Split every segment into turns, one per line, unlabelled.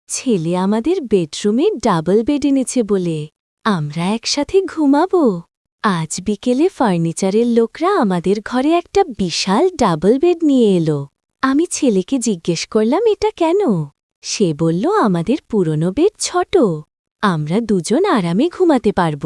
ছেলে আমাদের বেডরুমে ডাবল বেড এনেছে বলে আমরা একসাথে ঘুমাবো। আজ বিকেলে ফার্নিচারের লোকরা আমাদের ঘরে একটা বিশাল ডাবল বেড নিয়ে এলো। আমি ছেলেকে জিজ্ঞেস করলাম এটা কেন। সে বলল আমাদের পুরনো বেড ছোট, আমরা দুজন আরামে ঘুমাতে পারব।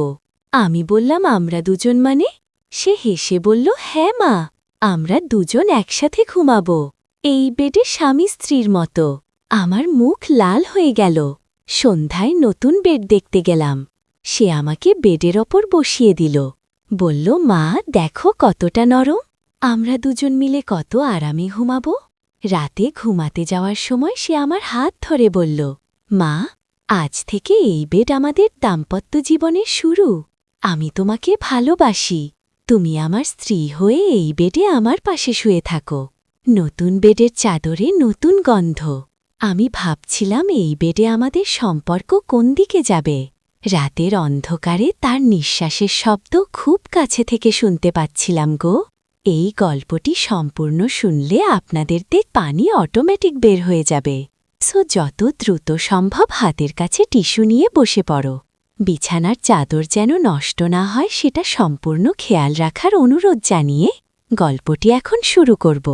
আমি বললাম আমরা দুজন মানে? সে হেসে বলল হ্যাঁ মা, আমরা দুজন একসাথে ঘুমাবো, এই বেডে স্বামী স্ত্রীর মতো। আমার মুখ লাল হয়ে গেল। সন্ধ্যায় নতুন বেড দেখতে গেলাম। সে আমাকে বেডের ওপর বসিয়ে দিল, বলল মা দেখো কতটা নরম, আমরা দুজন মিলে কত আরামে ঘুমাবো। রাতে ঘুমাতে যাওয়ার সময় সে আমার হাত ধরে বলল, মা আজ থেকে এই বেড আমাদের দাম্পত্য জীবনের শুরু। আমি তোমাকে ভালোবাসি, তুমি আমার স্ত্রী হয়ে এই বেডে আমার পাশে শুয়ে থাকো। নতুন বেডের চাদরে নতুন গন্ধ। আমি ভাবছিলাম এই বেডে আমাদের সম্পর্ক কোন দিকে যাবে। রাতের অন্ধকারে তার নিঃশ্বাসের শব্দ খুব কাছে থেকে শুনতে পাচ্ছিলাম গো। এই গল্পটি সম্পূর্ণ শুনলে আপনাদের পানি অটোমেটিক বের হয়ে যাবে। সো যত দ্রুত সম্ভব হাতের কাছে টিস্যু নিয়ে বসে পড়ো। বিছানার চাদর যেন নষ্ট না হয় সেটা সম্পূর্ণ খেয়াল রাখার অনুরোধ জানিয়ে গল্পটি এখন শুরু করব।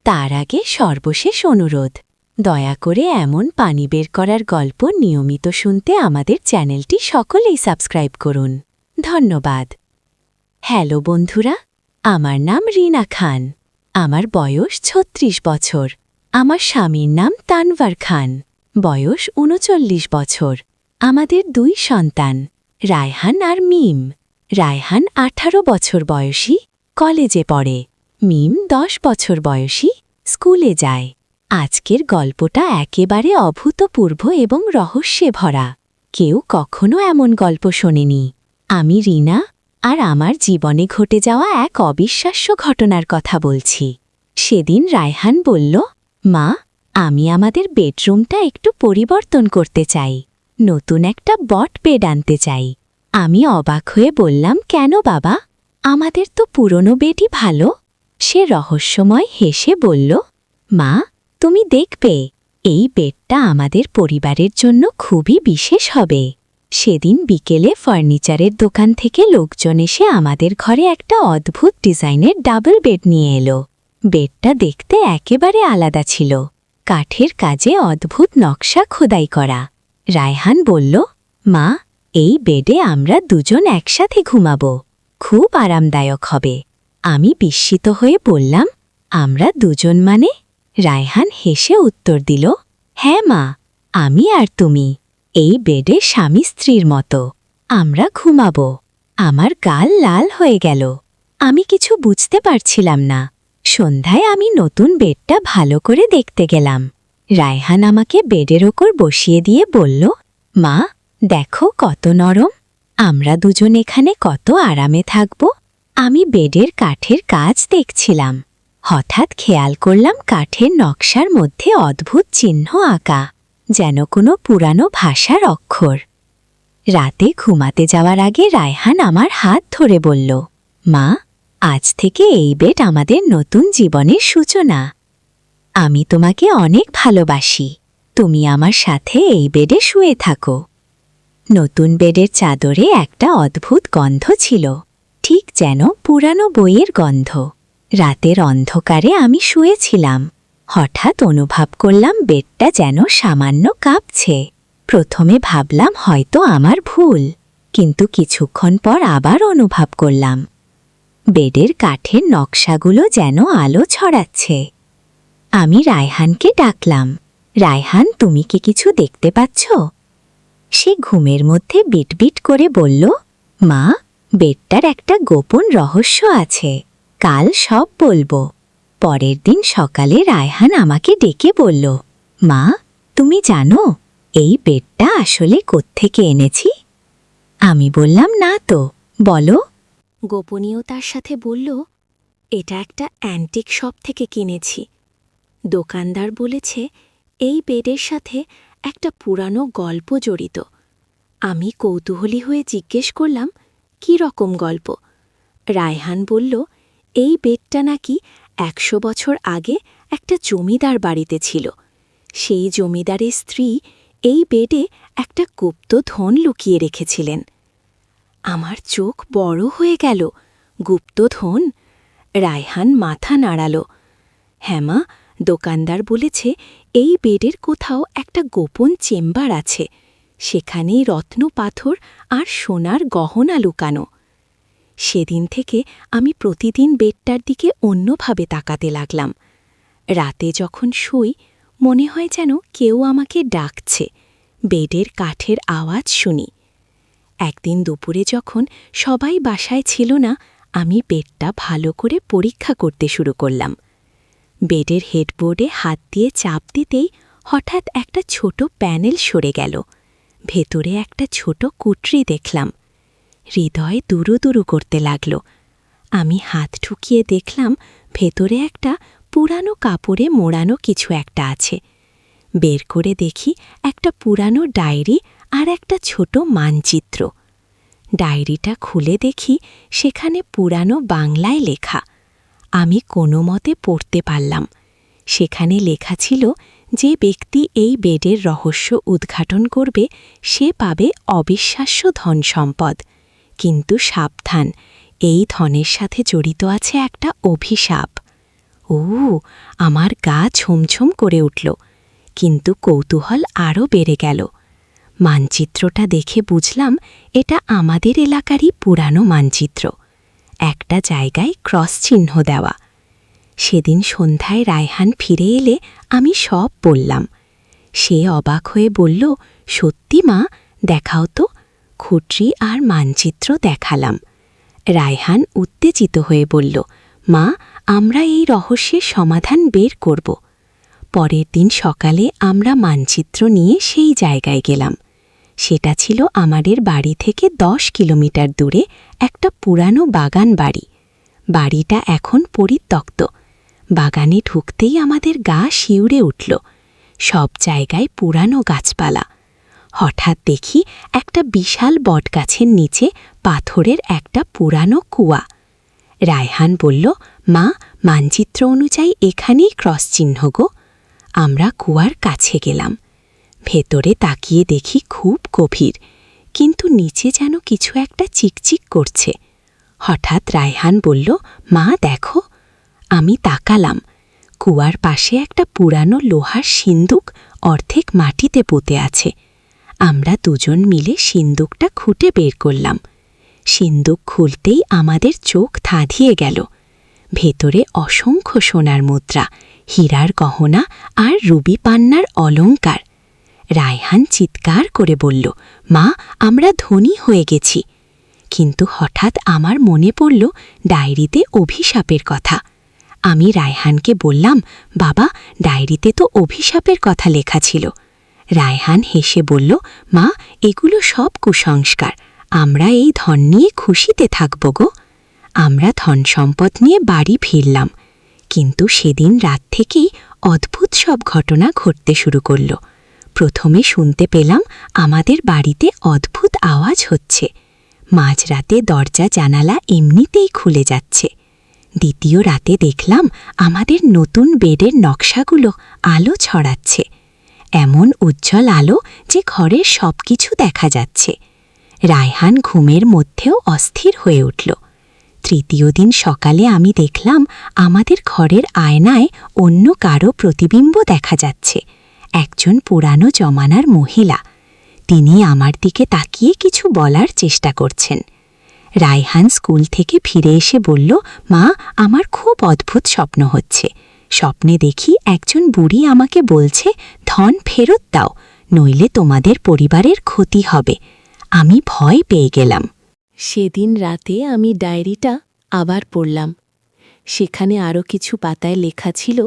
তার আগে সর্বশেষ অনুরোধ, দয়া করে এমন পানি বের করার গল্প নিয়মিত শুনতে আমাদের চ্যানেলটি সকলেই সাবস্ক্রাইব করুন। ধন্যবাদ। হ্যালো বন্ধুরা, আমার নাম রিনা খান। আমার বয়স ৩৬ বছর। আমার স্বামীর নাম তানভার খান, বয়স ৩৯ বছর। আমাদের ২ সন্তান, রায়হান আর মিম। রায়হান ১৮ বছর বয়সী, কলেজে পড়ে। মিম ১০ বছর বয়সী, স্কুলে যায়। আজকের গল্পটা একেবারে অভূতপূর্ব এবং রহস্যে ভরা। কেউ কখনো এমন গল্প শোনেনি। আমি রিনা, আর আমার জীবনে ঘটে যাওয়া এক অবিশ্বাস্য ঘটনার কথা বলছি। সেদিন রায়হান বলল, মা আমি আমাদের বেডরুমটা একটু পরিবর্তন করতে চাই, নতুন একটা বট বেড আনতে চাই। আমি অবাক হয়ে বললাম কেন বাবা, আমাদের তো পুরনো বেডই ভালো। সে রহস্যময় হেসে বলল, মা তুমি দেখবে এই বেডটা আমাদের পরিবারের জন্য খুবই বিশেষ হবে। সেদিন বিকেলে ফার্নিচারের দোকান থেকে লোকজন এসে আমাদের ঘরে একটা অদ্ভুত ডিজাইনের ডাবল বেড নিয়ে এলো। বেডটা দেখতে একেবারে আলাদা ছিল, কাঠের কাজে অদ্ভুত নকশা খোদাই করা। রায়হান বলল, মা এই বেডে আমরা দুজন একসাথে ঘুমাবো, খুব আরামদায়ক হবে। আমি বিস্মিত হয়ে বললাম, আমরা দুজন মানে? রায়হান হেসে উত্তর দিল, হ্যাঁ মা, আমি আর তুমি এই বেডে স্বামী স্ত্রীর মতো আমরা ঘুমাবো। আমার গাল লাল হয়ে গেল। আমি কিছু বুঝতে পারছিলাম না। সন্ধ্যায় আমি নতুন বেডটা ভালো করে দেখতে গেলাম। রায়হান আমাকে বেডের ওপর বসিয়ে দিয়ে বলল, মা দেখো কত নরম, আমরা দুজন এখানে কত আরামে থাকব। আমি বেডের কাঠের কাজ দেখছিলাম। হঠাৎ খেয়াল করলাম কাঠের নকশার মধ্যে অদ্ভুত চিহ্ন আঁকা, যেন কোনো পুরানো ভাষার অক্ষর। রাতে ঘুমাতে যাওয়ার আগে রায়হান আমার হাত ধরে বলল, মা আজ থেকে এই বেড আমাদের নতুন জীবনের সূচনা। আমি তোমাকে অনেক ভালোবাসি, তুমি আমার সাথে এই বেডে শুয়ে থাকো। নতুন বেডের চাদরে একটা অদ্ভুত গন্ধ ছিল, ঠিক যেন পুরানো বইয়ের গন্ধ। রাতের অন্ধকারে আমি শুয়েছিলাম। হঠাৎ অনুভব করলাম বেডটা যেন সামান্য কাঁপছে। প্রথমে ভাবলাম হয়তো আমার ভুল, কিন্তু কিছুক্ষণ পর আবার অনুভব করলাম বেডের কাঠের নকশাগুলো যেন আলো ছড়াচ্ছে। আমি রায়হানকে ডাকলাম, রায়হান তুমি কি কিছু দেখতে পাচ্ছ? সে ঘুমের মধ্যে বিটবিট করে বলল, মা বেডটার একটা গোপন রহস্য আছে, কাল সব বলবো। পরের দিন সকালে রায়হান আমাকে ডেকে বলল, মা তুমি জানো এই বেডটা আসলে কোত্থেকে এনেছি? আমি বললাম না তো, বলো।
গোপনীয়তার সাথে বলল, এটা একটা অ্যান্টিক শপ থেকে কিনেছি। দোকানদার বলেছে এই বেডের সাথে একটা পুরানো গল্প জড়িত। আমি কৌতূহলী হয়ে জিজ্ঞেস করলাম, কী রকম গল্প? রায়হান বলল, এই বেডটা নাকি ১০০ বছর আগে একটা জমিদার বাড়িতে ছিল। সেই জমিদারের স্ত্রী এই বেডে একটা গুপ্ত ধন লুকিয়ে রেখেছিলেন। আমার চোখ বড় হয়ে গেল। গুপ্তধন? রায়হান মাথা নাড়াল। হ্যাঁ মা, দোকানদার বলেছে এই বেডের কোথাও একটা গোপন চেম্বার আছে, সেখানেই রত্ন পাথর আর সোনার গহনা লুকানো। সেদিন থেকে আমি প্রতিদিন বেডটার দিকে অন্যভাবে তাকাতে লাগলাম। রাতে যখন শুই মনে হয় যেন কেউ আমাকে ডাকছে। বেডের কাঠের আওয়াজ শুনি। একদিন দুপুরে যখন সবাই বাসায় ছিল না, আমি বেডটা ভালো করে পরীক্ষা করতে শুরু করলাম। বেডের হেডবোর্ডে হাত দিয়ে চাপ দিতেই হঠাৎ একটা ছোট প্যানেল সরে গেল। ভেতরে একটা ছোট কুটরি দেখলাম। হৃদয় দুরু দুরু করতে লাগল। আমি হাত ঠুকিয়ে দেখলাম ভেতরে একটা পুরানো কাপড়ে মোড়ানো কিছু একটা আছে। বের করে দেখি একটা পুরানো ডায়েরি আর একটা ছোট মানচিত্র। ডায়েরিটা খুলে দেখি সেখানে পুরানো বাংলায় লেখা। আমি কোনো মতে পড়তে পারলাম। সেখানে লেখা ছিল, যে ব্যক্তি এই বেডের রহস্য উদ্ঘাটন করবে সে পাবে অবিশ্বাস্য ধন সম্পদ। কিন্তু সাবধান, এই ধনের সাথে জড়িত আছে একটা অভিশাপ। ও, আমার গা ছমছম করে উঠল, কিন্তু কৌতূহল আরও বেড়ে গেল। মানচিত্রটা দেখে বুঝলাম এটা আমাদের এলাকারই পুরানো মানচিত্র। একটা জায়গায় ক্রস চিহ্ন দেওয়া। সেদিন সন্ধ্যায় রায়হান ফিরে এলে আমি সব বললাম। সে অবাক হয়ে বলল, সত্যি মা, দেখাও তো। খুঁটরি আর মানচিত্র দেখালাম। রায়হান উত্তেজিত হয়ে বলল, মা, আমরা এই রহস্যের সমাধান বের করব। পরের দিন সকালে আমরা মানচিত্র নিয়ে সেই জায়গায় গেলাম। সেটা ছিল আমাদের বাড়ি থেকে 10 কিলোমিটার দূরে একটা পুরানো বাগান বাড়ি। বাড়িটা এখন পরিত্যক্ত। বাগানে ঢুকতেই আমাদের গা শিউরে উঠল। সব জায়গায় পুরানো গাছপালা। হঠাৎ দেখি একটা বিশাল বটগাছের নিচে পাথরের একটা পুরানো কুয়া। রায়হান বলল, মা, মানচিত্র অনুযায়ী এখানেই ক্রস চিহ্ন গো। আমরা কুয়ার কাছে গেলাম। ভেতরে তাকিয়ে দেখি খুব গভীর, কিন্তু নিচে যেন কিছু একটা চিকচিক করছে। হঠাৎ রায়হান বলল, মা দেখো। আমি তাকালাম। কুয়ার পাশে একটা পুরানো লোহার সিন্দুক অর্ধেক মাটিতে পুঁতে আছে। আমরা দুজন মিলে সিন্দুকটা খুঁটে বের করলাম। সিন্দুক খুলতেই আমাদের চোখ ধাঁধিয়ে গেল। ভেতরে অসংখ্য সোনার মুদ্রা, হীরার গহনা আর রুবি পান্নার অলংকার। রায়হান চিৎকার করে বলল, মা, আমরা ধনী হয়ে গেছি। কিন্তু হঠাৎ আমার মনে পড়ল ডায়েরিতে অভিশাপের কথা। আমি রায়হানকে বললাম, বাবা, ডায়েরিতে তো অভিশাপের কথা লেখা ছিল। রায়হান হেসে বলল, মা, এগুলো সব কুসংস্কার। আমরা এই ধন নিয়ে খুশিতে থাকব গো। আমরা ধন সম্পদ নিয়ে বাড়ি ফিরলাম। কিন্তু সেদিন রাত থেকেই অদ্ভুত সব ঘটনা ঘটতে শুরু করল। প্রথমে শুনতে পেলাম আমাদের বাড়িতে অদ্ভুত আওয়াজ হচ্ছে। মাঝরাতে দরজা জানালা এমনিতেই খুলে যাচ্ছে। দ্বিতীয় রাতে দেখলাম আমাদের নতুন বেডের নকশাগুলো আলো ছড়াচ্ছে। এমন উজ্জ্বল আলো যে ঘরের সব কিছু দেখা যাচ্ছে। রায়হান ঘুমের মধ্যেও অস্থির হয়ে উঠল। তৃতীয় দিন সকালে আমি দেখলাম আমাদের ঘরের আয়নায় অন্য কারো প্রতিবিম্ব দেখা যাচ্ছে। একজন পুরানো জমানার মহিলা। তিনি আমার দিকে তাকিয়ে কিছু বলার চেষ্টা করছেন। রায়হান স্কুল থেকে ফিরে এসে বলল, মা, আমার খুব অদ্ভুত স্বপ্ন হচ্ছে। স্বপ্নে দেখি একজন বুড়ি আমাকে বলছে, ধন ফেরত দাও, নইলে তোমাদের পরিবারের ক্ষতি হবে। আমি ভয় পেয়ে গেলাম। সেদিন রাতে আমি ডায়েরিটা আবার পড়লাম। সেখানে আরও কিছু পাতায় লেখা ছিল,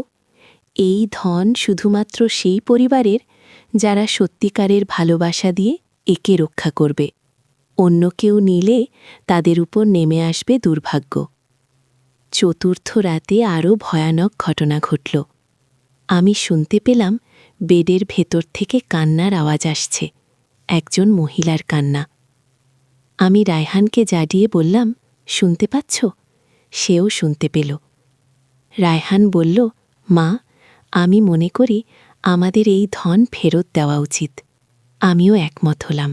এই ধন শুধুমাত্র সেই পরিবারের যারা সত্যিকারের ভালোবাসা দিয়ে একে রক্ষা করবে। অন্য কেউ নিলে তাদের উপর নেমে আসবে দুর্ভাগ্য। চতুর্থ রাতে আরও ভয়ানক ঘটনা ঘটল। আমি শুনতে পেলাম বেডের ভেতর থেকে কান্নার আওয়াজ আসছে, একজন মহিলার কান্না। আমি রায়হানকে জাডিয়ে বললাম, শুনতে পাচ্ছ? সেও শুনতে পেল। রায়হান বলল, মা, আমি মনে করি আমাদের এই ধন ফেরত দেওয়া উচিত। আমিও একমত হলাম।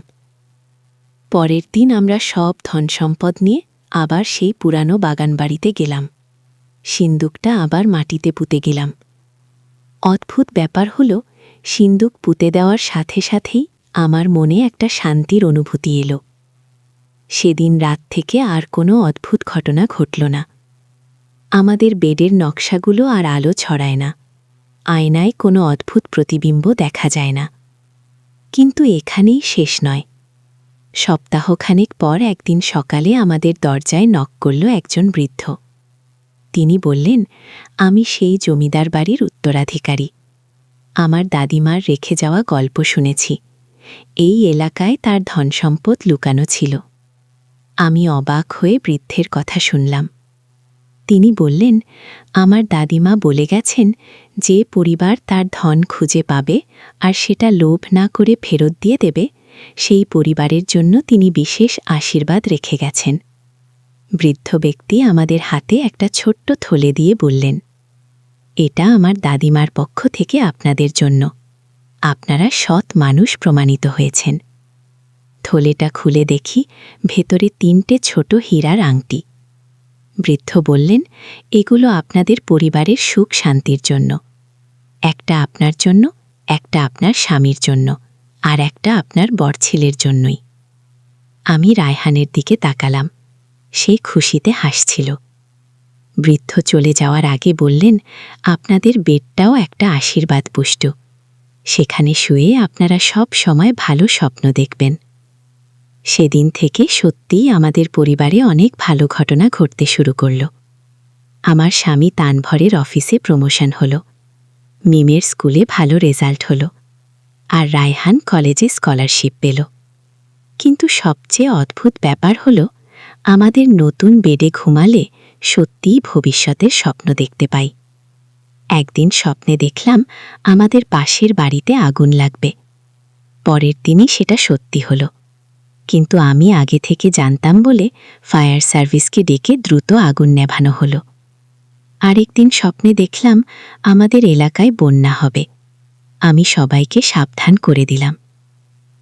পরের দিন আমরা সব ধনসম্পদ নিয়ে আবার সেই পুরানো বাগানবাড়িতে গেলাম। সিন্দুকটা আবার মাটিতে পুঁতে গেলাম। অদ্ভুত ব্যাপার হল, সিন্দুক পুঁতে দেওয়ার সাথে সাথেই আমার মনে একটা শান্তির অনুভূতি এলো। সেদিন রাত থেকে আর কোনো অদ্ভুত ঘটনা ঘটল না। আমাদের বেডের নকশাগুলো আর আলো ছড়ায় না, আয়নায় কোনো অদ্ভুত প্রতিবিম্ব দেখা যায় না। কিন্তু এখানেই শেষ নয়। সপ্তাহখানেক পর একদিন সকালে আমাদের দরজায় নক করল একজন বৃদ্ধ। তিনি বললেন, আমি সেই জমিদার বাড়ির উত্তরাধিকারী। আমার দাদিমার রেখে যাওয়া গল্প শুনেছি। এই এলাকায় তার ধনসম্পদ লুকানো ছিল। আমি অবাক হয়ে বৃদ্ধের কথা শুনলাম। তিনি বললেন, আমার দাদিমা বলে গেছেন, যে পরিবার তার ধন খুঁজে পাবে আর সেটা লোভ না করে ফেরত দিয়ে দেবে, সেই পরিবারের জন্য তিনি বিশেষ আশীর্বাদ রেখে গেছেন। বৃদ্ধ ব্যক্তি আমাদের হাতে একটা ছোট্ট থলে দিয়ে বললেন, এটা আমার দাদিমার পক্ষ থেকে আপনাদের জন্য। আপনারা সৎ মানুষ প্রমাণিত হয়েছেন। থলেটা খুলে দেখি ভেতরে 3টে ছোট হীরার আংটি। বৃদ্ধ বললেন, এগুলো আপনাদের পরিবারের সুখ শান্তির জন্য। একটা আপনার জন্য, একটা আপনার স্বামীর জন্য, আর একটা আপনার বরছেলের জন্যই। আমি রায়হানের দিকে তাকালাম। সে খুশিতে হাসছিল। বৃদ্ধ চলে যাওয়ার আগে বললেন, আপনাদের বেডটাও একটা আশীর্বাদ পুষ্ট। সেখানে শুয়ে আপনারা সব সময় ভালো স্বপ্ন দেখবেন। সেদিন থেকে সত্যিই আমাদের পরিবারে অনেক ভালো ঘটনা ঘটতে শুরু করল। আমার স্বামী তানভরের অফিসে প্রমোশন হল, মিমের স্কুলে ভালো রেজাল্ট হল, আর রায়হান কলেজে স্কলারশিপ পেল। কিন্তু সবচেয়ে অদ্ভুত ব্যাপার হল, আমাদের নতুন বেডে ঘুমালে সত্যিই ভবিষ্যতের স্বপ্ন দেখতে পাই। একদিন স্বপ্নে দেখলাম আমাদের পাশের বাড়িতে আগুন লাগবে। পরের দিনই সেটা সত্যি হল। কিন্তু আমি আগে থেকে জানতাম বলে ফায়ার সার্ভিসকে ডেকে দ্রুত আগুন নেভানো হল। আরেকদিন স্বপ্নে দেখলাম আমাদের এলাকায় বন্যা হবে। আমি সবাইকে সাবধান করে দিলাম।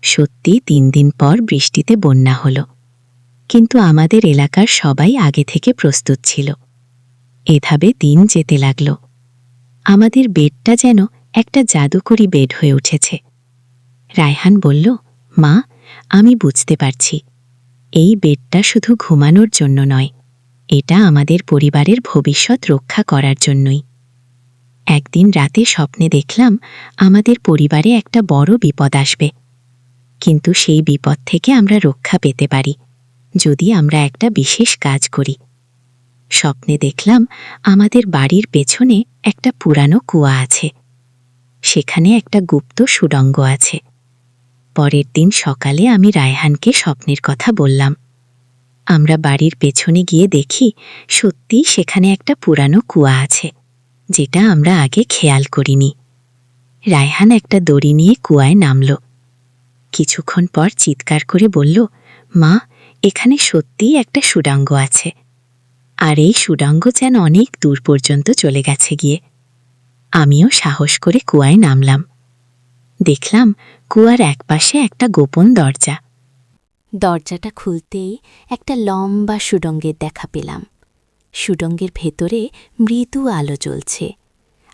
সত্যি 3 দিন পর বৃষ্টিতে বন্যা হল। কিন্তু আমাদের এলাকার সবাই আগে থেকে প্রস্তুত ছিল। এভাবে দিন যেতে লাগল। আমাদের বেডটা যেন একটা জাদুকরি বেড হয়ে উঠেছে। রায়হান বলল, মা, আমি বুঝতে পারছি, এই বেডটা শুধু ঘুমানোর জন্য নয়, এটা আমাদের পরিবারের ভবিষ্যৎ রক্ষা করার জন্যই। একদিন রাতে স্বপ্নে দেখলাম আমাদের পরিবারে একটা বড় বিপদ আসবে। কিন্তু সেই বিপদ থেকে আমরা রক্ষা পেতে পারি যদি আমরা একটা বিশেষ কাজ করি। স্বপ্নে দেখলাম আমাদের বাড়ির পেছনে একটা পুরানো কুয়া আছে। সেখানে একটা গুপ্ত সুড়ঙ্গ আছে। পরের দিন সকালে আমি রায়হানকে স্বপ্নের কথা বললাম। আমরা বাড়ির পেছনে গিয়ে দেখি সত্যিই সেখানে একটা পুরানো কুয়া আছে, যেটা আমরা আগে খেয়াল করিনি। রায়হান একটা দড়ি নিয়ে কুয়ায় নামল। কিছুক্ষণ পর চিৎকার করে বলল, মা, এখানে সত্যিই একটা সুড়ঙ্গ আছে। আর এই সুড়ঙ্গ যেন অনেক দূর পর্যন্ত চলে গেছে গিয়ে। আমিও সাহস করে কুয়ায় নামলাম। দেখলাম কুয়ার একপাশে একটা গোপন দরজা। দরজাটা খুলতেই একটা লম্বা সুড়ঙ্গের দেখা পেলাম। সুড়ঙ্গের ভেতরে মৃদু আলো জ্বলছে।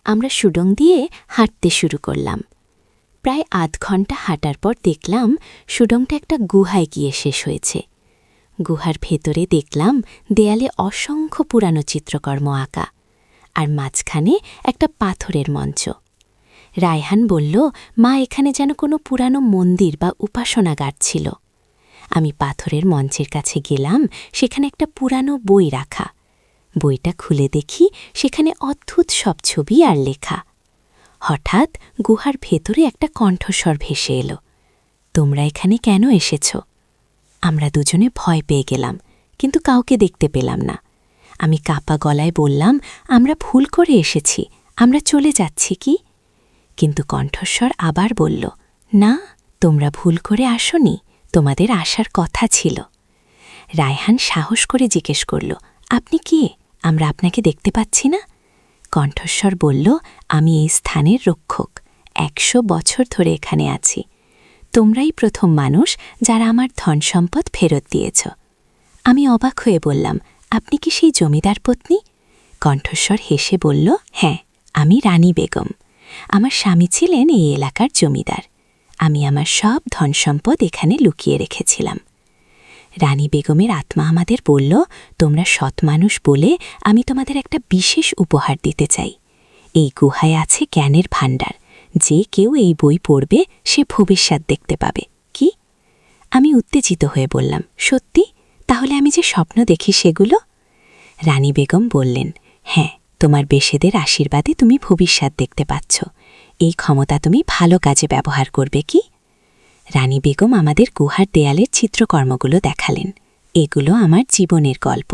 আমরা সুড়ঙ্গ দিয়ে হাঁটতে শুরু করলাম। প্রায় আধ ঘন্টা হাঁটার পর দেখলাম সুড়ঙ্গটা একটা গুহায় গিয়ে শেষ হয়েছে। গুহার ভেতরে দেখলাম দেয়ালে অসংখ্য পুরানো চিত্রকর্ম আঁকা, আর মাঝখানে একটা পাথরের মঞ্চ। রায়হান বলল, মা, এখানে যেন কোনো পুরানো মন্দির বা উপাসনাগার ছিল। আমি পাথরের মঞ্চের কাছে গেলাম। সেখানে একটা পুরানো বই রাখা। বইটা খুলে দেখি সেখানে অদ্ভুত সব ছবি আর লেখা। হঠাৎ গুহার ভেতরে একটা কণ্ঠস্বর ভেসে এলো, তোমরা এখানে কেন এসেছ? আমরা দুজনে ভয় পেয়ে গেলাম, কিন্তু কাউকে দেখতে পেলাম না। আমি কাপা গলায় বললাম, আমরা ভুল করে এসেছি, আমরা চলে যাচ্ছি কি? কিন্তু কণ্ঠস্বর আবার বলল, না, তোমরা ভুল করে আসোনি, তোমাদের আসার কথা ছিল। রায়হান সাহস করে জিজ্ঞেস করল, আপনি কে? আমরা আপনাকে দেখতে পাচ্ছি না। কণ্ঠস্বর বলল, আমি এই স্থানের রক্ষক, 100 বছর ধরে এখানে আছি। তোমরাই প্রথম মানুষ যারা আমার ধনসম্পদ ফেরত দিয়েছ। আমি অবাক হয়ে বললাম, আপনি কি সেই জমিদার পত্নী? কণ্ঠস্বর হেসে বলল, হ্যাঁ, আমি রানী বেগম। আমার স্বামী ছিলেন এই এলাকার জমিদার। আমি আমার সব ধনসম্পদ এখানে লুকিয়ে রেখেছিলাম। রানী বেগমের আত্মা আমাদের বলল, তোমরা সৎ মানুষ বলে আমি তোমাদের একটা বিশেষ উপহার দিতে চাই। এই গুহায় আছে জ্ঞানের ভাণ্ডার। যে কেউ এই বই পড়বে সে ভবিষ্যৎ দেখতে পাবে। কি? আমি উত্তেজিত হয়ে বললাম, সত্যি? তাহলে আমি যে স্বপ্ন দেখি সেগুলো? রানী বেগম বললেন, হ্যাঁ, তোমার বেশেদের আশীর্বাদে তুমি ভবিষ্যৎ দেখতে পাচ্ছ। এই ক্ষমতা তুমি ভালো কাজে ব্যবহার করবে কি? রানী বেগম আমাদের গুহার দেয়ালের চিত্রকর্মগুলো দেখালেন। এগুলো আমার জীবনের গল্প।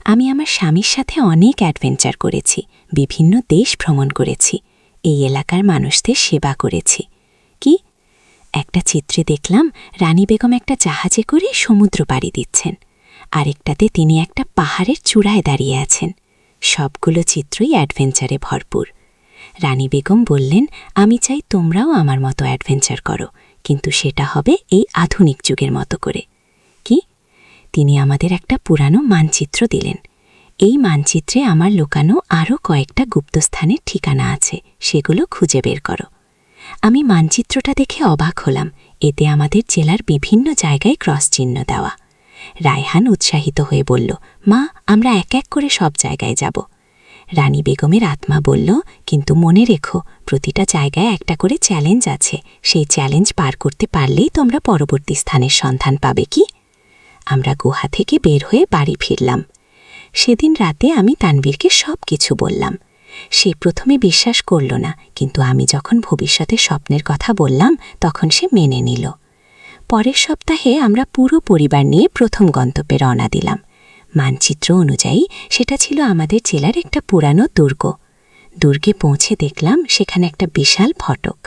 আমি আমার স্বামীর সাথে অনেক অ্যাডভেঞ্চার করেছি, বিভিন্ন দেশ ভ্রমণ করেছি, এই এলাকার মানুষদের সেবা করেছি। কি? একটা চিত্রে দেখলাম রানী বেগম একটা জাহাজে করে সমুদ্র পাড়ি দিচ্ছেন, আরেকটাতে তিনি একটা পাহাড়ের চূড়ায় দাঁড়িয়ে আছেন। সবগুলো চিত্রই অ্যাডভেঞ্চারে ভরপুর। রানী বেগম বললেন, আমি চাই তোমরাও আমার মতো অ্যাডভেঞ্চার করো, কিন্তু সেটা হবে এই আধুনিক যুগের মতো করে। কি? তিনি আমাদের একটা পুরানো মানচিত্র দিলেন। এই মানচিত্রে আমার লুকানো আরও কয়েকটা গুপ্তস্থানের ঠিকানা আছে, সেগুলো খুঁজে বের করো। আমি মানচিত্রটা দেখে অবাক হলাম। এতে আমাদের জেলার বিভিন্ন জায়গায় ক্রস চিহ্ন দেওয়া। রায়হান উৎসাহিত হয়ে বলল, মা, আমরা এক এক করে সব জায়গায় যাব। রানী বেগমের আত্মা বলল, কিন্তু মনে রেখো, প্রতিটা জায়গায় একটা করে চ্যালেঞ্জ আছে। সেই চ্যালেঞ্জ পার করতে পারলেই তোমরা পরবর্তী স্থানের সন্ধান পাবে। কি? আমরা গুহা থেকে বের হয়ে বাড়ি ফিরলাম। সেদিন রাতে আমি তানভীরকে সব কিছু বললাম। সে প্রথমে বিশ্বাস করল না, কিন্তু আমি যখন ভবিষ্যতে স্বপ্নের কথা বললাম তখন সে মেনে নিল। পরের সপ্তাহে আমরা পুরো পরিবার নিয়ে প্রথম গন্তব্যে রওনা দিলাম। মানচিত্র অনুযায়ী সেটা ছিল আমাদের জেলার একটা পুরানো দুর্গ। দুর্গে পৌঁছে দেখলাম সেখানে একটা বিশাল ফটক।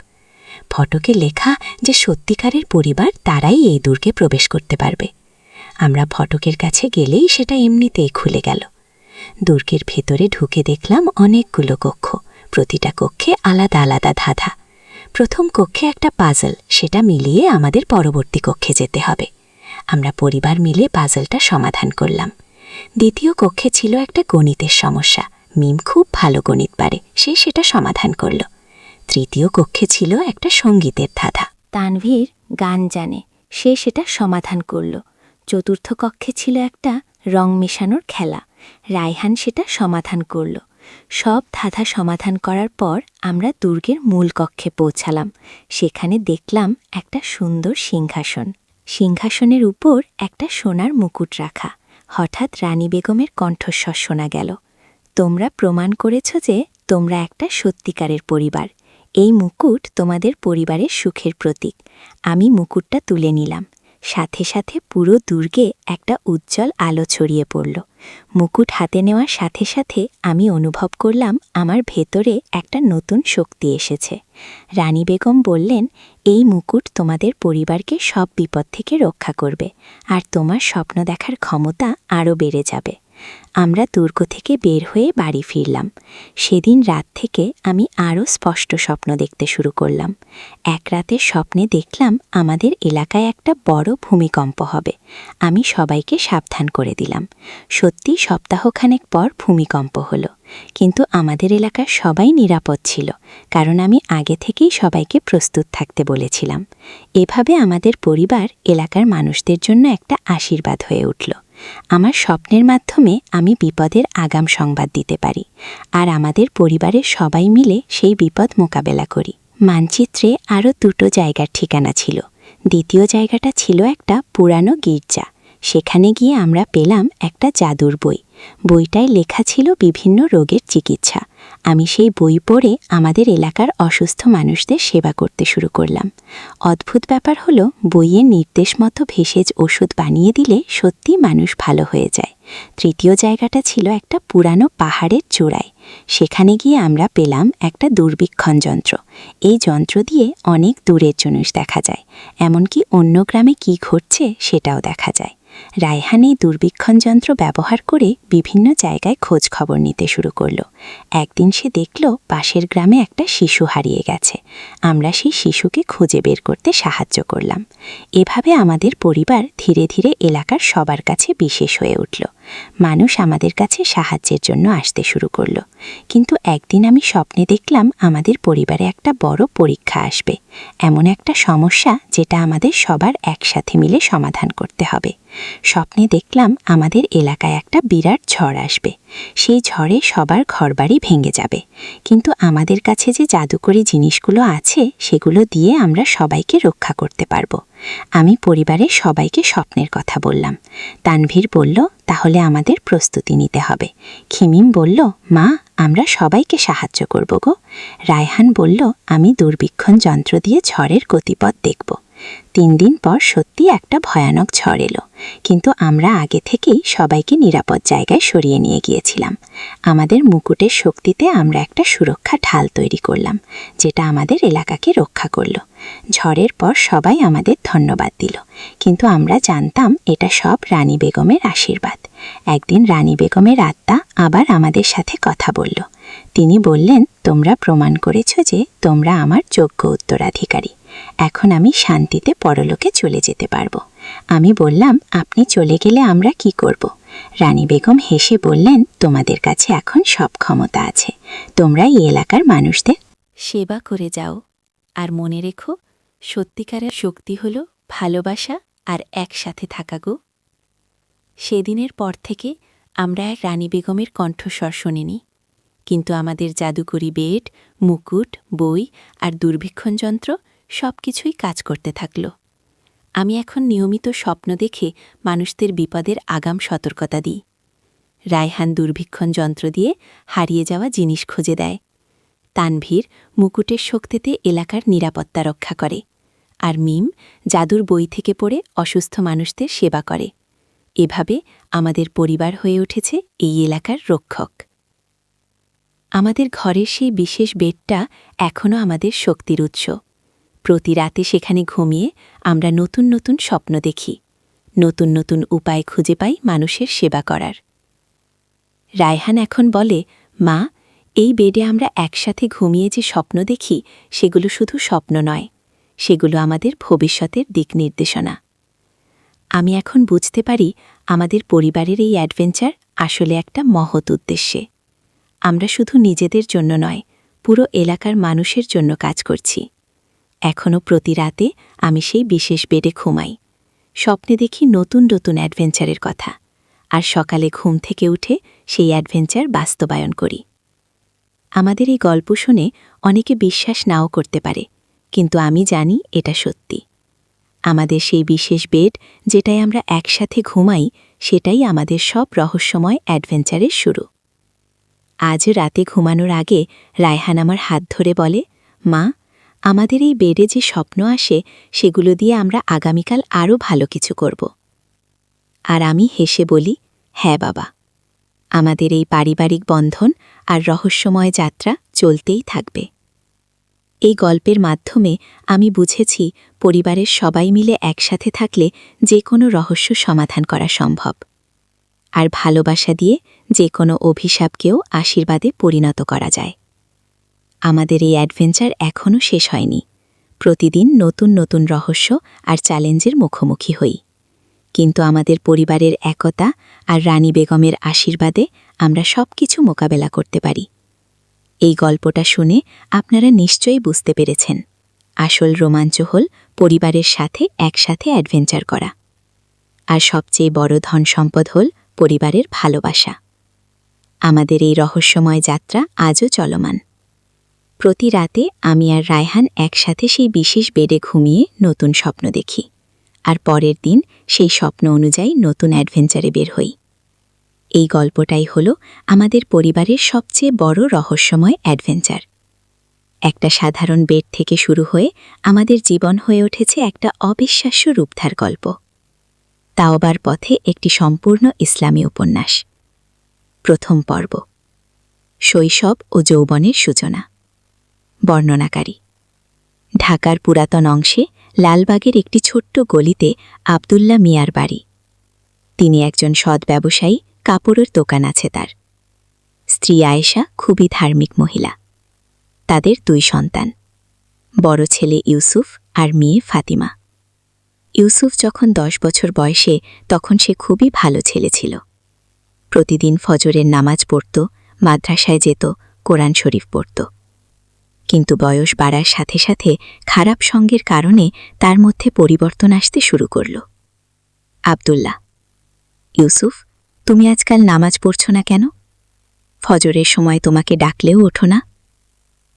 ফটকে লেখা যে সত্যিকারের পরিবার তারাই এই দুর্গে প্রবেশ করতে পারবে। আমরা ফটকের কাছে গেলেই সেটা এমনিতেই খুলে গেল। দুর্গের ভেতরে ঢুকে দেখলাম অনেকগুলো কক্ষ, প্রতিটা কক্ষে আলাদা আলাদা ধাঁধা। প্রথম কক্ষে একটা পাজল, সেটা মিলিয়ে আমাদের পরবর্তী কক্ষে যেতে হবে। আমরা পরিবার মিলে পাজলটা সমাধান করলাম। দ্বিতীয় কক্ষে ছিল একটা গণিতের সমস্যা। মিম খুব ভালো গণিত পারে, সে সেটা সমাধান করল। তৃতীয় কক্ষে ছিল একটা সঙ্গীতের ধাঁধা। তানভীর গান জানে, সে সেটা সমাধান করল। চতুর্থ কক্ষে ছিল একটা রং মেশানোর খেলা। রায়হান সেটা সমাধান করল। সব ধাঁধা সমাধান করার পর আমরা দুর্গের মূল কক্ষে পৌঁছালাম। সেখানে দেখলাম একটা সুন্দর সিংহাসন। সিংহাসনের উপর একটা সোনার মুকুট রাখা। হঠাৎ রানী বেগমের কণ্ঠস্বর শোনা গেল, তোমরা প্রমাণ করেছ যে তোমরা একটা সত্যিকারের পরিবার। এই মুকুট তোমাদের পরিবারের সুখের প্রতীক। আমি মুকুটটা তুলে নিলাম। সাথে সাথে পুরো দুর্গে একটা উজ্জ্বল আলো ছড়িয়ে পড়ল। মুকুট হাতে নেওয়ার সাথে সাথে আমি অনুভব করলাম আমার ভেতরে একটা নতুন শক্তি এসেছে। রানী বেগম বললেন, এই মুকুট তোমাদের পরিবারকে সব বিপদ থেকে রক্ষা করবে, আর তোমার স্বপ্ন দেখার ক্ষমতা আরও বেড়ে যাবে। আমরা দুর্গ থেকে বের হয়ে বাড়ি ফিরলাম। সেদিন রাত থেকে আমি আরও স্পষ্ট স্বপ্ন দেখতে শুরু করলাম। এক রাতের স্বপ্নে দেখলাম আমাদের এলাকায় একটা বড় ভূমিকম্প হবে। আমি সবাইকে সাবধান করে দিলাম। সত্যি সপ্তাহখানেক পর ভূমিকম্প হলো, কিন্তু আমাদের এলাকার সবাই নিরাপদ ছিল, কারণ আমি আগে থেকেই সবাইকে প্রস্তুত থাকতে বলেছিলাম। এভাবে আমাদের পরিবার এলাকার মানুষদের জন্য একটা আশীর্বাদ হয়ে উঠল। আমার স্বপ্নের মাধ্যমে আমি বিপদের আগাম সংবাদ দিতে পারি, আর আমাদের পরিবারের সবাই মিলে সেই বিপদ মোকাবেলা করি। মানচিত্রে আরও দুটো জায়গার ঠিকানা ছিল। দ্বিতীয় জায়গাটা ছিল একটা পুরানো গির্জা। সেখানে গিয়ে আমরা পেলাম একটা জাদুর বই। বইটায় লেখা ছিল বিভিন্ন রোগের চিকিৎসা। আমি সেই বই পড়ে আমাদের এলাকার অসুস্থ মানুষদের সেবা করতে শুরু করলাম। অদ্ভুত ব্যাপার হলো, বইয়ের নির্দেশ মতো ভেষজ ওষুধ বানিয়ে দিলে সত্যি মানুষ ভালো হয়ে যায়। তৃতীয় জায়গাটা ছিল একটা পুরানো পাহাড়ের চূড়ায়। সেখানে গিয়ে আমরা পেলাম একটা দূরবীক্ষণ যন্ত্র। এই যন্ত্র দিয়ে অনেক দূরের জিনিস দেখা যায়, এমনকি অন্য গ্রামে কী ঘটছে সেটাও দেখা যায়। রায়হান এই দূরবীক্ষণ যন্ত্র ব্যবহার করে বিভিন্ন জায়গায় খোঁজ খবর নিতে শুরু করল। একদিন সে দেখল পাশের গ্রামে একটা শিশু হারিয়ে গেছে। আমরা সেই শিশুকে খুঁজে বের করতে সাহায্য করলাম। এভাবে আমাদের পরিবার ধীরে ধীরে এলাকার সবার কাছে বিশেষ হয়ে উঠল। মানুষ আমাদের কাছে সাহায্যের জন্য আসতে শুরু করল। কিন্তু একদিন আমি স্বপ্নে দেখলাম আমাদের পরিবারে একটা বড় পরীক্ষা আসবে, এমন একটা সমস্যা যেটা আমাদের সবার একসাথে মিলে সমাধান করতে হবে। স্বপ্নে দেখলাম আমাদের এলাকায় একটা বিরাট ঝড় আসবে। সেই ঝড়ে সবার ঘরবাড়ি ভেঙে যাবে, কিন্তু আমাদের কাছে যে জাদুকরী জিনিসগুলো আছে সেগুলো দিয়ে আমরা সবাইকে রক্ষা করতে পারবো। আমি পরিবারের সবাইকে স্বপ্নের কথা বললাম। তানভীর বলল, তাহলে আমাদের প্রস্তুতি নিতে হবে। খিমিম বলল, মা, আমরা সবাইকে সাহায্য করব গো। রায়হান বলল, আমি দূরবীক্ষণ যন্ত্র দিয়ে ঝড়ের গতিপথ দেখব। 3 দিন পর সত্যি একটা ভয়ানক ঝড় এলো, কিন্তু আমরা আগে থেকেই সবাইকে নিরাপদ জায়গায় সরিয়ে নিয়ে গিয়েছিলাম। আমাদের মুকুটের শক্তিতে আমরা একটা সুরক্ষা ঢাল তৈরি করলাম, যেটা আমাদের এলাকাকে রক্ষা করল। ঝড়ের পর সবাই আমাদের ধন্যবাদ দিল, কিন্তু আমরা জানতাম এটা সব রানী বেগমের আশীর্বাদ। একদিন রানী বেগমের আত্মা আবার আমাদের সাথে কথা বলল। তিনি বললেন, তোমরা প্রমাণ করেছ যে তোমরা আমার যোগ্য উত্তরাধিকারী। এখন আমি শান্তিতে পরলোকে চলে যেতে পারবো। আমি বললাম, আপনি চলে গেলে আমরা কি করব? রানী বেগম হেসে বললেন, তোমাদের কাছে এখন সব ক্ষমতা আছে। তোমরা এই এলাকার মানুষদের
সেবা করে যাও, আর মনে রেখো, সত্যিকারের শক্তি হল ভালোবাসা আর একসাথে থাকা গো। সেদিনের পর থেকে আমরা আর রানী বেগমের কণ্ঠস্বর শুনিনি, কিন্তু আমাদের জাদুকরী বেড, মুকুট, বই আর দূরবীক্ষণ যন্ত্র সব কিছুই কাজ করতে থাকল। আমি এখন নিয়মিত স্বপ্ন দেখে মানুষদের বিপদের আগাম সতর্কতা দিই। রায়হান দূরবীক্ষণ যন্ত্র দিয়ে হারিয়ে যাওয়া জিনিস খুঁজে দেয়। তানভীর মুকুটের শক্তিতে এলাকার নিরাপত্তা রক্ষা করে, আর মিম জাদুর বই থেকে পড়ে অসুস্থ মানুষদের সেবা করে। এভাবে আমাদের পরিবার হয়ে উঠেছে এই এলাকার রক্ষক। আমাদের ঘরের সেই বিশেষ বেডটা এখনও আমাদের শক্তির উৎস। প্রতি রাতে সেখানে ঘুমিয়ে আমরা নতুন নতুন স্বপ্ন দেখি, নতুন নতুন উপায় খুঁজে পাই মানুষের সেবা করার। রায়হান এখন বলে, মা, এই বেডে আমরা একসাথে ঘুমিয়ে যে স্বপ্ন দেখি সেগুলো শুধু স্বপ্ন নয়, সেগুলো আমাদের ভবিষ্যতের দিক নির্দেশনা। আমি এখন বুঝতে পারি আমাদের পরিবারের এই অ্যাডভেঞ্চার আসলে একটা মহৎ উদ্দেশ্যে। আমরা শুধু নিজেদের জন্য নয়, পুরো এলাকার মানুষের জন্য কাজ করছি। এখনও প্রতি রাতে আমি সেই বিশেষ বেডে ঘুমাই, স্বপ্নে দেখি নতুন নতুন অ্যাডভেঞ্চারের কথা, আর সকালে ঘুম থেকে উঠে সেই অ্যাডভেঞ্চার বাস্তবায়ন করি। আমাদের এই গল্প শুনে অনেকে বিশ্বাস নাও করতে পারে, কিন্তু আমি জানি এটা সত্যি। আমাদের সেই বিশেষ বেড, যেটাই আমরা একসাথে ঘুমাই, সেটাই আমাদের সব রহস্যময় অ্যাডভেঞ্চারের শুরু। আজ রাতে ঘুমানোর আগে রায়হান আমার হাত ধরে বলে, মা, আমাদের এই বেডে যে স্বপ্ন আসে সেগুলো দিয়ে আমরা আগামীকাল আরও ভালো কিছু করব। আর আমি হেসে বলি, হ্যাঁ বাবা, আমাদের এই পারিবারিক বন্ধন আর রহস্যময় যাত্রা চলতেই থাকবে। এই গল্পের মাধ্যমে আমি বুঝেছি পরিবারের সবাই মিলে একসাথে থাকলে যে কোনো রহস্য সমাধান করা সম্ভব, আর ভালোবাসা দিয়ে যে কোনো অভিশাপকেও আশীর্বাদে পরিণত করা যায়। আমাদের এই অ্যাডভেঞ্চার এখনও শেষ হয়নি। প্রতিদিন নতুন নতুন রহস্য আর চ্যালেঞ্জের মুখোমুখি হই, কিন্তু আমাদের পরিবারের একতা আর রানী বেগমের আশীর্বাদে আমরা সব কিছু মোকাবেলা করতে পারি। এই গল্পটা শুনে আপনারা নিশ্চয়ই বুঝতে পেরেছেন, আসল রোমাঞ্চ হল পরিবারের সাথে একসাথে অ্যাডভেঞ্চার করা, আর সবচেয়ে বড় ধন সম্পদ হল পরিবারের ভালোবাসা। আমাদের এই রহস্যময় যাত্রা আজও চলমান। প্রতি রাতে আমি আর রায়হান একসাথে সেই বিশেষ বেডে ঘুমিয়ে নতুন স্বপ্ন দেখি, আর পরের দিন সেই স্বপ্ন অনুযায়ী নতুন অ্যাডভেঞ্চারে বের হই। এই গল্পটাই হল আমাদের পরিবারের সবচেয়ে বড় রহস্যময় অ্যাডভেঞ্চার। একটা সাধারণ বেড থেকে শুরু হয়ে আমাদের জীবন হয়ে উঠেছে একটা অবিশ্বাস্য রূপধার গল্প, তাওবার পথে একটি সম্পূর্ণ ইসলামী উপন্যাস। প্রথম পর্ব, শৈশব ও যৌবনের সূচনা। বর্ণনাকারী: ঢাকার পুরাতন অংশে লালবাগের একটি ছোট্ট গলিতে আবদুল্লাহ মিয়ার বাড়ি।
তিনি একজন সৎ ব্যবসায়ী, কাপড়ের দোকান আছে তার। স্ত্রী আয়েশা খুবই ধার্মিক মহিলা। তাদের 2 সন্তান, বড় ছেলে ইউসুফ আর মেয়ে ফাতিমা। ইউসুফ যখন 10 বছর বয়সে তখন সে খুবই ভালো ছেলে ছিল। প্রতিদিন ফজরের নামাজ পড়ত, মাদ্রাসায় যেত, কোরআন শরীফ পড়ত। কিন্তু বয়স বাড়ার সাথে সাথে খারাপ সঙ্গের কারণে তার মধ্যে পরিবর্তন আসতে শুরু করল। আব্দুল্লাহ, ইউসুফ, তুমি আজকাল নামাজ পড়ছ না কেন? ফজরের সময় তোমাকে ডাকলেও ওঠো না।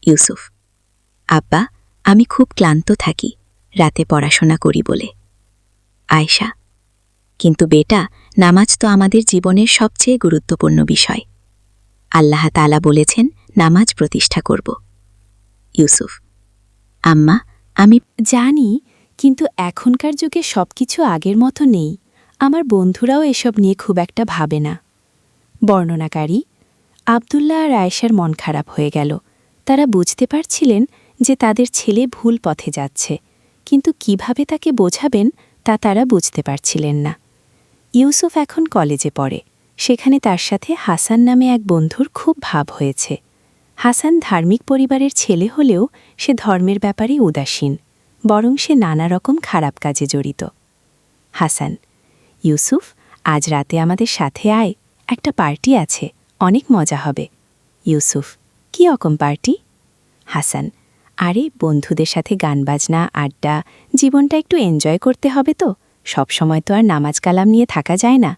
ইউসুফ, আব্বা, আমি খুব ক্লান্ত থাকি, রাতে পড়াশোনা করি বলে। আয়েশা, কিন্তু বেটা, নামাজ তো আমাদের জীবনের সবচেয়ে গুরুত্বপূর্ণ বিষয়। আল্লাহ তাআলা বলেছেন নামাজ প্রতিষ্ঠা করব। ইউসুফ, আম্মা, আমি
জানি, কিন্তু এখনকার যুগে সবকিছু আগের মতো নেই। আমার বন্ধুরাও এসব নিয়ে খুব একটা ভাবে না। বর্ণনাকারী, আব্দুল্লাহ আর আয়েশার মন খারাপ হয়ে গেল। তারা বুঝতে পারছিলেন যে তাদের ছেলে ভুল পথে যাচ্ছে, কিন্তু কিভাবে তাকে বোঝাবেন তা তারা বুঝতে পারছিলেন না। ইউসুফ এখন কলেজে পড়ে। সেখানে তার সাথে হাসান নামে এক বন্ধুর খুব ভাব হয়েছে। হাসান ধার্মিক পরিবারের ছেলে হলেও সে ধর্মের ব্যাপারে উদাসীন, বরং সে নানা রকম খারাপ কাজে জড়িত। হাসান, ইউসুফ, আজ রাতে আমাদের সাথে আয়, একটা পার্টি আছে, অনেক মজা হবে। ইউসুফ, কী রকম পার্টি? হাসান, আরে বন্ধুদের সাথে গান বাজনা, আড্ডা, জীবনটা একটু এনজয় করতে হবে তো, সবসময় তো আর নামাজ কালাম নিয়ে থাকা যায় না।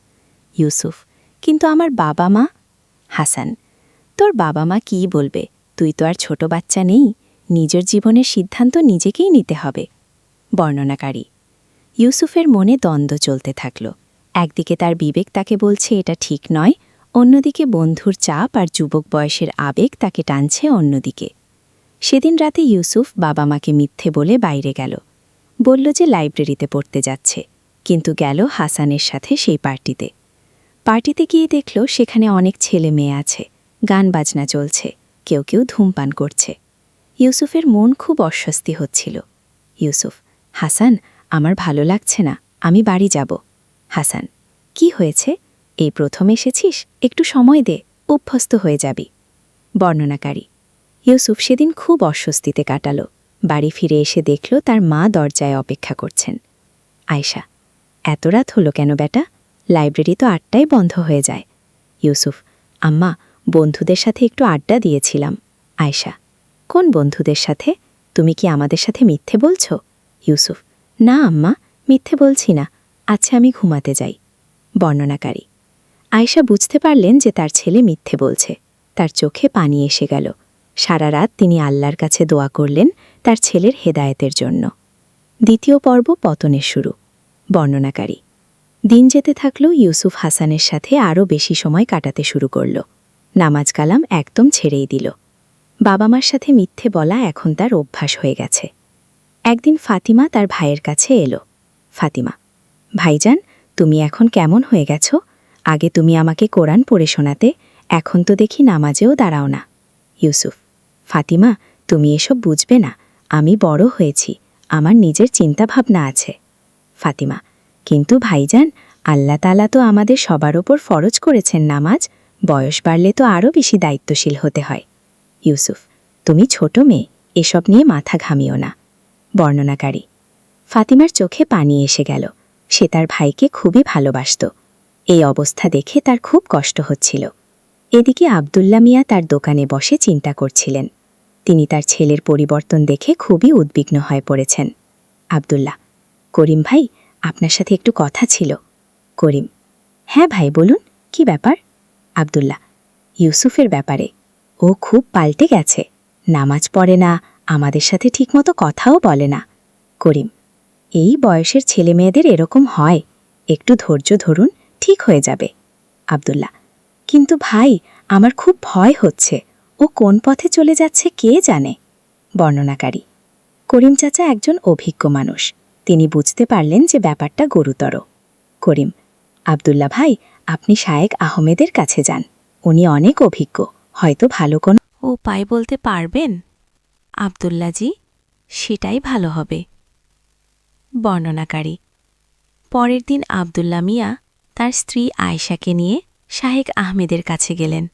ইউসুফ, কিন্তু আমার বাবা মা? হাসান, তোর বাবা মা কী বলবে, তুই তো আর ছোট বাচ্চা নেই, নিজের জীবনের সিদ্ধান্ত নিজেকেই নিতে হবে। বর্ণনাকারী, ইউসুফের মনে দ্বন্দ্ব চলতে থাকল। একদিকে তার বিবেক তাকে বলছে এটা ঠিক নয়, অন্যদিকে বন্ধুর চাপ আর যুবক বয়সের আবেগ তাকে টানছে অন্যদিকে। সেদিন রাতে ইউসুফ বাবা মাকে মিথ্যে বলে বাইরে গেল। বলল যে লাইব্রেরিতে পড়তে যাচ্ছে, কিন্তু গেল হাসানের সাথে সেই পার্টিতে। পার্টিতে গিয়ে দেখল সেখানে অনেক ছেলে মেয়ে আছে, গান বাজনা চলছে, কেউ কেউ ধূমপান করছে। ইউসুফের মন খুব অস্বস্তি হচ্ছিল। ইউসুফ, হাসান, আমার ভালো লাগছে না, আমি বাড়ি যাব। হাসান, কি হয়েছে? এই প্রথম এসেছিস, একটু সময় দে, অভ্যস্ত হয়ে যাবি। বর্ণনাকারী, ইউসুফ সেদিন খুব অস্বস্তিতে কাটাল। বাড়ি ফিরে এসে দেখল তার মা দরজায় অপেক্ষা করছেন। আয়েশা, এত রাত হলো কেন বেটা? লাইব্রেরি তো 8টায় বন্ধ হয়ে যায়। ইউসুফ, আম্মা, বন্ধুদের সাথে একটু আড্ডা দিয়েছিলাম। আয়েশা, কোন বন্ধুদের সাথে? তুমি কি আমাদের সাথে মিথ্যে বলছ? ইউসুফ, না আম্মা, মিথ্যে বলছি না, আচ্ছা আমি ঘুমাতে যাই। বর্ণনাকারী, আয়েশা বুঝতে পারলেন যে তার ছেলে মিথ্যে বলছে। তার চোখে পানি এসে গেল। সারা রাত তিনি আল্লাহর কাছে দোয়া করলেন তার ছেলের হেদায়েতের জন্য। দ্বিতীয় পর্ব পতনের শুরু। বর্ণনাকারী, দিন যেতে থাকল, ইউসুফ হাসানের সাথে আরও বেশি সময় কাটাতে শুরু করল। নামাজ কালাম একদম ছেড়েই দিল। বাবা মার সাথে মিথ্যে বলা এখন তার অভ্যাস হয়ে গেছে। একদিন ফাতিমা তার ভাইয়ের কাছে এলো। ফাতিমা, ভাইজান, তুমি এখন কেমন হয়ে গেছো? আগে তুমি আমাকে কোরআন পড়ে শোনাতে, এখন তো দেখি নামাজেও দাঁড়াও না। ইউসুফ, ফাতিমা, তুমি এসব বুঝবে না, আমি বড় হয়েছি, আমার নিজের চিন্তাভাবনা আছে। ফাতিমা, কিন্তু ভাইজান, আল্লাহ তাআলা তো আমাদের সবার ওপর ফরজ করেছেন নামাজ, বয়স বাড়লে তো আরও বেশি দায়িত্বশীল হতে হয়। ইউসুফ, তুমি ছোট মেয়ে, এসব নিয়ে মাথা ঘামিও না। বর্ণনাকারী, ফাতিমার চোখে পানি এসে গেল। সে তার ভাইকে খুবই ভালোবাসত। এই অবস্থা দেখে তার খুব কষ্ট হচ্ছিল। এদিকে আব্দুল্লাহ মিয়া তার দোকানে বসে চিন্তা করছিলেন। তিনি তার ছেলের পরিবর্তন দেখে খুবই উদ্বিগ্ন হয়ে পড়েছেন। আব্দুল্লাহ, করিম ভাই, আপনার সাথে একটু কথা ছিল। করিম, হ্যাঁ ভাই বলুন, কি ব্যাপার? আব্দুল্লাহ, ইউসুফের ব্যাপারে। ও খুব পাল্টে গেছে, নামাজ পড়ে না, আমাদের সাথে ঠিকমতো কথাও বলে না। করিম, এই বয়সের ছেলে মেয়েদের এরকম হয়, একটু ধৈর্য ধরুন, ঠিক হয়ে যাবে। আব্দুল্লাহ, কিন্তু ভাই, আমার খুব ভয় হচ্ছে, ও কোন পথে চলে যাচ্ছে কে জানে। বর্ণনাকারী, করিম চাচা একজন অভিজ্ঞ মানুষ, তিনি বুঝতে পারলেন যে ব্যাপারটা গুরুতর। করিম, আব্দুল্লাহ ভাই, আপনি শায়েক আহমেদের কাছে যান, উনি অনেক অভিজ্ঞ, হয়তো ভালো কোনো
উপায় বলতে পারবেন? আব্দুল্লাজি, সেটাই ভালো হবে। বর্ণনাকারী, পরের দিন আব্দুল্লাহ মিয়া তার স্ত্রী আয়েশাকে নিয়ে শাহেক আহমেদের কাছে গেলেন।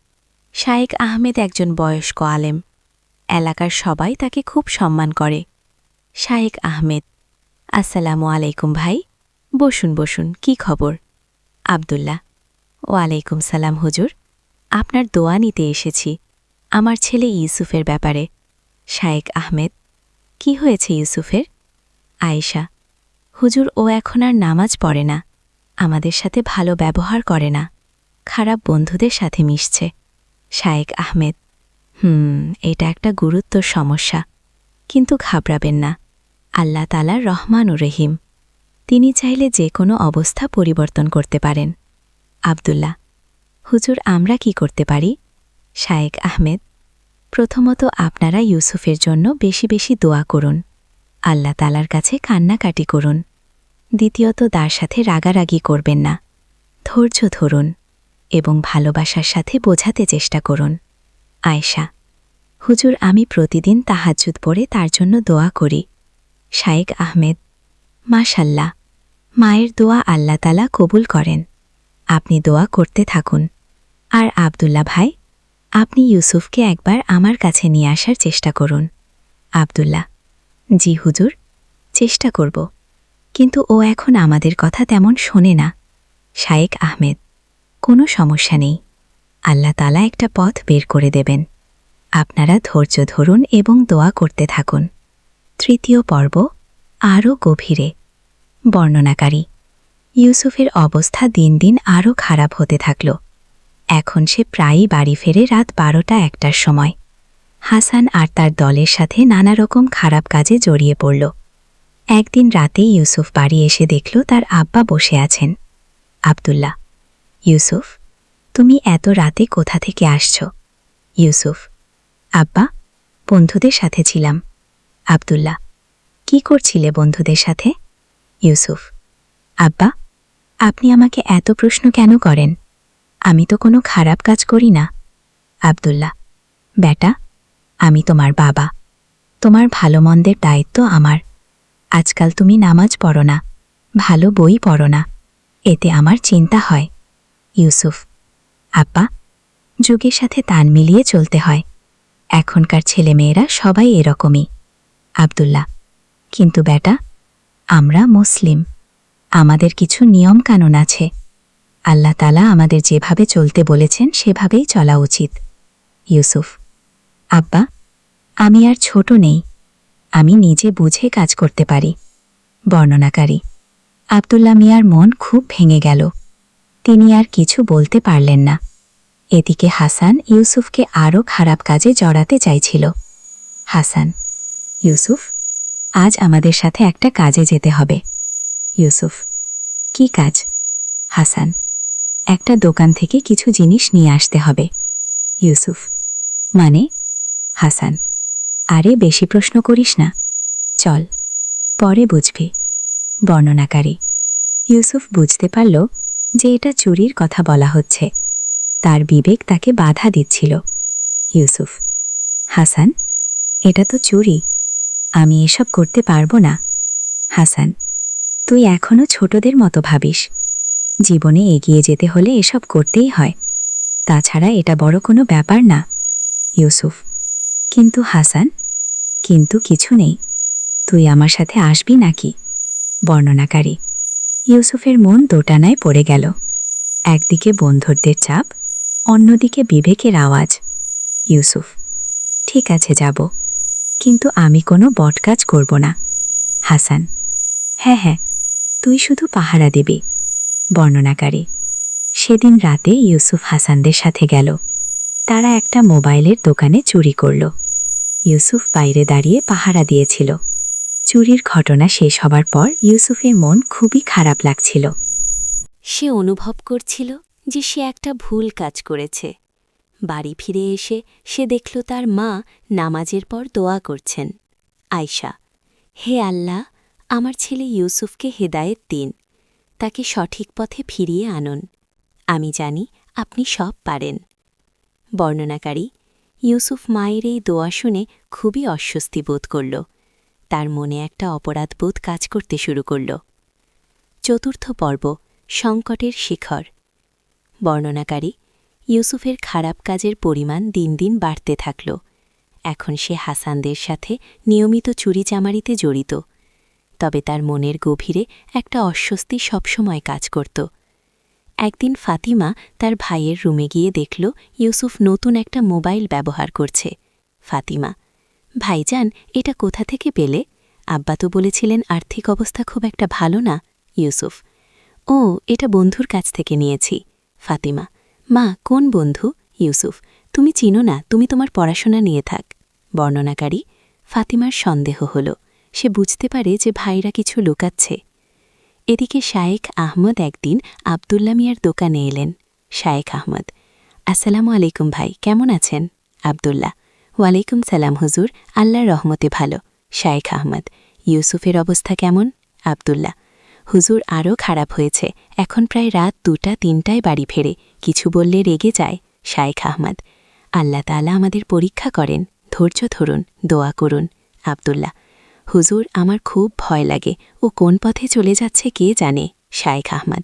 শাহেক আহমেদ একজন বয়স্ক আলেম। এলাকার সবাই তাকে খুব সম্মান করে। শাহেক আহমেদ: আসসালামু আলাইকুম ভাই। বসুন বসুন, কি খবর? আব্দুল্লাহ: ওয়ালাইকুম সালাম হুজুর, আপনার দোয়া নিতে এসেছি আমার ছেলে ইউসুফের ব্যাপারে। শায়েক আহমেদ: কি হয়েছে ইউসুফের? আয়েশা: হুজুর, ও এখন আর নামাজ পড়ে না, আমাদের সাথে ভালো ব্যবহার করে না, খারাপ বন্ধুদের সাথে মিশছে। শায়েক আহমেদ: এটা একটা গুরুতর সমস্যা, কিন্তু ঘাবড়াবেন না, আল্লাহ তাআলা রহমান ও রহিম, তিনি চাইলে যে কোনো অবস্থা পরিবর্তন করতে পারেন। আব্দুল্লাহ: হুজুর, আমরা কি করতে পারি? শায়েক আহমেদ: প্রথমত আপনারা ইউসুফের জন্য বেশি বেশি দোয়া করুন, আল্লাহ তাআলার কাছে কান্নাকাটি করুন। দ্বিতীয়ত তার সাথে রাগারাগি করবেন না, ধৈর্য ধরুন এবং ভালোবাসার সাথে বোঝাতে চেষ্টা করুন। আয়েশা: হুজুর, আমি প্রতিদিন তাহাজ্জুদ পড়ে তার জন্য দোয়া করি। শায়েক আহমেদ: মাশাল্লাহ, মায়ের দোয়া আল্লাহ তাআলা কবুল করেন, আপনি দোয়া করতে থাকুন। আর আব্দুল্লাহ ভাই, আপনি ইউসুফকে একবার আমার কাছে নিয়ে আসার চেষ্টা করুন। আব্দুল্লাহ: জি হুজুর, চেষ্টা করব, কিন্তু ও এখন আমাদের কথা তেমন শোনে না। শায়েক আহমেদ: কোনো সমস্যা নেই, আল্লাহ তাআলা একটা পথ বের করে দেবেন, আপনারা ধৈর্য ধরুন এবং দোয়া করতে থাকুন। তৃতীয় পর্ব, আরও গভীরে। বর্ণনাকারী: ইউসুফের অবস্থা দিন দিন আরও খারাপ হতে থাকল। এখন সে প্রায়ই বাড়ি ফেরে রাত 12টা-1টার সময়। হাসান আর তার দলের সাথে নানা রকম খারাপ কাজে জড়িয়ে পড়ল। একদিন রাতে ইউসুফ বাড়ি এসে দেখল তার আব্বা বসে আছেন। আব্দুল্লাহ: ইউসুফ, তুমি এত রাতে কোথা থেকে আসছ? ইউসুফ: আব্বা, বন্ধুদের সাথে ছিলাম। আব্দুল্লাহ: কি করছিলে বন্ধুদের সাথে? ইউসুফ: আব্বা, আপনি আমাকে এত প্রশ্ন কেন করেন? আমি তো কোনো খারাপ কাজ করি না। আব্দুল্লাহ: বেটা, আমি তোমার বাবা, তোমার ভালো মন্দের দায়িত্ব আমার। আজকাল তুমি নামাজ পড়ো না, ভালো বই পড়ো না, এতে আমার চিন্তা হয়। ইউসুফ: আব্বা, যুগের সাথে তাল মিলিয়ে চলতে হয়, এখনকার ছেলেমেয়েরা সবাই এরকমই। আব্দুল্লাহ: কিন্তু বেটা, আমরা মুসলিম, আমাদের কিছু নিয়ম কানুন আছে, আল্লাহ তাআলা আমাদের যেভাবে চলতে বলেছেন সেভাবেই চলা উচিত। ইউসুফ: আব্বা, আমি আর ছোট নেই, আমি নিজে বুঝে কাজ করতে পারি। বর্ণনাকারী: আব্দুল্লাহ মিয়ার মন খুব ভেঙে গেল, তিনি আর কিছু বলতে পারলেন না। এদিকে হাসান ইউসুফকে আরও খারাপ কাজে জড়াতে চাইছিল। হাসান: ইউসুফ, আজ আমাদের সাথে একটা কাজে যেতে হবে। ইউসুফ: কি কাজ? হাসান: একটা দোকান থেকে কিছু জিনিস নিয়ে আসতে হবে। ইউসুফ: মানে? হাসান: আরে বেশি প্রশ্ন করিস না, চল, পরে বুঝবি। বর্ণনাকারী: ইউসুফ বুঝতে পারল যে এটা চুরির কথা বলা হচ্ছে, তার বিবেক তাকে বাধা দিচ্ছিল। ইউসুফ: হাসান, এটা তো চুরি, আমি এসব করতে পারবো না। হাসান: তুই এখনও ছোটদের মতো ভাবিস, জীবনে এগিয়ে যেতে হলে এসব করতেই হয়, তাছাড়া এটা বড় কোনো ব্যাপার না। ইউসুফ: কিন্তু হাসান? কিন্তু কিছু নেই, তুই আমার সাথে আসবি নাকি? বর্ণনাকারী: ইউসুফের মন দোটানায় পড়ে গেল, একদিকে বন্ধুদের চাপ, অন্যদিকে বিবেকের আওয়াজ। ইউসুফ: ঠিক আছে, যাব, কিন্তু আমি কোনো বটকাজ করব না। হাসান: হ্যাঁ হ্যাঁ, তুই শুধু পাহারা দিবি। বর্ণনাকারী: সেদিন রাতে ইউসুফ হাসানদের সাথে গেল, তারা একটা মোবাইলের দোকানে চুরি করল। ইউসুফ বাইরে দাঁড়িয়ে পাহারা দিয়েছিল। চুরির ঘটনা শেষ হবার পর ইউসুফের মন খুবই খারাপ লাগছিল।
সে অনুভব করছিল যে সে একটা ভুল কাজ করেছে। বাড়ি ফিরে এসে সে দেখল তার মা নামাজের পর দোয়া করছেন। আয়শা: হে আল্লাহ, আমার ছেলে ইউসুফকে হেদায়েত দিন, তাকে সঠিক পথে ফিরিয়ে আনুন, আমি জানি আপনি সব পারেন। বর্ণনাকারী: ইউসুফ মায়ের এই দোয়া শুনে খুবই অস্বস্তি বোধ করল, তার মনে একটা অপরাধবোধ কাজ করতে শুরু করল। চতুর্থ পর্ব,
সংকটের শিখর। বর্ণনাকারী ইউসুফের খারাপ কাজের পরিমাণ দিন দিন বাড়তে থাকল। এখন সে হাসানদের সাথে নিয়মিত চুরিচামারিতে জড়িত। তবে তার মনের গভীরে একটা অস্বস্তি সবসময় কাজ করত। একদিন ফাতিমা তার ভাইয়ের রুমে গিয়ে দেখল ইউসুফ নতুন একটা মোবাইল ব্যবহার করছে। ফাতিমা: ভাইজান, এটা কোথা থেকে পেলে? আব্বা তো বলেছিলেন আর্থিক অবস্থা খুব একটা ভালো না। ইউসুফ: ও, এটা বন্ধুর কাছ থেকে নিয়েছি। ফাতিমা: মা, কোন বন্ধু? ইউসুফ: তুমি চিনো না, তুমি তোমার পড়াশোনা নিয়ে থাক। বর্ণনাকারী: ফাতিমার সন্দেহ হল। সে বুঝতে পারে যে ভাইরা কিছু লুকাচ্ছে। এদিকে শায়েখ আহমদ একদিন আবদুল্লা মিয়ার দোকানে এলেন। শায়েখ আহমদ: আসসালামু আলাইকুম ভাই, কেমন আছেন? আবদুল্লাহ: ওয়ালাইকুম সালাম হুজুর, আল্লাহর রহমতে ভালো। শায়েখ আহমদ: ইউসুফের অবস্থা কেমন? আবদুল্লাহ: হুজুর, আরও খারাপ হয়েছে। এখন প্রায় রাত 2টা-3টায় বাড়ি ফেরে, কিছু বললে রেগে যায়। শায়েখ আহমদ: আল্লাহ তাআলা আমাদের পরীক্ষা করেন, ধৈর্য ধরুন, দোয়া করুন। আবদুল্লাহ: হুজুর, আমার খুব ভয় লাগে, ও কোন পথে চলে যাচ্ছে কে জানে। শায়েখ আহমদ: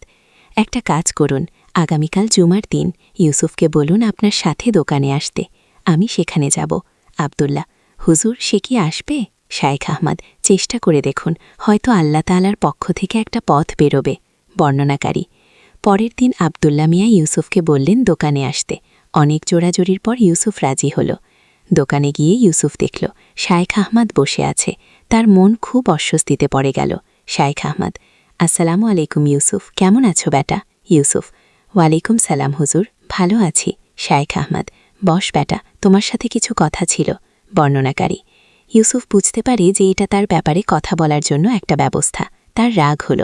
একটা কাজ করুন, আগামীকাল জুমার দিন ইউসুফকে বলুন আপনার সাথে দোকানে আসতে, আমি সেখানে যাব। আবদুল্লাহ: হুজুর, সে কি আসবে? শায়েখ আহমদ: চেষ্টা করে দেখুন, হয়তো আল্লাহ তাআলার পক্ষ থেকে একটা পথ বেরোবে। বর্ণনাকারী: পরের দিন আবদুল্লা মিয়া ইউসুফকে বললেন দোকানে আসতে। অনেক জোড়াজোড়ির পর ইউসুফ রাজি হল। দোকানে গিয়ে ইউসুফ দেখল শায়েখ আহমদ বসে আছে। তার মন খুব অস্বস্তিতে পড়ে গেল। শায়েখ আহমদ: আসসালামু আলাইকুম ইউসুফ, কেমন আছো বেটা? ইউসুফ: ওয়ালাইকুম সালাম হুজুর, ভালো আছি। শায়েখ আহমদ: বস বেটা, তোমার সাথে কিছু কথা ছিল। বর্ণনাকারী: ইউসুফ বুঝতে পারে যে এটা তার ব্যাপারে কথা বলার জন্য একটা ব্যবস্থা। তার রাগ হল।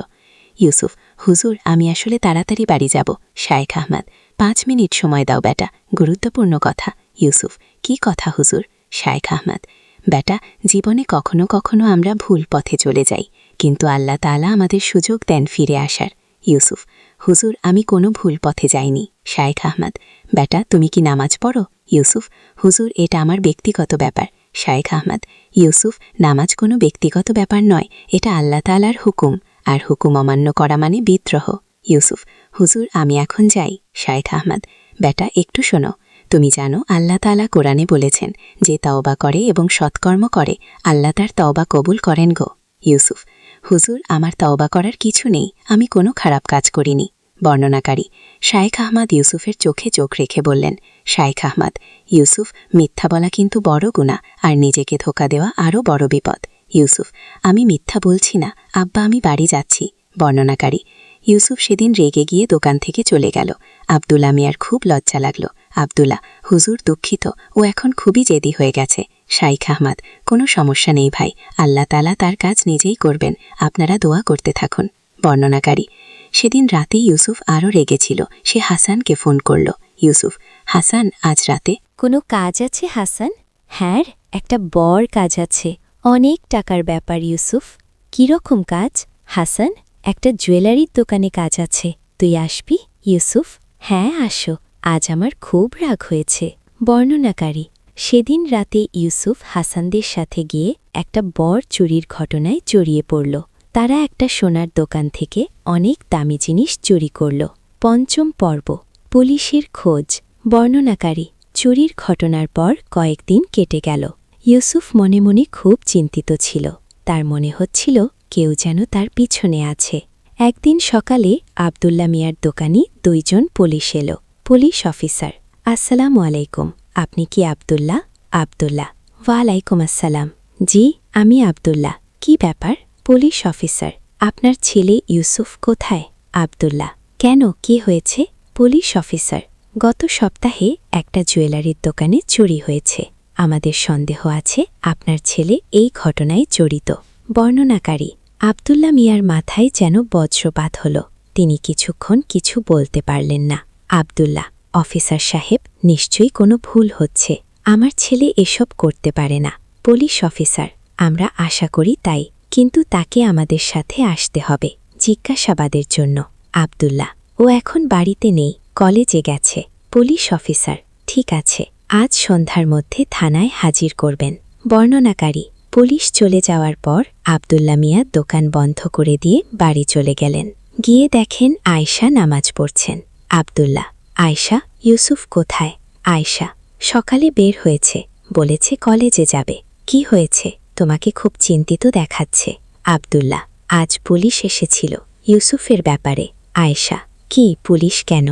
ইউসুফ: হুজুর, আমি আসলে তাড়াতাড়ি বাড়ি যাব। শায়েখ আহমদ: 5 মিনিট সময় দাও বেটা, গুরুত্বপূর্ণ কথা। ইউসুফ: কি কথা হুজুর? শায়েখ আহমদ: বেটা, জীবনে কখনো কখনো আমরা ভুল পথে চলে যাই, কিন্তু আল্লাহ তাআলা আমাদের সুযোগ দেন ফিরে আসার। ইউসুফ: হুজুর, আমি কোনো ভুল পথে যাইনি। শায়েখ আহমদ: বেটা, তুমি কি নামাজ পড়ো? ইউসুফ: হুজুর, এটা আমার ব্যক্তিগত ব্যাপার। শায়েখ আহমদ: ইউসুফ, নামাজ কোনো ব্যক্তিগত ব্যাপার নয়, এটা আল্লাহ তাআলার হুকুম, আর হুকুম অমান্য করা মানে বিদ্রোহ। ইউসুফ: হুজুর, আমি এখন যাই। শায়েখ আহমদ: বেটা, একটু শোনো, তুমি জানো আল্লাহ তাআলা কোরআনে বলেছেন যে তওবা করে এবং সৎকর্ম করে আল্লাহ তার তওবা কবুল করেন গো। ইউসুফ: হুজুর, আমার তওবা করার কিছু নেই, আমি কোনো খারাপ কাজ করিনি। বর্ণনাকারী: শায়েখ আহমদ ইউসুফের চোখে চোখ রেখে বললেন। শায়েখ আহমদ: ইউসুফ, মিথ্যা বলা কিন্তু বড় গুনাহ, আর নিজেকে ধোঁকা দেওয়া আরও বড় বিপদ। ইউসুফ: আমি মিথ্যা বলছি না আব্বা, আমি বাড়ি যাচ্ছি। বর্ণনাকারী: ইউসুফ সেদিন রেগে গিয়ে দোকান থেকে চলে গেল। আবদুল্লা মিয়ার খুব লজ্জা লাগল। আবদুল্লা: হুজুর, দুঃখিত, ও এখন খুবই জেদি হয়ে গেছে। শাইখ আহমদ: কোনো সমস্যা নেই ভাই, আল্লাহ তাআলা তার কাজ নিজেই করবেন, আপনারা দোয়া করতে থাকুন। বর্ণনাকারী: সেদিন রাতে ইউসুফ আরও রেগেছিল। সে হাসানকে ফোন করল। ইউসুফ: হাসান, আজ রাতে
কোনো কাজ আছে হাসান? হ্যাঁ, একটা বড় কাজ আছে, অনেক টাকার ব্যাপার। ইউসুফ: কীরকম কাজ? হাসান: একটা জুয়েলারির দোকানে কাজ আছে, তুই আসবি? ইউসুফ: হ্যাঁ, আসো, আজ আমার খুব রাগ হয়েছে। বর্ণনাকারী: সেদিন রাতে ইউসুফ হাসানদের সাথে গিয়ে একটা বড় চুরির ঘটনায় জড়িয়ে পড়ল। তারা একটা সোনার দোকান থেকে অনেক দামি জিনিস চুরি করল। ৫ম পর্ব, পুলিশের খোঁজ। বর্ণনাকারী: চুরির ঘটনার পর কয়েকদিন কেটে গেল। ইউসুফ মনে মনে খুব চিন্তিত ছিল। তার মনে হচ্ছিল কেউ যেন তার পিছনে আছে। একদিন সকালে আবদুল্লা মিয়ার দোকানে 2 জন পুলিশ এলো। পুলিশ অফিসার: আসসালামু আলাইকুম, আপনি কি আবদুল্লা? আবদুল্লা: ওয়ালাইকুম আসসালাম। জি, আমি আবদুল্লা। কি ব্যাপার? পুলিশ অফিসার: আপনার ছেলে ইউসুফ কোথায়? আবদুল্লা: কেন, কি হয়েছে? পুলিশ অফিসার: গত সপ্তাহে একটা জুয়েলারির দোকানে চুরি হয়েছে। আমাদের সন্দেহ আছে আপনার ছেলে এই ঘটনায় জড়িত। বর্ণনাকারী: আবদুল্লা মিয়ার মাথায় যেন বজ্রপাত হল। তিনি কিছুক্ষণ কিছু বলতে পারলেন না। আবদুল্লা: অফিসার সাহেব, নিশ্চয়ই কোনো ভুল হচ্ছে, আমার ছেলে এসব করতে পারে না। পুলিশ অফিসার: আমরা আশা করি তাই, কিন্তু তাকে আমাদের সাথে আসতে হবে জিজ্ঞাসাবাদের জন্য। আবদুল্লা: ও এখন বাড়িতে নেই, কলেজে গেছে। পুলিশ অফিসার: ঠিক আছে, আজ সন্ধ্যার মধ্যে থানায় হাজির করবেন। বর্ণনাকারী: পুলিশ চলে যাওয়ার পর আবদুল্লা মিয়া দোকান বন্ধ করে দিয়ে বাড়ি চলে গেলেন।
গিয়ে দেখেন আয়েশা নামাজ পড়ছেন। আব্দুল্লাহ, আয়েশা, ইউসুফ কোথায়? আয়েশা, সকালে বের হয়েছে, বলেছে কলেজে যাবে। কি হয়েছে? তোমাকে খুব চিন্তিত দেখাচ্ছে। আব্দুল্লাহ, আজ পুলিশ এসেছিল ইউসুফের ব্যাপারে। আয়েশা, কি পুলিশ কেন?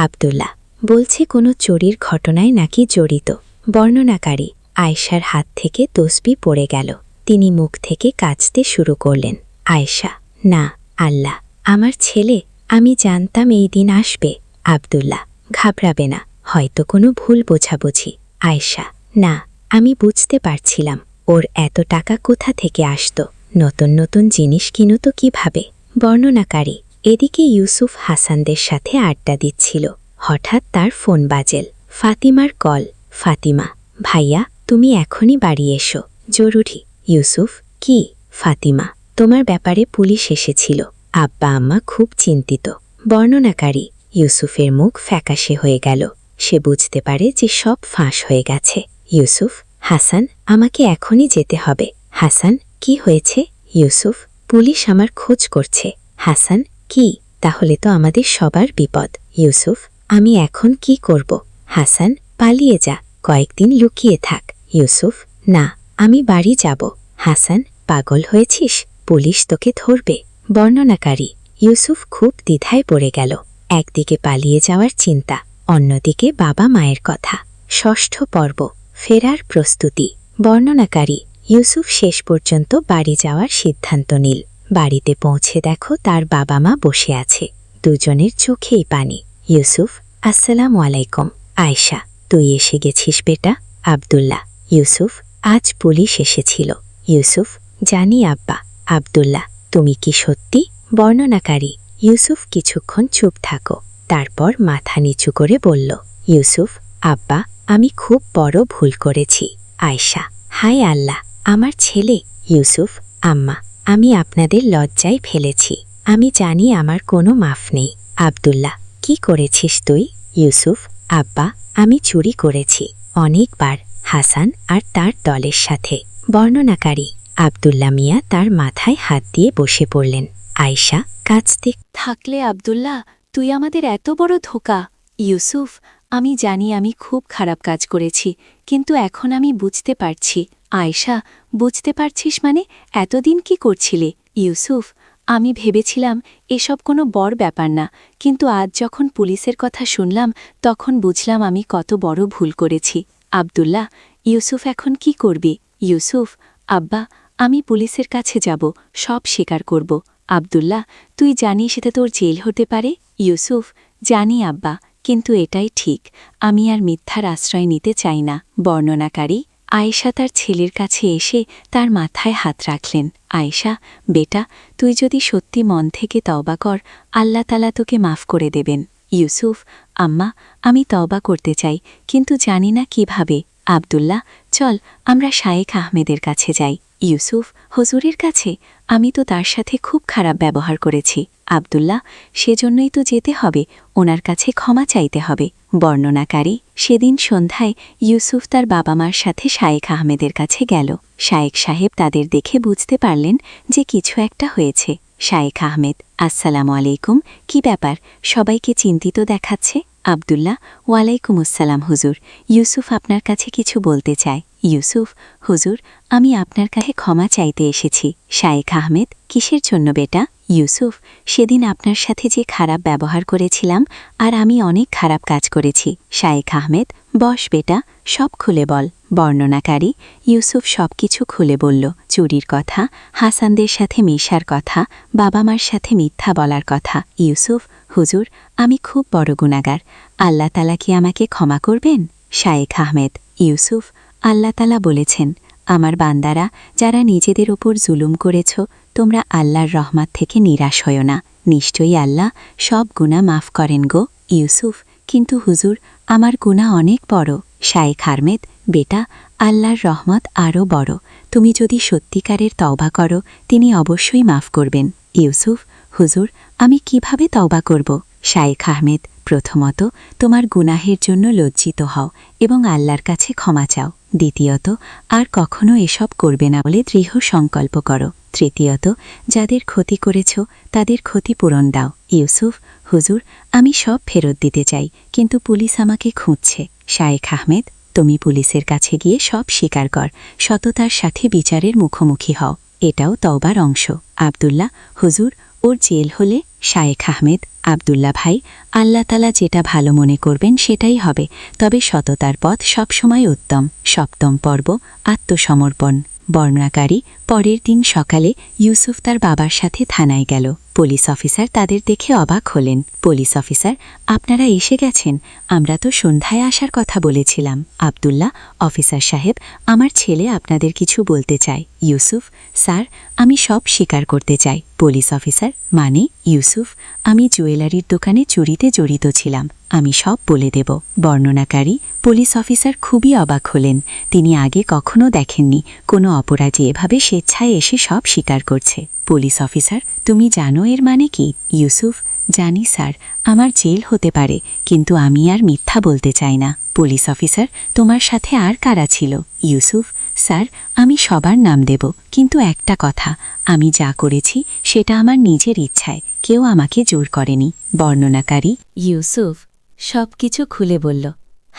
আব্দুল্লাহ, বলছে কোনো চুরির ঘটনায় নাকি জড়িত। বর্ণনাকারী, আয়েশার হাত থেকে তসবিহ পড়ে গেল। তিনি মুখ থেকে কাঁচতে শুরু করলেন। আয়েশা, না, আল্লাহ, আমার ছেলে, আমি জানতাম এই দিন আসবে। আব্দুল্লাহ, ঘাবড়াবে না, হয়তো কোনো ভুল বোঝাবুঝি। আয়েশা, না, আমি বুঝতে পারছিলাম ওর এত টাকা কোথা থেকে আসত। নতুন নতুন জিনিস কিনত কিভাবে? বর্ণনাকারী, এদিকে ইউসুফ হাসানদের সাথে আড্ডা দিচ্ছিল। হঠাৎ তার ফোন বাজেল। ফাতিমার কল। ফাতিমা, ভাইয়া, তুমি এখনই বাড়ি এসো, জরুরি। ইউসুফ, কি? ফাতিমা, তোমার ব্যাপারে পুলিশ এসেছিল, আব্বা আম্মা খুব চিন্তিত। বর্ণনাকারী, ইউসুফের মুখ ফ্যাকাশে হয়ে গেল। সে বুঝতে পারে যে সব ফাঁস হয়ে গেছে। ইউসুফ, হাসান, আমাকে এখনই যেতে হবে। হাসান, কি হয়েছে? ইউসুফ, পুলিশ আমার খোঁজ করছে। হাসান, কি? তাহলে তো আমাদের সবার বিপদ। ইউসুফ, আমি এখন কি করব? হাসান, পালিয়ে যা, কয়েকদিন লুকিয়ে থাক। ইউসুফ, না, আমি বাড়ি যাব। হাসান, পাগল হয়েছিস? পুলিশ তোকে ধরবে। বর্ণনাকারী, ইউসুফ খুব দ্বিধায় পড়ে গেল। একদিকে পালিয়ে যাওয়ার চিন্তা, অন্যদিকে বাবা মায়ের কথা। ষষ্ঠ পর্ব, ফেরার প্রস্তুতি। বর্ণনাকারী, ইউসুফ শেষ পর্যন্ত বাড়ি যাওয়ার সিদ্ধান্ত নিল। বাড়িতে পৌঁছে দেখো তার বাবা মা বসে আছে। দুজনের চোখেই পানি। ইউসুফ, আসসালামু আলাইকুম। আয়েশা, তুই এসে গেছিস বেটা? আব্দুল্লাহ, ইউসুফ, আজ পুলিশ এসেছিল। ইউসুফ, জানি আব্বা। আব্দুল্লাহ, তুমি কি সত্যি? বর্ণনাকারী, ইউসুফ কিছুক্ষণ চুপ থাকো, তারপর মাথা নিচু করে বলল, ইউসুফ, আব্বা, আমি খুব বড় ভুল করেছি। আয়েশা, হায় আল্লাহ, আমার ছেলে। ইউসুফ, আম্মা, আমি আপনাদের লজ্জায় ফেলেছি। আমি জানি আমার কোনো মাফ নেই। আব্দুল্লাহ, কি করেছিস তুই? ইউসুফ, আব্বা, আমি চুরি করেছি, অনেকবার, হাসান আর তার দলের সাথে। বর্ণনাকারী, আব্দুল্লাহ মিয়া তার মাথায় হাত দিয়ে বসে পড়লেন। আয়েশা কাঁদতে
থাকলে আব্দুল্লাহ, তুই আমাদের এত বড় ধোঁকা। ইউসুফ, আমি জানি আমি খুব খারাপ কাজ করেছি, কিন্তু এখন আমি বুঝতে পারছি। আয়েশা, বুঝতে পারছিস মানে? এতদিন কি করছিলে? ইউসুফ, আমি ভেবেছিলাম এসব কোনো বড় ব্যাপার না, কিন্তু আজ যখন পুলিশের কথা শুনলাম তখন বুঝলাম আমি কত বড় ভুল করেছি। আব্দুল্লাহ, ইউসুফ এখন কি করবি? ইউসুফ, আব্বা, আমি পুলিশের কাছে যাব, সব স্বীকার করব। আব্দুল্লাহ, তুই জানিস এতে তোর জেল হতে পারে। ইউসুফ, জানি আব্বা, কিন্তু এটাই ঠিক, আমি আর মিথ্যার আশ্রয় নিতে চাই না। বর্ণনাকারী, আয়েশা তার ছেলের কাছে এসে তার মাথায় হাত রাখলেন। আয়েশা, বেটা, তুই যদি সত্যি মন থেকে তওবা কর, আল্লাহ তাআলা তোকে মাফ করে দেবেন। ইউসুফ, আম্মা, আমি তওবা করতে চাই, কিন্তু জানি না কিভাবে। আব্দুল্লাহ, চল আমরা শায়েখ আহমেদের কাছে যাই। ইউসুফ, হুজুরের কাছে? আমি তো তার সাথে খুব খারাপ ব্যবহার করেছি। আব্দুল্লাহ, সেজন্যই তো যেতে হবে, ওনার কাছে ক্ষমা চাইতে হবে। বর্ণনাকারী, সেদিন সন্ধ্যায় ইউসুফ তার বাবা মার সাথে শায়েখ আহমেদের কাছে গেল। শায়েখ সাহেব তাদের দেখে বুঝতে পারলেন যে কিছু একটা হয়েছে। শায়েখ আহমেদ, আসসালামু আলাইকুম, কি ব্যাপার, সবাইকে চিন্তিত দেখাচ্ছে? আব্দুল্লাহ, ওয়ালাইকুম আসসালাম হুজুর, ইউসুফ আপনার কাছে কিছু বলতে চায়। ইউসুফ, হুজুর, আমি আপনার কাছে ক্ষমা চাইতে এসেছি। শায়েখ আহমেদ, কিসের জন্য বেটা? ইউসুফ, সেদিন আপনার সাথে যে খারাপ ব্যবহার করেছিলাম, আর আমি অনেক খারাপ কাজ করেছি। শায়েখ আহমেদ, বস বেটা, সব খুলে বল। বর্ণনাকারী, ইউসুফ সব কিছু খুলে বলল। চুরির কথা, হাসানদের সাথে মেশার কথা, বাবা মার সাথে মিথ্যা বলার কথা। ইউসুফ, হুজুর, আমি খুব বড় গুনাহগার, আল্লাহ তাআলা কি আমাকে ক্ষমা করবেন? শায়েখ আহমেদ, ইউসুফ, আল্লাহ তাআলা বলেছেন, আমার বান্দারা যারা নিজেদের ওপর জুলুম করেছ, তোমরা আল্লাহর রহমত থেকে নিরাশ হও না, নিশ্চয়ই আল্লাহ সব গুনাহ মাফ করেন গো। ইউসুফ, কিন্তু হুজুর, আমার গুনাহ অনেক বড়। শায়েখ আহমেদ, বেটা, আল্লাহর রহমত আরও বড়, তুমি যদি সত্যিকারের তওবা করো তিনি অবশ্যই মাফ করবেন। ইউসুফ, হুজুর, আমি কিভাবে তওবা করব? শায়েখ আহমেদ, প্রথমত তোমার গুনাহের জন্য লজ্জিত হও এবং আল্লাহর কাছে ক্ষমা চাও। দ্বিতীয়ত, আর কখনো এসব করবে না বলে দৃঢ় সংকল্প করো। তৃতীয়ত, যাদের ক্ষতি করেছ তাদের ক্ষতিপূরণ দাও।
ইউসুফ, হুজুর, আমি সব ফেরত দিতে চাই, কিন্তু পুলিশ আমাকে খুঁজছে। শায়েখ আহমেদ, তুমি পুলিশের কাছে গিয়ে সব স্বীকার কর, সততার সাথে বিচারের মুখোমুখি হও, এটাও তওবার অংশ। আব্দুল্লাহ, হুজুর, ওর জেল হলে? শায়েখ আহমেদ, আব্দুল্লাহ ভাই, আল্লাহ তালা যেটা ভালো মনে করবেন সেটাই হবে, তবে সততার পথ সবসময় উত্তম। সপ্তম পর্ব, আত্মসমর্পণ। বর্ণনাকারী, পরের দিন সকালে ইউসুফ তার বাবার সাথে থানায় গেল। পুলিশ অফিসার তাদের দেখে অবাক হলেন। পুলিশ অফিসার, আপনারা এসে গেছেন, আমরা তো সন্ধ্যায় আসার কথা বলেছিলাম। আব্দুল্লাহ, অফিসার সাহেব, আমার ছেলে আপনাদের কিছু বলতে চায়। ইউসুফ, স্যার, আমি সব স্বীকার করতে চাই। পুলিশ অফিসার, মানে? ইউসুফ, আমি জুয়েলারির দোকানে চুরিতে জড়িত ছিলাম, আমি সব বলে দেব। বর্ণনাকারী, পুলিশ অফিসার খুবই অবাক হলেন, তিনি আগে কখনো দেখেননি কোনো অপরাধী এভাবে স্বেচ্ছায় এসে সব স্বীকার করছে। পুলিশ অফিসার, তুমি জানো এর মানে কি? ইউসুফ, জানি স্যার, আমার জেল হতে পারে, কিন্তু আমি আর মিথ্যা বলতে চাই না। পুলিশ অফিসার, তোমার সাথে আর কারা ছিল? ইউসুফ, স্যার, আমি সবার নাম দেব, কিন্তু একটা কথা, আমি যা করেছি সেটা আমার নিজের ইচ্ছায়, কেউ আমাকে জোর করেনি। বর্ণনাকারী,
ইউসুফ সব কিছু খুলে বলল,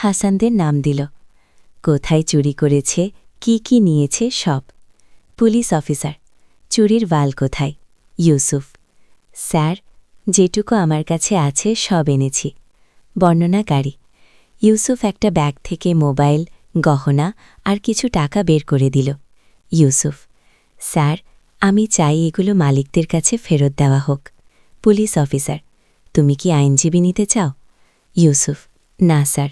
হাসানদের নাম দিল, কোথায় চুরি করেছে, কি নিয়েছে সব। পুলিশ অফিসার, চুরির বাল কোথায়? ইউসুফ, স্যার, যেটুকু আমার কাছে আছে সব এনেছি। বর্ণনাকারী, ইউসুফ একটা ব্যাগ থেকে মোবাইল, গহনা আর কিছু টাকা বের করে দিল। ইউসুফ, স্যার, আমি চাই এগুলো মালিকদের কাছে ফেরত দেওয়া হোক। পুলিশ অফিসার, তুমি কি আইনজীবী নিতে চাও? ইউসুফ, না স্যার,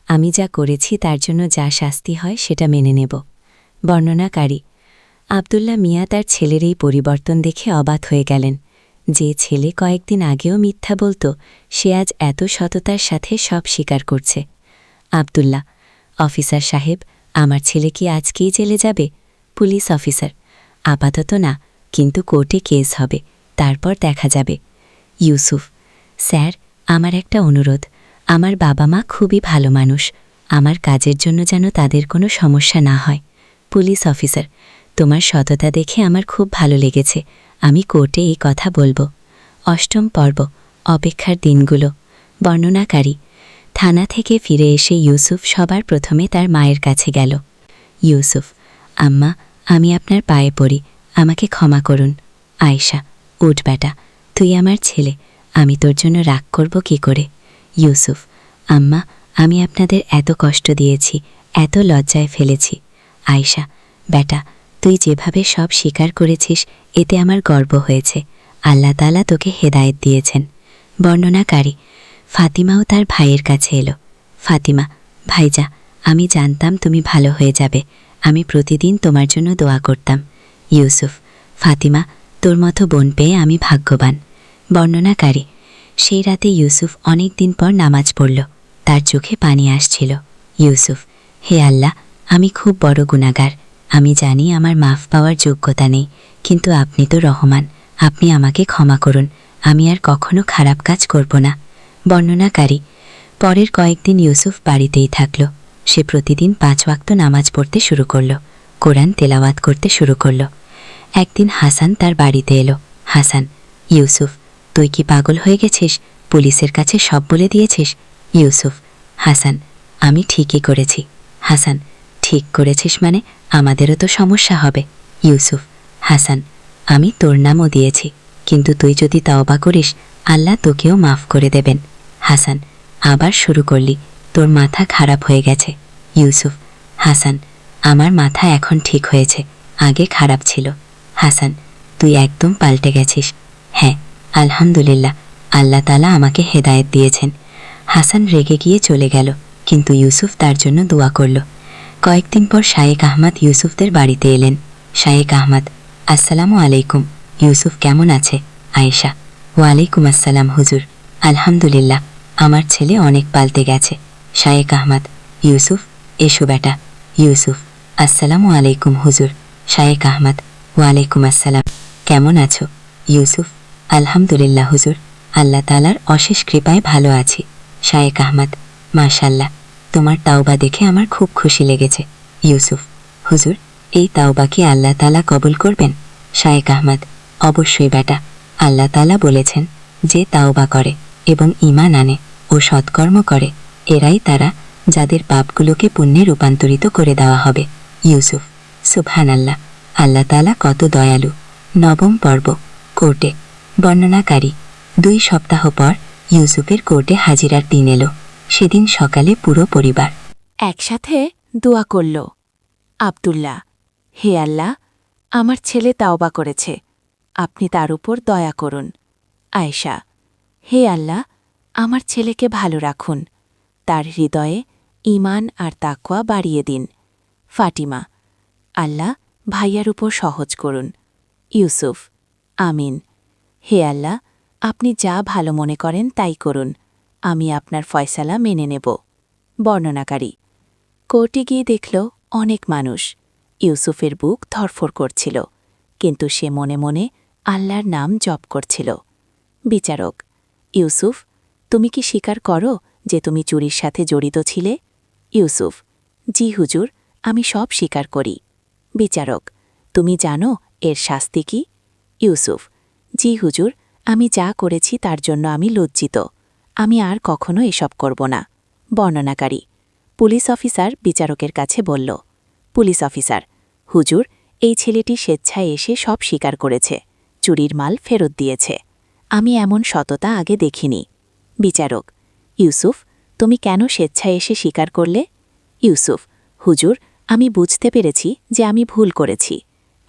আমি যা করেছি তার জন্য যা শাস্তি হয় সেটা মেনে নেব। বর্ণনাকারী, আব্দুল্লাহ মিয়া তার ছেলের এই পরিবর্তন দেখে অবাক হয়ে গেলেন। যে ছেলে কয়েকদিন আগেও মিথ্যা বলত, সে আজ এত সততার সাথে সব স্বীকার করছে। আব্দুল্লাহ, অফিসার সাহেব, আমার ছেলে কি আজকেই জেলে যাবে? পুলিশ অফিসার, আপাতত না, কিন্তু কোর্টে কেস হবে, তারপর দেখা যাবে। ইউসুফ, স্যার, আমার একটা অনুরোধ, আমার বাবা মা খুবই ভালো মানুষ, আমার কাজের জন্য যেন তাদের কোনো সমস্যা না হয়। পুলিশ অফিসার, তোমার সততা দেখে আমার খুব ভালো লেগেছে, আমি কোর্টে এই কথা বলবো। অষ্টম পর্ব, অপেক্ষার দিনগুলো। বর্ণনাকারী, থানা থেকে ফিরে এসে ইউসুফ সবার প্রথমে তার মায়ের কাছে গেল। ইউসুফ, আম্মা, আমি আপনার পায়ে পড়ি, আমাকে ক্ষমা করুন। আয়েশা, উঠ বেটা, তুই আমার ছেলে, আমি তোর জন্য রাগ করব কি করে? ইউসুফ, আম্মা, আমি আপনাদের এত কষ্ট দিয়েছি, এত লজ্জায় ফেলেছি। আয়েশা, বেটা, তুই যেভাবে সব স্বীকার করেছিস এতে আমার গর্ব হয়েছে, আল্লাহ তাআলা তোকে হেদায়েত দিয়েছেন। বর্ণনাকারী, ফাতিমাও তার ভাইয়ের কাছে এলো। ফাতিমা, ভাইজা, আমি জানতাম তুমি ভালো হয়ে যাবে, আমি প্রতিদিন তোমার জন্য দোয়া করতাম। ইউসুফ, ফাতিমা, তোর মতো বোন পেয়ে আমি ভাগ্যবান। বর্ণনাকারী, সেই রাতে ইউসুফ অনেক দিন পর নামাজ পড়ল, তার চোখে পানি আসছিল। ইউসুফ, হে আল্লাহ, আমি খুব বড় গুনাহগার, আমি জানি আমার মাফ পাওয়ার যোগ্যতা নেই, কিন্তু আপনি তো রহমান, আপনি আমাকে ক্ষমা করুন, আমি আর কখনো খারাপ কাজ করব না। বর্ণনাকারী, পরের কয়েকদিন ইউসুফ বাড়িতেই থাকল, সে প্রতিদিন 5 ওয়াক্ত নামাজ পড়তে শুরু করল, কোরআন তেলাওয়াত করতে শুরু করল। একদিন হাসান তার বাড়িতে এলো। হাসান, ইউসুফ, তুই কি পাগল হয়ে গেছিস? পুলিশের কাছে সব বলে দিয়েছিস? ইউসুফ, হাসান, আমি ঠিকই করেছি। হাসান, ঠিক করেছিস মানে? আমাদেরও তো সমস্যা হবে। ইউসুফ, হাসান, আমি তোর নামও দিয়েছি, কিন্তু তুই যদি তওবা করিস আল্লাহ তোকেও মাফ করে দেবেন। হাসান, আবার শুরু করলি, তোর মাথা খারাপ হয়ে গেছে। ইউসুফ, হাসান, আমার মাথা এখন ঠিক হয়েছে, আগে খারাপ ছিল। হাসান, তুই একদম পাল্টে গেছিস। হ্যাঁ, আলহামদুলিল্লাহ, আল্লাহ তাআলা আমাকে হেদায়েত দিয়েছেন। হাসান রেগে গিয়ে চলে গেল, কিন্তু ইউসুফ তার জন্য দোয়া করল। কয়েকদিন পর শায়েখ আহমদ ইউসুফদের বাড়িতে এলেন। শায়েখ আহমদ, আসসালামু আলাইকুম, ইউসুফ কেমন আছে? আয়েশা, ওয়ালাইকুম আসসালাম হুজুর, আলহামদুলিল্লাহ, আমার ছেলে অনেক পাল্টে গেছে। শায়েখ আহমদ, ইউসুফ, এসো বেটা। ইউসুফ, আসসালামু আলাইকুম হুজুর। শায়েখ আহমদ, ওয়ালাইকুম আসসালাম, কেমন আছো? ইউসুফ, আলহামদুলিল্লাহ হুজুর, আল্লাহ তাআলার অশেষ কৃপায় ভালো আছি। শায়েখ আহমদ, মাশাআল্লাহ, তোমার তাওবা দেখে আমার খুব খুশি লেগেছে। ইউসুফ, হুজুর, এই তাওবা কি আল্লাহ তাআলা কবুল করবেন? শায়েখ আহমদ, অবশ্যই বেটা, আল্লাহ তাআলা বলেছেন,
যে তাওবা করে এবং ঈমান আনে ও সৎকর্ম করে, এরাই তারা যাদের পাপগুলোকে পুণ্যে রূপান্তরিত করে দেওয়া হবে। ইউসুফ। সুবহানাল্লাহ, আল্লাহ তাআলা কত দয়ালু। নবম পর্ব। কোর্টে। বর্ণনাকারী। 2 সপ্তাহ পর ইউসুফের কোর্টে হাজিরার দিন এলো। সেদিন সকালে পুরো পরিবার
একসাথে দোয়া করল। আব্দুল্লাহ, হে আল্লাহ, আমার ছেলে তাওবা করেছে, আপনি তার উপর দয়া করুন। আয়েশা, হে আল্লাহ, আমার ছেলেকে ভালো রাখুন, তার হৃদয়ে ঈমান আর তাকওয়া বাড়িয়ে দিন। ফাতিমা, আল্লাহ ভাইয়ার উপর সহজ করুন। ইউসুফ, আমিন। হে আল্লাহ, আপনি যা ভালো মনে করেন তাই করুন, আমি আপনার ফয়সালা মেনে নেব। বর্ণনাকারী। কোর্টে গিয়ে দেখল অনেক মানুষ। ইউসুফের বুক ধরফর করছিল, কিন্তু সে মনে মনে আল্লাহর নাম জপ করছিল। বিচারক। ইউসুফ, তুমি কি স্বীকার করো যে তুমি চুরির সাথে জড়িত ছিলে? ইউসুফ, জি হুজুর, আমি সব স্বীকার করি। বিচারক, তুমি জানো এর শাস্তি কি? ইউসুফ, জি হুজুর, আমি যা করেছি তার জন্য আমি লজ্জিত, আমি আর কখনো এসব করব না। বর্ণনাকারী। পুলিশ অফিসার বিচারকের কাছে বলল। পুলিশ অফিসার, হুজুর, এই ছেলেটি স্বেচ্ছায় এসে সব স্বীকার করেছে, চুরির মাল ফেরত দিয়েছে, আমি এমন সততা আগে দেখিনি। বিচারক। ইউসুফ, তুমি কেন স্বেচ্ছায় এসে স্বীকার করলে? ইউসুফ, হুজুর, আমি বুঝতে পেরেছি যে আমি ভুল করেছি,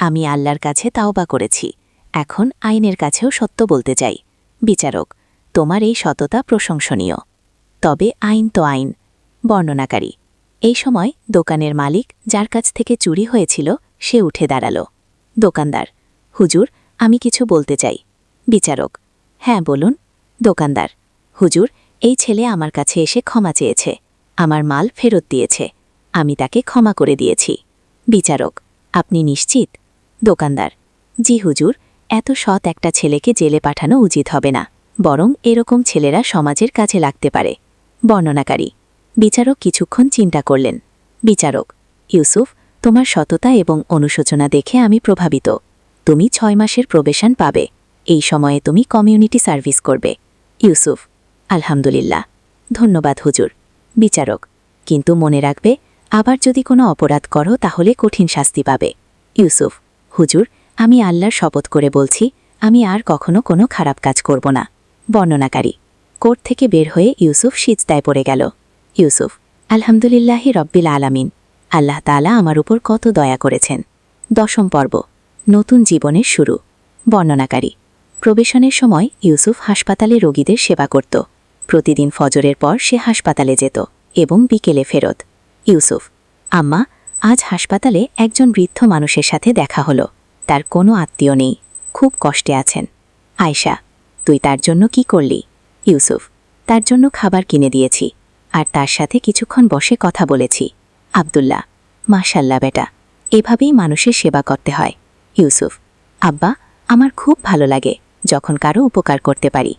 আমি আল্লাহর কাছে তাওবা করেছি, এখন আইনের কাছেও সত্য বলতে চাই। বিচারক, তোমার এই সততা প্রশংসনীয়, তবে আইন তো আইন। বর্ণনাকারী। এই সময় দোকানের মালিক, যার কাছ থেকে চুরি হয়েছিল, সে উঠে দাঁড়াল। দোকানদার, হুজুর, আমি কিছু বলতে চাই। বিচারক, হ্যাঁ বলুন। দোকানদার, হুজুর, এই ছেলে আমার কাছে এসে ক্ষমা চেয়েছে, আমার মাল ফেরত দিয়েছে, আমি তাকে ক্ষমা করে দিয়েছি। বিচারক, আপনি নিশ্চিত? দোকানদার, জি হুজুর, এত সৎ একটা ছেলেকে জেলে পাঠানো উচিত হবে না, বরং এরকম ছেলেরা সমাজের কাজে লাগতে পারে। বর্ণনাকারী। বিচারক কিছুক্ষণ চিন্তা করলেন। বিচারক, ইউসুফ, তোমার সততা এবং অনুশোচনা দেখে আমি প্রভাবিত। তুমি 6 মাসের প্রবেশন পাবে, এই সময়ে তুমি কমিউনিটি সার্ভিস করবে। ইউসুফ, আলহামদুলিল্লাহ, ধন্যবাদ হুজুর। বিচারক, কিন্তু মনে রাখবে, আবার যদি কোনো অপরাধ করো তাহলে কঠিন শাস্তি পাবে। ইউসুফ, হুজুর, আমি আল্লাহর শপথ করে বলছি, আমি আর কখনো কোনো খারাপ কাজ করব না। বর্ণনাকারী। কোর্ট থেকে বের হয়ে ইউসুফ সিজদায় পড়ে গেল। ইউসুফ, আলহামদুলিল্লাহি রব্বিল আলামিন, আল্লাহ তাআলা আমার উপর কত দয়া করেছেন। 10ম পর্ব। নতুন জীবনের শুরু। বর্ণনাকারী। প্রবেশনের সময় ইউসুফ হাসপাতালে রোগীদের সেবা করত। প্রতিদিন ফজরের পর সে হাসপাতালে যেত এবং বিকেলে ফেরত। ইউসুফ, আম্মা, আজ হাসপাতালে একজন বৃদ্ধ মানুষের সাথে দেখা হলো, তার কোনো আত্মীয় নেই, খুব কষ্টে আছেন। আয়শা, তুই তার জন্য কি করলি? ইউসুফ, তার জন্য খাবার কিনে দিয়েছি, আর তার সাথে কিছুক্ষণ বসে কথা বলেছি। আব্দুল্লাহ, মাশাল্লাহ বেটা, এভাবেই মানুষের সেবা করতে হয়। ইউসুফ, আব্বা, আমার খুব ভালো লাগে যখন কারো উপকার করতে পারি।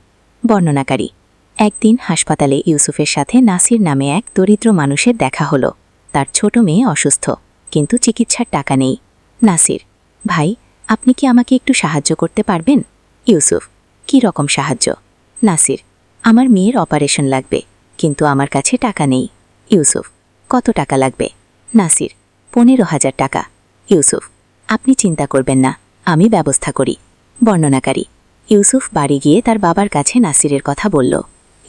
বর্ণনাকারী। একদিন হাসপাতালে ইউসুফের সাথে নাসির নামে এক দরিদ্র মানুষের দেখা হলো। তার ছোট মেয়ে অসুস্থ, কিন্তু চিকিৎসার টাকা নেই। নাসির, ভাই, আপনি কি আমাকে একটু সাহায্য করতে পারবেন? ইউসুফ, কি রকম সাহায্য? নাসির, আমার মেয়ের অপারেশন লাগবে, কিন্তু আমার কাছে টাকা নেই। ইউসুফ, কত টাকা লাগবে? নাসির, 15,000 টাকা। ইউসুফ, আপনি চিন্তা করবেন না, আমি ব্যবস্থা করি। বর্ণনাকারী। ইউসুফ বাড়ি গিয়ে তার বাবার কাছে নাসিরের কথা বলল।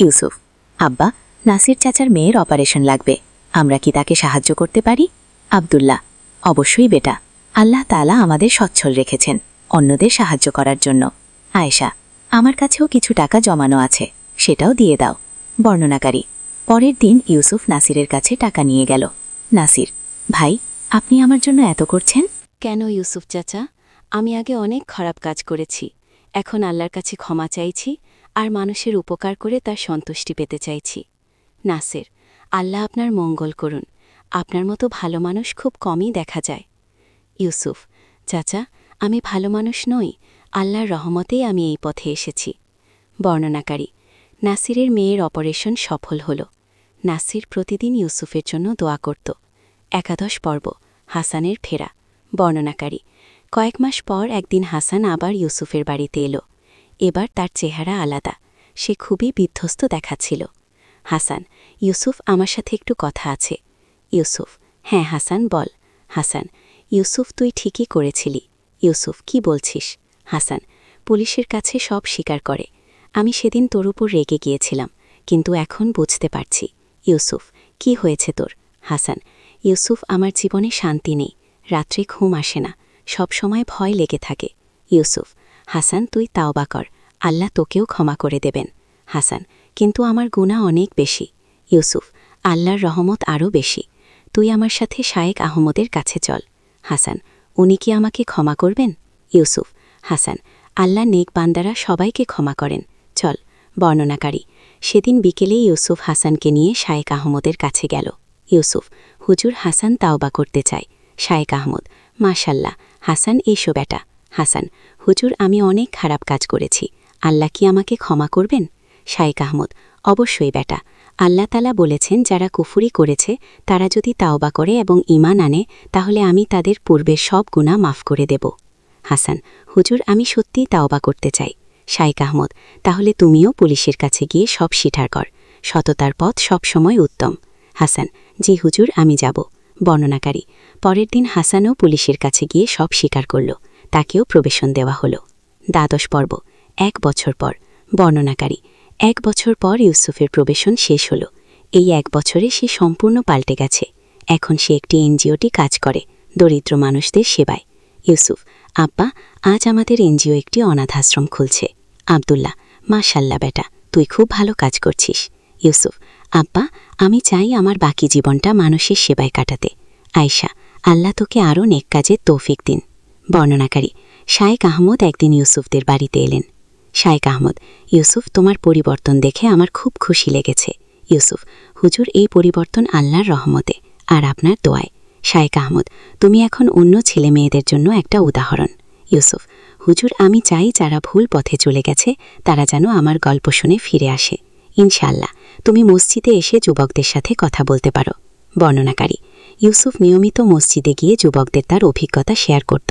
ইউসুফ, আব্বা, নাসির চাচার মেয়ের অপারেশন লাগবে, আমরা কি তাকে সাহায্য করতে পারি? আব্দুল্লাহ, অবশ্যই বেটা, আল্লাহ তাআলা আমাদের সচ্ছল রেখেছেন অন্যদের সাহায্য করার জন্য। আয়েশা, আমার কাছেও কিছু টাকা জমানো আছে, সেটাও দিয়ে দাও। বর্ণনাকারী। পরের দিন ইউসুফ নাসিরের কাছে টাকা নিয়ে গেল। নাসির, ভাই, আপনি আমার জন্য এত করছেন
কেন ইউসুফ চাচা? আমি আগে অনেক খারাপ কাজ করেছি, এখন আল্লাহর কাছে ক্ষমা চাইছি আর মানুষের উপকার করে তার সন্তুষ্টি পেতে চাইছি। নাসির, আল্লাহ আপনার মঙ্গল করুন, আপনার মতো ভালো মানুষ খুব কমই দেখা যায়। ইউসুফ, চাচা, আমি ভালো মানুষ নই, আল্লাহর রহমতেই আমি এই পথে এসেছি। বর্ণনাকারী। নাসিরের মেয়ের অপারেশন সফল হল। নাসির প্রতিদিন ইউসুফের জন্য দোয়া করত। 11 পর্ব। হাসানের ফেরা। বর্ণনাকারী। কয়েক মাস পর একদিন হাসান আবার ইউসুফের বাড়িতে এলো।
এবার তার চেহারা আলাদা, সে খুবই বিধ্বস্ত দেখাচ্ছিল। হাসান, ইউসুফ, আমার সাথে একটু কথা আছে। ইউসুফ, হ্যাঁ হাসান, বল। হাসান, ইউসুফ, তুই ঠিকই করেছিলি। ইউসুফ, কি বলছিস? হাসান, পুলিশের কাছে সব স্বীকার করে। আমি সেদিন তোর উপর রেগে গিয়েছিলাম, কিন্তু এখন বুঝতে পারছি। ইউসুফ, কি হয়েছে তোর? হাসান, ইউসুফ, আমার জীবনে শান্তি নেই, রাত্রে ঘুম আসে না, সব সময় ভয় লেগে থাকে। ইউসুফ, হাসান, তুই তাওবা কর, আল্লাহ তোকেও ক্ষমা করে দেবেন। হাসান, কিন্তু আমার গুনাহ অনেক বেশি। ইউসুফ, আল্লাহর রহমত আরও বেশি। তুই আমার সাথে শায়েক আহমদের কাছে চল। হাসান, উনি কি আমাকে ক্ষমা করবেন? ইউসুফ, হাসান, আল্লাহ নেক বান্দারা সবাইকে ক্ষমা করেন, চল। বর্ণনাকারী, সেদিন বিকেলে ইউসুফ হাসানকে নিয়ে শায়েক আহমদের কাছে গেল। ইউসুফ, হুজুর, হাসান তাওবা করতে চায়। শায়েক আহমদ, মাশাল্লাহ, হাসান এসো বেটা। হাসান, হুজুর, আমি অনেক খারাপ কাজ করেছি, আল্লাহ কি আমাকে ক্ষমা করবেন? শায়েক আহমদ, অবশ্যই বেটা, আল্লাহ তাআলা বলেছেন যারা কুফরি করেছে তারা যদি তাওবা করে এবং ঈমান আনে তাহলে আমি তাদের পূর্বের সব গুনাহ মাফ করে দেব। হাসান, হুজুর, আমি সত্যিই তাওবা করতে চাই। শায়েক আহমদ, তাহলে তুমিও পুলিশের কাছে গিয়ে সব স্বীকার কর, সততার পথ সব সময় উত্তম। হাসান, জি হুজুর, আমি যাব। বর্ণনাকারী, পরের দিন হাসানও পুলিশের কাছে গিয়ে সব স্বীকার করল, তাকেও প্রবেশন দেওয়া হল। দ্বাদশ পর্ব, 1 বছর পর। বর্ণনাকারী, 1 বছর পর ইউসুফের প্রবেশন শেষ হল। এই 1 বছরে সে সম্পূর্ণ পাল্টে গেছে। এখন সে একটি এনজিওটি কাজ করে, দরিদ্র মানুষদের সেবায়। ইউসুফ, আব্বা, আজ আমাদের এনজিও একটি অনাথ আশ্রম খুলছে। আব্দুল্লাহ, মাশাল্লাহ বেটা, তুই খুব ভালো কাজ করছিস। ইউসুফ, আব্বা, আমি চাই আমার বাকি জীবনটা মানুষের সেবায় কাটাতে। আয়শা, আল্লাহ তোকে আরও নেক কাজের তৌফিক দিন। বর্ণনাকারী, শায়েক আহমদ একদিন ইউসুফদের বাড়িতে এলেন। শায়েক আহমদ, ইউসুফ, তোমার পরিবর্তন দেখে আমার খুব খুশি লেগেছে। ইউসুফ, হুজুর, এই পরিবর্তন আল্লাহর রহমতে আর আপনার দোয়ায়। শায়েক আহমদ, তুমি এখন অন্য ছেলে মেয়েদের জন্য একটা উদাহরণ। ইউসুফ, হুজুর, আমি চাই যারা ভুল পথে চলে গেছে তারা যেন আমার গল্প শুনে ফিরে আসে। ইনশাআল্লাহ, তুমি মসজিদে এসে যুবকদের সাথে কথা বলতে পারো। বর্ণনাকারী, ইউসুফ নিয়মিত মসজিদে গিয়ে যুবকদের তার অভিজ্ঞতা শেয়ার করত।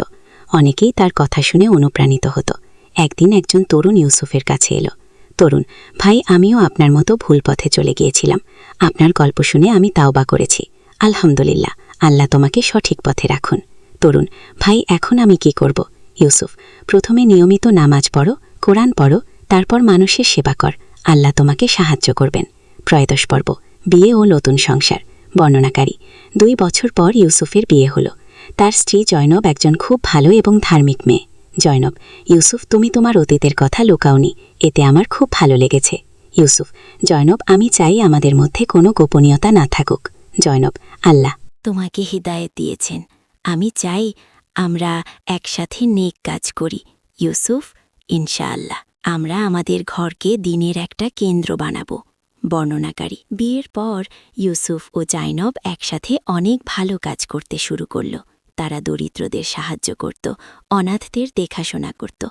অনেকেই তার কথা শুনে অনুপ্রাণিত হতো। একদিন একজন তরুণ ইউসুফের কাছে এলো। তরুণ, ভাই, আমিও আপনার মতো ভুল পথে চলে গিয়েছিলাম, আপনার গল্প শুনে আমি তাওবা করেছি। আলহামদুলিল্লাহ, আল্লাহ তোমাকে সঠিক পথে রাখুন। তরুণ, ভাই, এখন আমি কি করব? ইউসুফ, প্রথমে নিয়মিত নামাজ পড়ো, কোরআন পড়ো, তারপর মানুষের সেবা কর, আল্লাহ তোমাকে সাহায্য করবেন। ত্রয়োদশ পর্ব, বিয়ে ও নতুন সংসার। বর্ণনাকারী, 2 বছর পর ইউসুফের বিয়ে হলো। তার স্ত্রী জয়নব একজন খুব ভালো এবং ধার্মিক মেয়ে। জয়নব, ইউসুফ, তুমি তোমার অতীতের কথা লুকাওনি, এতে আমার খুব ভালো লেগেছে। ইউসুফ, জয়নব, আমি চাই আমাদের মধ্যে কোনো গোপনীয়তা না থাকুক। জয়নব, আল্লাহ
তোমাকে হিদায়েত দিয়েছেন, আমি চাই আমরা একসাথে নেক কাজ করি। ইউসুফ, ইনশাআল্লাহ, আমরা আমাদের ঘরকে দিনের একটা কেন্দ্র বানাবো। বর্ণনাকারী, বিয়ের পর ইউসুফ ও জাইনব একসাথে অনেক ভালো কাজ করতে শুরু করল। তারা দরিদ্রদের সাহায্য করত, অনাথদের দেখাশোনা করত।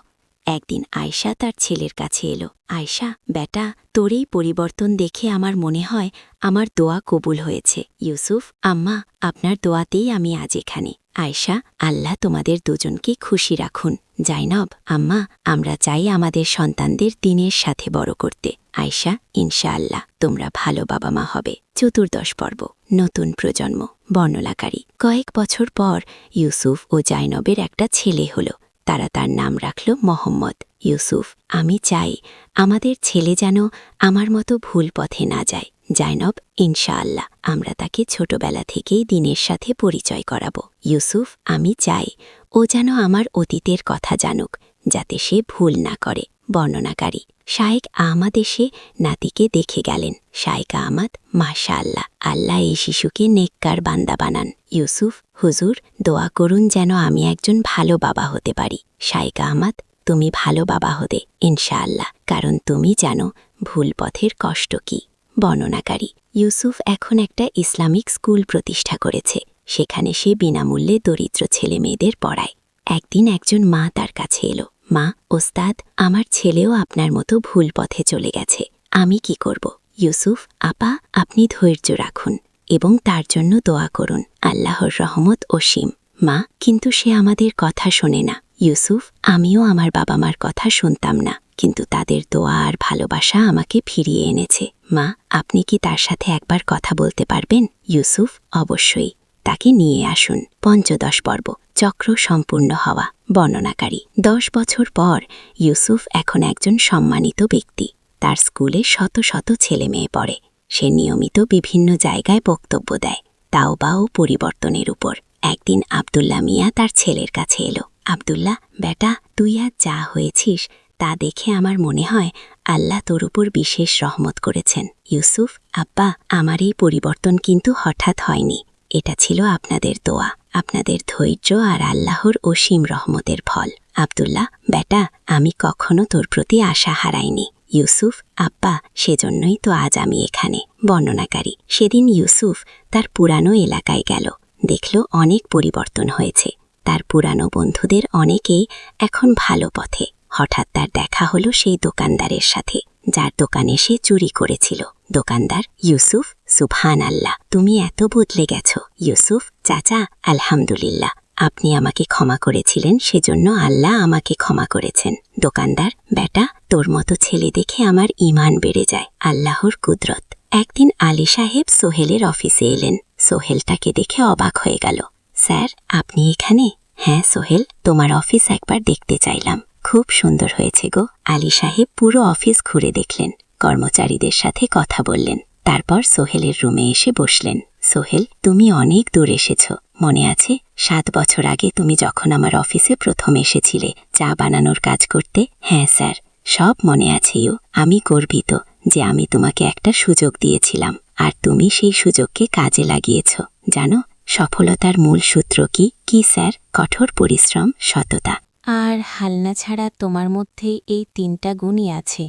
একদিন আয়শা তার ছেলের কাছে এলো। আয়শা, বেটা, তোর এই পরিবর্তন দেখে আমার মনে হয় আমার দোয়া কবুল হয়েছে। ইউসুফ, আম্মা, আপনার দোয়াতেই আমি আজ এখানে। আয়শা, আল্লাহ তোমাদের দুজনকে খুশি রাখুন। জাইনব, আম্মা, আমরা চাই আমাদের সন্তানদের দিনের সাথে বড় করতে। আয়শা, ইনশাআল্লাহ, তোমরা ভালো বাবা মা হবে। চতুর্দশ পর্ব, নতুন প্রজন্ম। বর্ণনাকারী, কয়েক বছর পর ইউসুফ ও জাইনবের একটা ছেলে হল। তারা তার নাম রাখল মোহাম্মদ। ইউসুফ, আমি চাই আমাদের ছেলে যেন আমার মতো ভুল পথে না যায়। জাইনব, ইনশাআল্লাহ, আমরা তাকে ছোটবেলা থেকেই দিনের সাথে পরিচয় করাবো। ইউসুফ, আমি চাই ও যেন আমার অতীতের কথা জানুক, যাতে সে ভুল না করে। বর্ণনাকারী, শায়েক আহমদ এসে নাতিকে দেখে গেলেন। শায়েক আহমদ, মাশাআল্লাহ, আল্লাহ এই শিশুকে নেককার বান্দা বানান। ইউসুফ, হুজুর, দোয়া করুন যেন আমি একজন ভালো বাবা হতে পারি। শায়েক আহমদ, তুমি ভালো বাবা হতে ইনশাআল্লাহ, কারণ তুমি জানো ভুল পথের কষ্ট কি। বর্ণনাকারী, ইউসুফ এখন একটা ইসলামিক স্কুল প্রতিষ্ঠা করেছে, সেখানে সে বিনামূল্যে দরিদ্র ছেলে মেয়েদের পড়ায়। একদিন একজন মা তার কাছে এলো। মা, ওস্তাদ, আমার ছেলেও আপনার মতো ভুল পথে চলে গেছে, আমি কি করব? ইউসুফ, আপা, আপনি ধৈর্য রাখুন এবং তার জন্য দোয়া করুন, আল্লাহর রহমত অসীম। মা, কিন্তু সে আমাদের কথা শোনে না। ইউসুফ, আমিও আমার বাবা মার কথা শুনতাম না,
কিন্তু তাদের দোয়া আর ভালোবাসা আমাকে ফিরিয়ে এনেছে। মা, আপনি কি তার সাথে একবার কথা বলতে পারবেন? ইউসুফ: অবশ্যই, তাকে নিয়ে আসুন। পঞ্চদশ পর্ব, চক্র সম্পূর্ণ হওয়া। বর্ণনাকারী: 10 বছর পর ইউসুফ এখন একজন সম্মানিত ব্যক্তি। তার স্কুলে শত শত ছেলে মেয়ে পড়ে। সে নিয়মিত বিভিন্ন জায়গায় বক্তব্য দেয়, তাওবা ও পরিবর্তনের উপর। একদিন আব্দুল্লাহ মিয়া তার ছেলের কাছে এলো। আব্দুল্লাহ, বেটা, তুই আজ যা হয়েছিস তা দেখে আমার মনে হয় আল্লাহ তোর উপর বিশেষ রহমত করেছেন। ইউসুফ: আব্বা, আমার এই পরিবর্তন কিন্তু হঠাৎ হয়নি। এটা ছিল আপনাদের দোয়া, আপনাদের ধৈর্য আর আল্লাহর অসীম রহমতের ফল। আব্দুল্লাহ: বেটা, আমি কখনো তোর প্রতি আশা হারাইনি। ইউসুফ: আব্বা, সেজন্যই তো আজ আমি এখানে। বর্ণনাকারী: সেদিন ইউসুফ তার পুরানো এলাকায় গেল। দেখল অনেক পরিবর্তন হয়েছে। তার পুরানো বন্ধুদের অনেকেই এখন ভালো পথে। হঠাৎ তার দেখা হলো সেই দোকানদারের সাথে, যার দোকানে সে চুরি করেছিল। দোকানদার: ইউসুফ, সুবহান আল্লাহ, তুমি এত বদলে গেছ। ইউসুফ: চাচা, আলহামদুলিল্লাহ, আপনি আমাকে ক্ষমা করেছিলেন, সেজন্য আল্লাহ আমাকে ক্ষমা করেছেন। দোকানদার: বেটা, তোর মতো ছেলে দেখে আমার ঈমান বেড়ে যায়, আল্লাহর কুদরত। একদিন আলী সাহেব সোহেলের অফিসে এলেন। সোহেল তাকে দেখে অবাক হয়ে গেল। স্যার, আপনি এখানে? হ্যাঁ সোহেল, তোমার অফিস একবার দেখতে চাইলাম। খুব সুন্দর হয়েছে গো। আলী সাহেব পুরো অফিস ঘুরে দেখলেন, কর্মচারীদের সাথে কথা বললেন, তারপর সোহেলের রুমে এসে বসলেন। সোহেল, তুমি অনেক দূর এসেছ। মনে আছে 7 বছর আগে তুমি যখন আমার অফিসে প্রথম এসেছিলে চা বানানোর কাজ করতে? হ্যাঁ স্যার, সব মনে আছে। আমি গর্বিত যে আমি তোমাকে একটা সুযোগ দিয়েছিলাম, আর তুমি সেই সুযোগকে কাজে লাগিয়েছ। জানো সফলতার মূল সূত্র কি? কি স্যার? কঠোর পরিশ্রম, সততা
আর হালনা ছাড়া তোমার মধ্যেই এই 3টা গুণই আছে।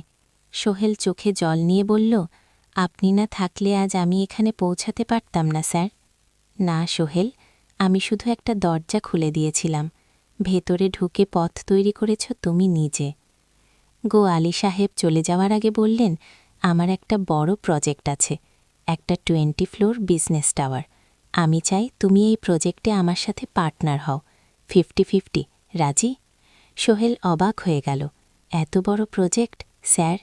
সোহেল চোখে জল নিয়ে বলল, আপনি না থাকলে আজ আমি এখানে পৌঁছাতে পারতাম না স্যার। না সোহেল, আমি শুধু একটা দরজা খুলে দিয়েছিলাম, ভেতরে ঢুকে পথ তৈরি করেছ তুমি নিজে। গো আলী সাহেব চলে যাওয়ার আগে বললেন, আমার একটা বড় প্রজেক্ট আছে, একটা 20 ফ্লোর বিজনেস টাওয়ার। আমি চাই তুমি এই প্রজেক্টে আমার সাথে পার্টনার হও। 50-50, রাজি? সোহেল অবাক হয়ে গেল। এত বড় প্রজেক্ট? স্যার,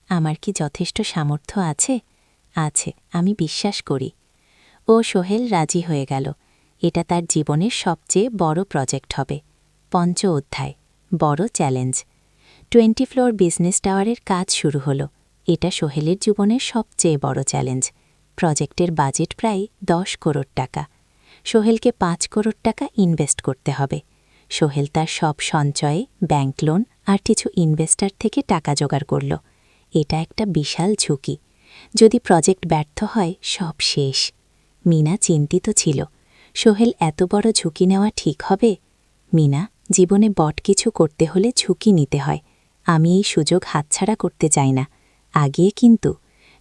আমার কি যথেষ্ট সামর্থ্য আছে? আছে, আমি বিশ্বাস করি। ও সোহেল রাজি হয়ে গেল। এটা তার জীবনের সবচেয়ে বড় প্রজেক্ট হবে। 5 অধ্যায়, বড় চ্যালেঞ্জ। 20 ফ্লোর বিজনেস টাওয়ারের কাজ শুরু হলো। এটা সোহেলের জীবনের সবচেয়ে বড় চ্যালেঞ্জ। প্রজেক্টের বাজেট প্রায় 10 করোড় টাকা। সোহেলকে 5 করোড় টাকা ইনভেস্ট করতে হবে। সোহেল তার সব সঞ্চয়ে, ব্যাংক লোন আর কিছু ইনভেস্টার থেকে টাকা জোগাড় করল। এটা একটা বিশাল ঝুঁকি। যদি প্রজেক্ট ব্যর্থ হয়, সব শেষ। মিনা চিন্তিত ছিল, সোহেল এত বড় ঝুঁকি নেওয়া ঠিক হবে? মিনা, জীবনে বড় কিছু করতে হলে ঝুঁকি নিতে হয়। আমি এই সুযোগ হাতছাড়া করতে চাই না। আগিয়ে কিন্তু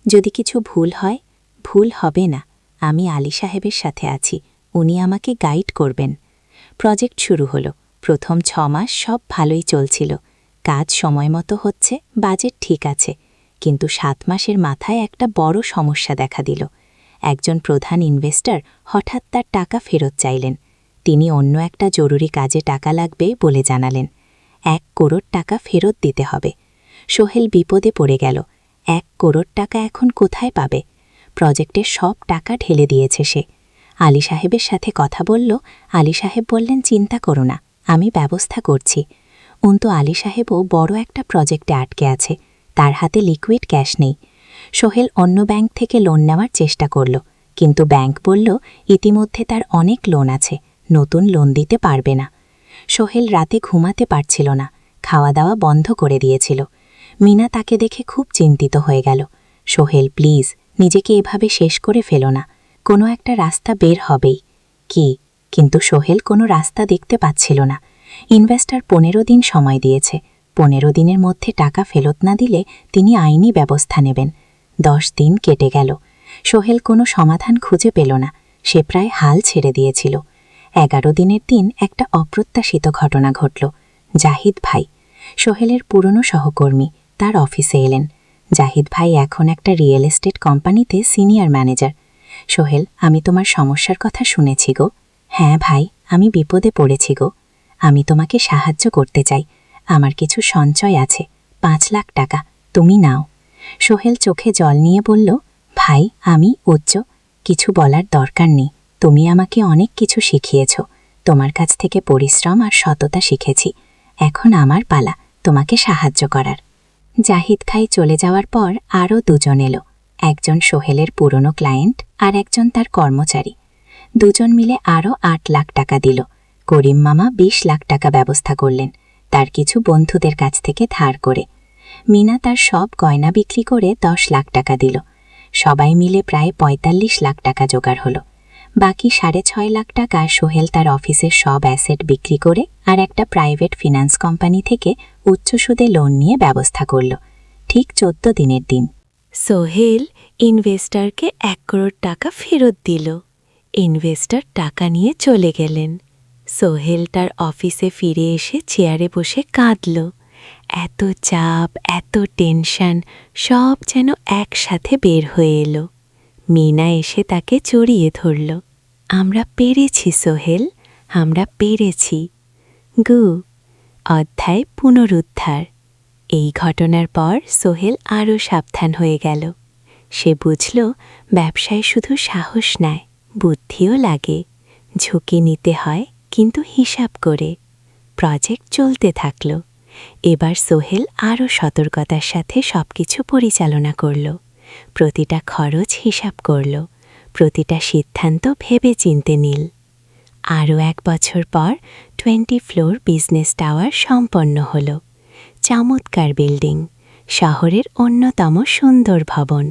যদি কিছু ভুল হয়, ভুল হবে না। আমি আলী সাহেবের সাথে আছি, উনি আমাকে গাইড করবেন। প্রজেক্ট শুরু হলো। প্রথম 6 মাস সব ভালোই চলছিল, কাজ সময় মতো হচ্ছে, বাজেট ঠিক আছে। কিন্তু 7 মাসের মাথায় একটা বড় সমস্যা দেখা দিল। একজন প্রধান ইনভেস্টর হঠাৎ তার টাকা ফেরত চাইলেন। তিনি অন্য একটা জরুরি কাজে টাকা লাগবে বলে জানালেন। 1 করোড় টাকা ফেরত দিতে হবে। সোহেল বিপদে পড়ে গেল। 1 করোড় টাকা এখন কোথায় পাবে? প্রজেক্টের সব টাকা ঢেলে দিয়েছে সে। আলী সাহেবের সাথে কথা বলল। আলী সাহেব বললেন, চিন্তা করো না, আমি ব্যবস্থা করছি। কিন্তু আলী সাহেবও বড় একটা প্রজেক্টে আটকে আছে, তার হাতে লিকুইড ক্যাশ নেই। সোহেল অন্য ব্যাংক থেকে লোন নেওয়ার চেষ্টা করল, কিন্তু ব্যাংক বলল ইতিমধ্যে তার অনেক লোন আছে, নতুন লোন দিতে পারবে না। সোহেল রাতে ঘুমাতে পারছিল না, খাওয়া দাওয়া বন্ধ করে দিয়েছিল। মিনা তাকে দেখে খুব চিন্তিত হয়ে গেল। সোহেল, প্লিজ নিজেকে এভাবে শেষ করে ফেলো না, কোনো একটা রাস্তা বের হবেই। কি? কিন্তু সোহেল কোনো রাস্তা দেখতে পাচ্ছিল না। ইনভেস্টর 15 দিন সময় দিয়েছে। 15 দিনের মধ্যে টাকা ফেরত না দিলে তিনি আইনি ব্যবস্থা নেবেন। 10 দিন কেটে গেল। সোহেল কোনো সমাধান খুঁজে পেল না। সে প্রায় হাল ছেড়ে দিয়েছিল। 11 দিনের দিন একটা অপ্রত্যাশিত ঘটনা ঘটল। জাহিদ ভাই, সোহেলের পুরনো সহকর্মী, তার অফিসে এলেন। জাহিদ ভাই এখন একটা রিয়েল এস্টেট কোম্পানিতে সিনিয়র ম্যানেজার। সোহেল, আমি তোমার সমস্যার কথা শুনেছি গো। হ্যাঁ ভাই, আমি বিপদে পড়েছি গো। আমি তোমাকে সাহায্য করতে চাই। আমার কিছু সঞ্চয় আছে,
5 লাখ টাকা, তুমি নাও। সোহেল চোখে জল নিয়ে বলল, ভাই, আমি উচ্চ, কিছু বলার দরকার নেই। তুমি আমাকে অনেক কিছু শিখিয়েছ। তোমার কাছ থেকে পরিশ্রম আর সততা শিখেছি। এখন আমার পালা তোমাকে সাহায্য করার। জাহিদ খাই চলে যাওয়ার পর আরও 2জন এলো। একজন সোহেলের পুরনো ক্লায়েন্ট আর একজন তার কর্মচারী। 2জন মিলে আরও 8 লাখ টাকা দিল। করিম মামা 20 লাখ টাকা ব্যবস্থা করলেন, তার কিছু বন্ধুদের কাছ থেকে ধার করে। মিনা তার সব গয়না বিক্রি করে 10 লাখ টাকা দিল। সবাই মিলে প্রায় 45 লাখ টাকা জোগাড় হলো। বাকি 6.5 লাখ টাকা সোহেল তার অফিসের সব অ্যাসেট বিক্রি করে আর একটা প্রাইভেট ফিন্যান্স কোম্পানি থেকে উচ্চ সুদে লোন নিয়ে ব্যবস্থা করল। ঠিক 14 দিনের দিন।
সোহেল ইনভেস্টরকে 1 করোড় টাকা ফেরত দিল। ইনভেস্টর টাকা নিয়ে চলে গেলেন। সোহেল তার অফিসে ফিরে এসে চেয়ারে বসে কাঁদল। এত চাপ, এত টেনশন সব যেন একসাথে বের হয়ে এলো। মিনা এসে তাকে জড়িয়ে ধরল। আমরা পেরেছি সোহেল, আমরা পেরেছি। গু অধ্যায় পুনরুদ্ধার। এই ঘটনার পর সোহেল আরও সাবধান হয়ে গেল। সে বুঝল ব্যবসায় শুধু সাহস নেয়, বুদ্ধিও লাগে। ঝুঁকি নিতে হয়, কিন্তু হিসাব করে। প্রজেক্ট চলতে থাকল। এবার সোহেল আরও সতর্কতার সাথে সবকিছু পরিচালনা করল। প্রতিটা খরচ হিসাব করল, প্রতিটা সিদ্ধান্ত ভেবে চিনতে নিল। আরও 1 বছর পর 20 ফ্লোর বিজনেস টাওয়ার সম্পন্ন হল। চমৎকার বিল্ডিং, শহরের অন্যতম সুন্দর ভবন।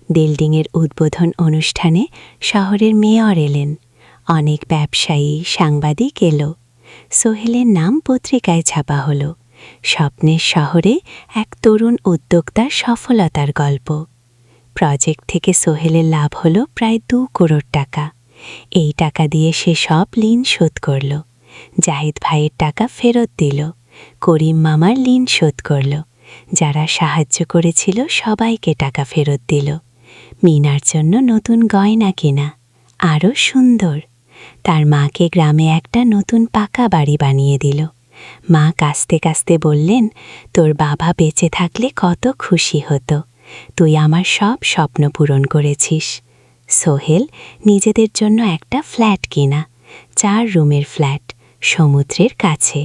বিল্ডিংয়ের উদ্বোধন অনুষ্ঠানে শহরের মেয়র এলেন। অনেক ব্যবসায়ী, সাংবাদিক এলো। সোহেলের নাম পত্রিকায় ছাপা হলো। স্বপ্নের শহরে এক তরুণ উদ্যোক্তার সফলতার গল্প। প্রজেক্ট থেকে সোহেলের লাভ হলো প্রায় 2 করোড় টাকা। এই টাকা দিয়ে সে সব ঋণ শোধ করল। জাহিদ ভাইয়ের টাকা ফেরত দিল। করিম মামার ঋণ শোধ করল। যারা সাহায্য করেছিল সবাইকে টাকা ফেরত দিল। মিনার জন্য নতুন গয়না কেনা, আরও সুন্দর। তার মাকে গ্রামে একটা নতুন পাকা বাড়ি বানিয়ে দিল। মা কাঁদতে কাঁদতে বললেন, তোর বাবা বেঁচে থাকলে কত খুশি হতো। তুই আমার সব স্বপ্ন পূরণ করেছিস। সোহেল নিজেদের জন্য একটা ফ্ল্যাট কিনা, 4 রুমের ফ্ল্যাট, সমুদ্রের কাছে।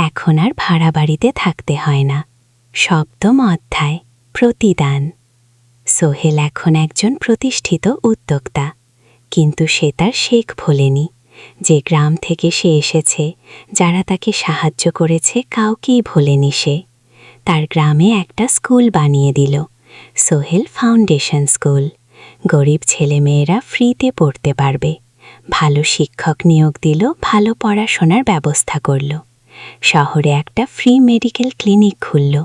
এখন আর ভাড়া বাড়িতে থাকতে হয় না। 7ম অধ্যায়, প্রতিদান। সোহেল এখন একজন প্রতিষ্ঠিত উদ্যোক্তা, কিন্তু সে তার শেখ ভোলেনি। যে গ্রাম থেকে সে এসেছে, যারা তাকে সাহায্য করেছে, কাউকেই ভোলেনি সে। তার গ্রামে একটা স্কুল বানিয়ে দিল, সোহেল ফাউন্ডেশন স্কুল। গরিব ছেলেমেয়েরা ফ্রিতে পড়তে পারবে। ভালো শিক্ষক নিয়োগ দিল, ভালো পড়াশোনার ব্যবস্থা করল। শহরে একটা ফ্রি মেডিকেল ক্লিনিক খুলল।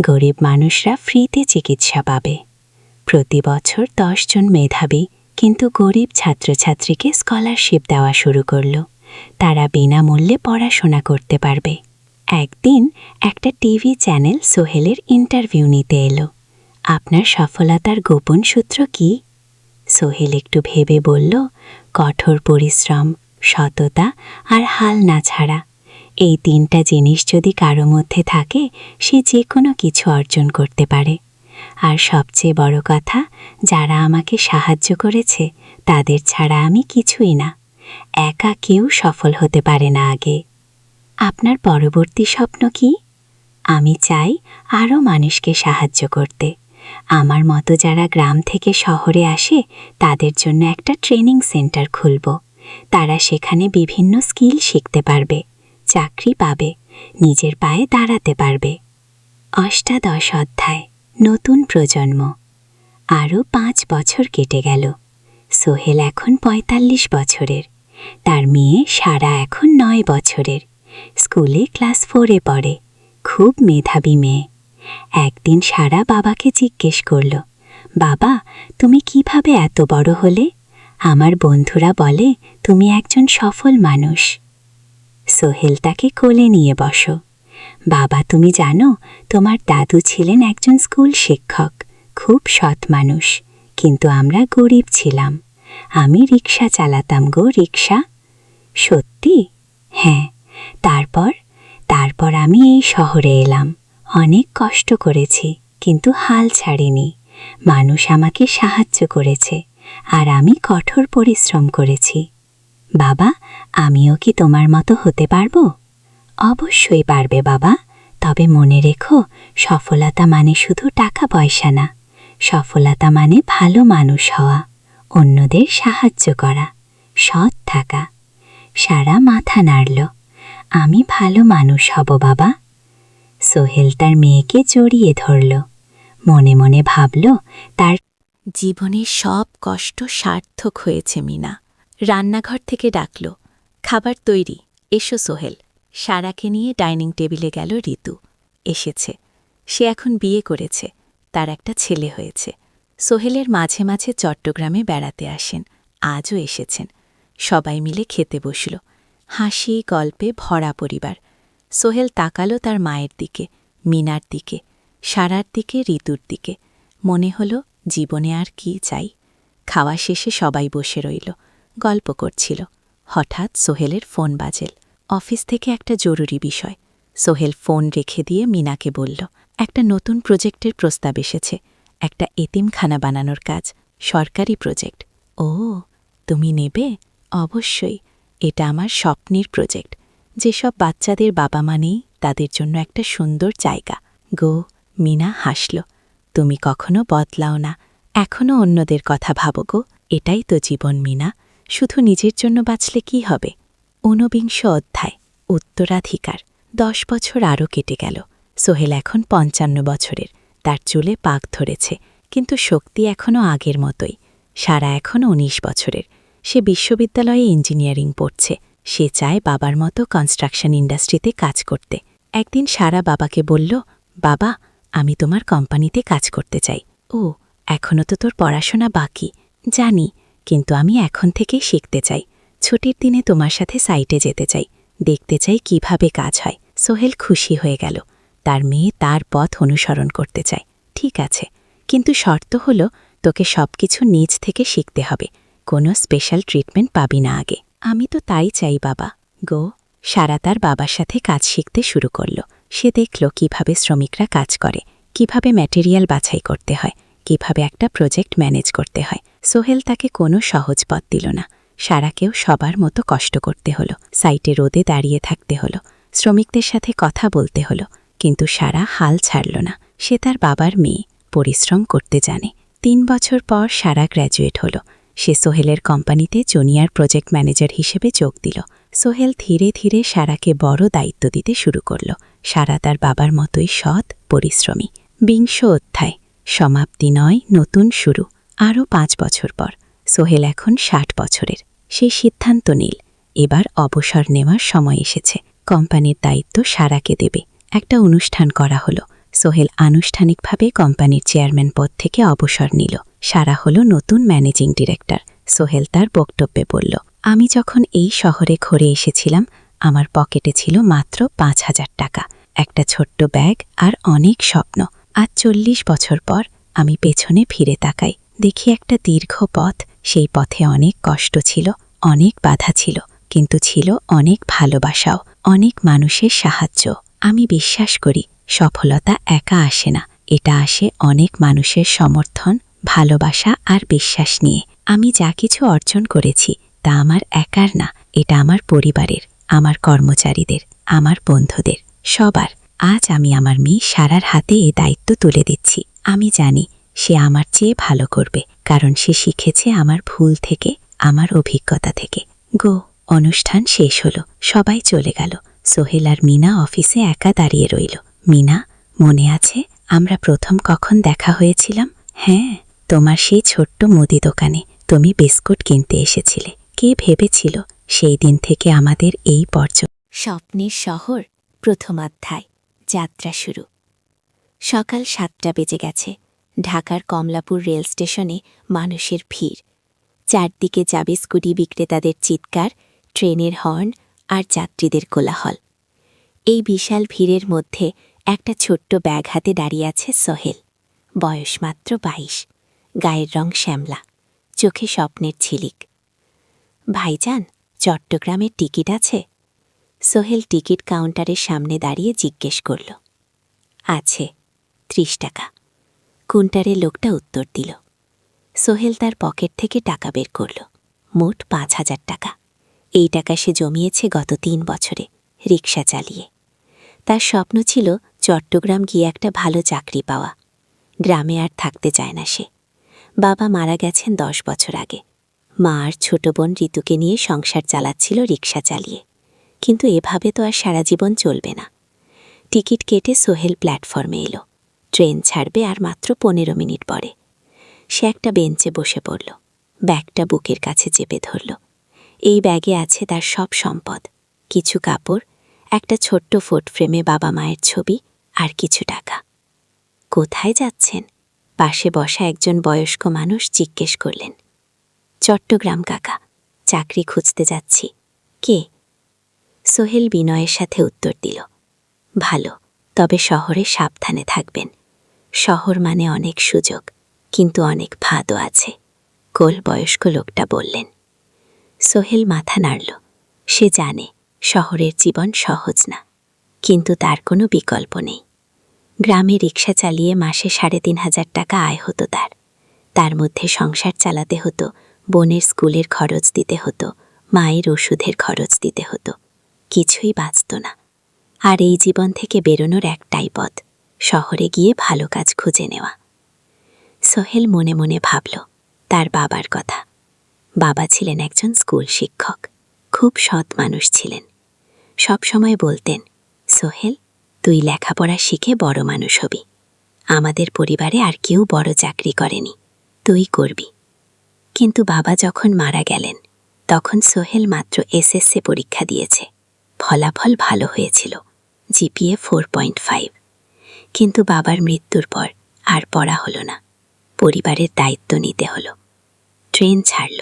গরিব মানুষরা ফ্রিতে চিকিৎসা পাবে। প্রতি বছর 10 জন মেধাবী কিন্তু গরিব ছাত্রছাত্রীকে স্কলারশিপ দেওয়া শুরু করল। তারা বিনামূল্যে পড়াশোনা করতে পারবে। একদিন একটা টিভি চ্যানেল সোহেলের ইন্টারভিউ নিতে এলো। আপনার সফলতার গোপন সূত্র কি? সোহেল একটু ভেবে বলল, কঠোর পরিশ্রম, সততা আর হাল না ছাড়া। এই 3টা জিনিস যদি কারো মধ্যে থাকে, সে যে কোনো কিছু অর্জন করতে পারে। আর সবচেয়ে বড় কথা, যারা আমাকে সাহায্য করেছে তাদের ছাড়া আমি কিছুই না। একা কেউ সফল হতে পারে না আগে। আপনার পরবর্তী স্বপ্ন কি? আমি চাই আরও মানুষকে সাহায্য করতে। আমার মতো যারা গ্রাম থেকে শহরে আসে তাদের জন্য একটা ট্রেনিং সেন্টার খুলব। তারা সেখানে বিভিন্ন স্কিল শিখতে পারবে, চাকরি পাবে, নিজের পায়ে দাঁড়াতে পারবে। অষ্টাদশ অধ্যায়, নতুন প্রজন্ম। আরও 5 বছর কেটে গেল। সোহেল এখন 45 বছরের। তার মেয়ে সারা এখন 9 বছরের। স্কুলে ক্লাস 4-এ পড়ে। খুব মেধাবী মেয়ে। একদিন সারা বাবাকে জিজ্ঞেস করল, বাবা, তুমি কিভাবে এত বড় হলে? আমার বন্ধুরা বলে তুমি একজন সফল মানুষ। সোহেল তাকে কোলে নিয়ে বসো। বাবা, তুমি জানো তোমার দাদু ছিলেন একজন স্কুল শিক্ষক, খুব সৎ মানুষ, কিন্তু আমরা গরিব ছিলাম। আমি রিক্সা চালাতাম গো, রিক্সা। সত্যি? হ্যাঁ। তারপর আমি এই শহরে এলাম।
অনেক কষ্ট করেছি, কিন্তু হাল ছাড়িনি। মানুষ আমাকে সাহায্য করেছে, আর আমি কঠোর পরিশ্রম করেছি। বাবা, আমিও কি তোমার মতো হতে পারবো? অবশ্যই পারবে বাবা, তবে মনে রেখো, সফলতা মানে শুধু টাকা পয়সা না। সফলতা মানে ভালো মানুষ হওয়া, অন্যদের সাহায্য করা, সৎ থাকা। সারা মাথা নাড়ল। আমি ভালো মানুষ হব বাবা। সোহেল তার মেয়েকে জড়িয়ে ধরল। মনে মনে ভাবল, তার
জীবনের সব কষ্ট সার্থক হয়েছে মিনা। রান্নাঘর থেকে ডাকল, খাবার তৈরি, এসো সোহেল। সারাকে নিয়ে ডাইনিং টেবিলে গেল ঋতু। এসেছে। সে এখন বিয়ে করেছে, তার একটা ছেলে হয়েছে। সোহেলের মাঝে মাঝে চট্টগ্রামে বেড়াতে আসেন, আজও এসেছেন। সবাই মিলে খেতে বসল। হাসি গল্পে ভরা পরিবার। সোহেল তাকালো তার মায়ের দিকে, মিনার দিকে, সারার দিকে, ঋতুর দিকে। মনে হলো, জীবনে আর কি চাই। খাওয়া শেষে সবাই বসে রইল, গল্প করছিল। হঠাৎ সোহেলের ফোন বাজেল। অফিস থেকে একটা জরুরি বিষয়। সোহেল ফোন রেখে দিয়ে মিনাকে বলল, একটা নতুন প্রজেক্টের প্রস্তাব এসেছে, একটা এতিমখানা বানানোর কাজ, সরকারি প্রজেক্ট। ও, তুমি নেবে? অবশ্যই, এটা আমার স্বপ্নের প্রজেক্ট। যেসব বাচ্চাদের বাবা মা নেই, তাদের জন্য একটা সুন্দর জায়গা। গো, মিনা হাসল। তুমি কখনো বদলাও না, এখনও অন্যদের কথা ভাবো গো। এটাই তো জীবন মিনা, শুধু নিজের জন্য বাঁচলে কি হবে? ঊনবিংশ অধ্যায়, উত্তরাধিকার। 10 বছর আরও কেটে গেল। সোহেল এখন 55 বছরের, তার চুলে পাক ধরেছে, কিন্তু শক্তি এখনও আগের মতোই। সারা এখনও 19 বছরের, সে বিশ্ববিদ্যালয়ে ইঞ্জিনিয়ারিং পড়ছে। সে চায় বাবার মতো কনস্ট্রাকশন ইন্ডাস্ট্রিতে কাজ করতে। একদিন সারা বাবাকে বলল, বাবা, আমি তোমার কোম্পানিতে কাজ করতে চাই। ও, এখনও তো তোর পড়াশোনা বাকি। জানি, কিন্তু আমি এখন থেকেই শিখতে চাই। ছুটির দিনে তোমার সাথে সাইটে যেতে চাই, দেখতে চাই কিভাবে কাজ হয়। সোহেল খুশি হয়ে গেল, তার মেয়ে তার পথ অনুসরণ করতে চায়। ঠিক আছে, কিন্তু শর্ত হলো, তোকে সবকিছু নিজ থেকে শিখতে হবে, কোনো স্পেশাল ট্রিটমেন্ট পাবি না আগে। আমি তো তাই চাই বাবা। গো, সারা তার বাবার সাথে কাজ শিখতে শুরু করল। সে দেখল কিভাবে শ্রমিকরা কাজ করে, কিভাবে ম্যাটেরিয়াল বাছাই করতে হয়, কিভাবে একটা প্রজেক্ট ম্যানেজ করতে হয়। সোহেল তাকে কোনো সহজ পথ দিল না। সারাকেও সবার মতো কষ্ট করতে হলো, সাইটে রোদে দাঁড়িয়ে থাকতে হলো, শ্রমিকদের সাথে কথা বলতে হলো, কিন্তু সারা হাল ছাড়ল না। সে তার বাবার মেয়ে, পরিশ্রম করতে জানে। 3 বছর পর সারা গ্র্যাজুয়েট হলো। সে সোহেলের কোম্পানিতে জুনিয়র প্রজেক্ট ম্যানেজার হিসেবে যোগ দিল। সোহেল ধীরে ধীরে সারাকে বড় দায়িত্ব দিতে শুরু করল। সারা তার বাবার মতোই সৎ, পরিশ্রমী। 20 অধ্যায়, সমাপ্তি নয়, নতুন শুরু। আরও 5 বছর পর সোহেল এখন 60 বছরের। সে সিদ্ধান্ত নিল, এবার অবসর নেওয়ার সময় এসেছে। কোম্পানির দায়িত্ব সারাকে দেবে। একটা অনুষ্ঠান করা হলো। সোহেল আনুষ্ঠানিকভাবে কোম্পানির চেয়ারম্যান পদ থেকে অবসর নিল। সারা হলো নতুন ম্যানেজিং ডিরেক্টর। সোহেল তার বক্তব্যে বলল, আমি যখন এই শহরে ঘুরে এসেছিলাম, আমার পকেটে ছিল মাত্র 5,000 টাকা, একটা ছোট্ট ব্যাগ আর অনেক স্বপ্ন। আজ 40 বছর পর আমি পেছনে ফিরে তাকাই, দেখি একটা দীর্ঘ পথ। সেই পথে অনেক কষ্ট ছিল, অনেক বাধা ছিল, কিন্তু ছিল অনেক ভালোবাসাও, অনেক মানুষের সাহায্য। আমি বিশ্বাস করি, সফলতা একা আসে না, এটা আসে অনেক মানুষের সমর্থন, ভালোবাসা আর বিশ্বাস নিয়ে। আমি যা কিছু অর্জন করেছি, তা আমার একার না, এটা আমার পরিবারের, আমার কর্মচারীদের, আমার বন্ধুদের, সবার। আজ আমি আমার মেয়ে সারার হাতে এ দায়িত্ব তুলে দিচ্ছি। আমি জানি সে আমার চেয়ে ভালো করবে, কারণ সে শিখেছে আমার ভুল থেকে, আমার অভিজ্ঞতা থেকে। গো, অনুষ্ঠান শেষ হলো, সবাই চলে গেল। সোহেল আর মিনা অফিসে একা দাঁড়িয়ে রইল। মিনা, মনে আছে আমরা প্রথম কখন দেখা হয়েছিলাম? হ্যাঁ, তোমার সেই ছোট্ট মুদি দোকানে তুমি বিস্কুট কিনতে এসেছিলে। কে ভেবেছিল সেই দিন থেকে আমাদের এই স্বপ্নের শহর, প্রথম অধ্যায়, যাত্রা শুরু। সকাল 7টা বেজে গেছে। ঢাকার কমলাপুর রেল স্টেশনে মানুষের ভিড়। চারদিকে যাবে স্কুটি বিক্রেতাদের চিৎকার, ট্রেনের হর্ন আর যাত্রীদের কোলাহল। এই বিশাল ভিড়ের মধ্যে একটা ছোট্ট ব্যাগ হাতে দাঁড়িয়ে আছে সোহেল। বয়স মাত্র 22, গায়ের রং শ্যামলা, চোখে স্বপ্নের ঝিলিক। ভাইজান, চট্টগ্রামের টিকিট আছে? সোহেল টিকিট কাউন্টারের সামনে দাঁড়িয়ে জিজ্ঞেস করল।
আছে 30 টাকা। কুন্টারের লোকটা উত্তর দিল। সোহেল তার পকেট থেকে টাকা বের করল, মোট 5,000 টাকা। এই টাকা সে জমিয়েছে গত 3 বছরে রিক্সা চালিয়ে। তার স্বপ্ন ছিল চট্টগ্রাম গিয়ে একটা ভালো চাকরি পাওয়া। গ্রামে আর থাকতে চায় না সে। বাবা মারা গেছেন 10 বছর আগে। মা আর ছোট বোন ঋতুকে নিয়ে সংসার চালাচ্ছিল রিক্সা চালিয়ে। কিন্তু এভাবে তো আর সারা জীবন চলবে না। টিকিট কেটে সোহেল প্ল্যাটফর্মে এলো। ট্রেন ছাড়বে আর মাত্র 15 মিনিট পরে। সে একটা বেঞ্চে বসে পড়ল, ব্যাগটা বুকের কাছে চেপে ধরল। এই ব্যাগে আছে তার সব সম্পদ, কিছু কাপড়, একটা ছোট্ট ফোটফ্রেমে বাবা মায়ের ছবি আর কিছু টাকা। কোথায় যাচ্ছেন? পাশে বসা একজন বয়স্ক মানুষ জিজ্ঞেস করলেন। চট্টগ্রাম কাকা, চাকরি খুঁজতে যাচ্ছি। কে? সোহেল বিনয়ের সাথে উত্তর দিল। ভালো, তবে শহরে সাবধানে থাকবেন। শহর মানে অনেক সুযোগ, কিন্তু অনেক ফাঁদও আছে, কোল বয়স্ক লোকটা বললেন। সোহেল মাথা নাড়ল। সে জানে শহরের জীবন সহজ না, কিন্তু তার কোনো বিকল্প নেই। গ্রামে রিক্সা চালিয়ে মাসে 3,500 টাকা আয় হতো তার। তার মধ্যে সংসার চালাতে হতো, বোনের স্কুলের খরচ দিতে হতো, মায়ের ওষুধের খরচ দিতে হতো। কিছুই বাঁচত না। আর এই জীবন থেকে বেরোনোর একটাই পথ, শহরে গিয়ে ভালো কাজ খুঁজে নেওয়া। সোহেল মনে মনে ভাবল তার বাবার কথা। বাবা ছিলেন একজন স্কুল শিক্ষক, খুব সৎ মানুষ ছিলেন। সব সময় বলতেন, সোহেল, তুই লেখাপড়া শিখে বড় মানুষ হবি। আমাদের পরিবারে আর কেউ বড় চাকরি করেনি, তুই করবি। কিন্তু বাবা যখন মারা গেলেন, তখন সোহেল মাত্র এসএসসি পরীক্ষা দিয়েছে। ফলাফল ভালো হয়েছিল, জিপিএ 4.5। কিন্তু বাবার মৃত্যুর পর আর পড়া হলো না। পরিবারের দায়িত্ব নিতে হলো। ট্রেন ছাড়ল।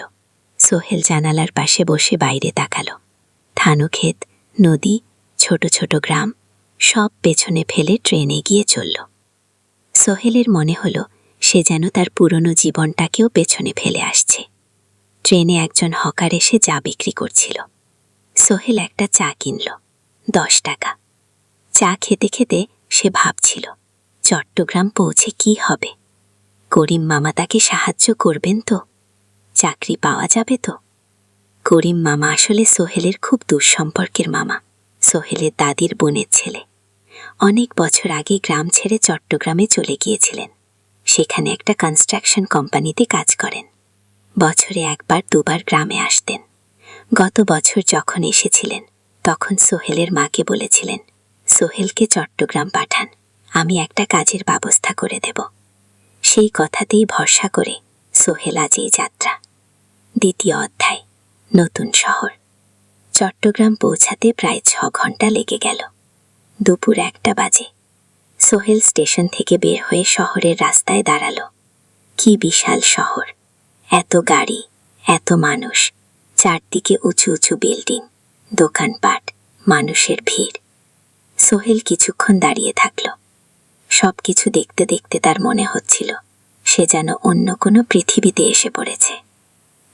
সোহেল জানালার পাশে বসে বাইরে তাকালো। ধানক্ষেত, নদী, ছোট ছোট গ্রাম, সব পেছনে ফেলে ট্রেন এগিয়ে চলল। সোহেলের মনে হলো সে যেন তার পুরনো জীবনটাকেও পেছনে ফেলে আসছে। ট্রেনে একজন হকার এসে চা বিক্রি করছিল। সোহেল একটা চা কিনল, 10 টাকা। চা খেতে খেতে সে ভাবছিল, চট্টগ্রাম পৌঁছে কি হবে? করিম মামা তাকে সাহায্য করবেন তো? চাকরি পাওয়া যাবে তো? করিম মামা আসলে সোহেলের খুব দুঃসম্পর্কের মামা, সোহেলের দাদির বোনের ছেলে। অনেক বছর আগে গ্রাম ছেড়ে চট্টগ্রামে চলে গিয়েছিলেন। সেখানে একটা কনস্ট্রাকশন কোম্পানিতে কাজ করেন। বছরে 1-2 বার গ্রামে আসতেন। গত বছর যখন এসেছিলেন, তখন সোহেলের মাকে বলেছিলেন, সোহেলকে চট্টগ্রাম পাঠান, আমি একটা কাজের ব্যবস্থা করে দেব। সেই কথাতেই ভরসা করে সোহেল আজ এই যাত্রা। দ্বিতীয় অধ্যায়, নতুন শহর। চট্টগ্রাম পৌঁছাতে প্রায় 6 ঘন্টা লেগে গেল। দুপুর 1টা বাজে। সোহেল স্টেশন থেকে বের হয়ে শহরের রাস্তায় দাঁড়ালো। কি বিশাল শহর! এত গাড়ি, এত মানুষ, চারদিকে উঁচু উঁচু বিল্ডিং, দোকানপাট, মানুষের ভিড়। সোহেল কিছুক্ষণ দাঁড়িয়ে থাকল। সব কিছু দেখতে দেখতে তার মনে হচ্ছিল সে যেন অন্য কোনো পৃথিবীতে এসে পড়েছে।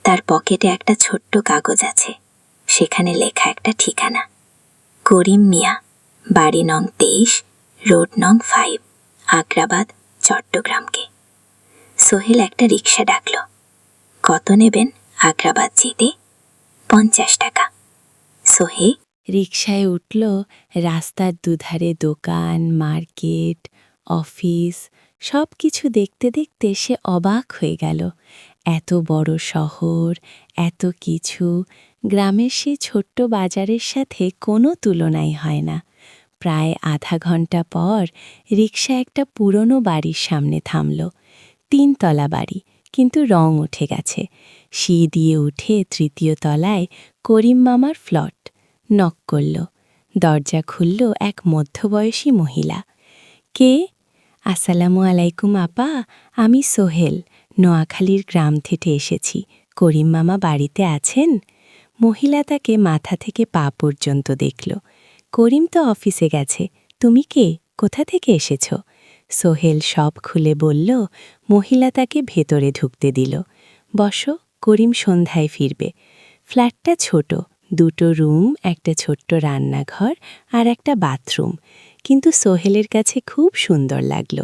তার পকেটে একটা ছোট্ট কাগজ আছে, সেখানে লেখা একটা ঠিকানা, করিম মিয়া, বাড়ি নং 23, রোড নং 5, আগ্রাবাদ, চট্টগ্রামকে। সোহেল একটা রিক্সা ডাকল। কত নেবেন আগ্রাবাদ যেতে? 50 টাকা। সোহে
রিকশায় উঠল। রাস্তার দুধারে দোকান, মার্কেট, অফিস, সব কিছু দেখতে দেখতে সে অবাক হয়ে গেল। এত বড় শহর, এত কিছু, গ্রামের সেই ছোট্ট বাজারের সাথে কোনো তুলনাই হয় না। প্রায় আধা ঘন্টা পর রিকশা একটা পুরনো বাড়ির সামনে থামল। 3 তলা বাড়ি, কিন্তু রং উঠে গেছে। সিঁড়ি দিয়ে উঠে 3য় তলায় করিম মামার ফ্ল্যাট। নক করল। দরজা খুলল এক মধ্যবয়সী মহিলা। কে? আসসালামু আলাইকুম আপা, আমি সোহেল, নোয়াখালীর গ্রাম থেকে এসেছি। করিম মামা বাড়িতে আছেন? মহিলা তাকে মাথা থেকে পা পর্যন্ত দেখল। করিম তো অফিসে গেছে। তুমি কে? কোথা থেকে এসেছ? সোহেল সব খুলে বলল। মহিলা তাকে ভেতরে ঢুকতে দিল। বসো, করিম সন্ধ্যায় ফিরবে। ফ্ল্যাটটা ছোট, 2টো রুম, একটা ছোট্ট রান্নাঘর আর একটা বাথরুম।
কিন্তু সোহেলের কাছে খুব সুন্দর লাগল।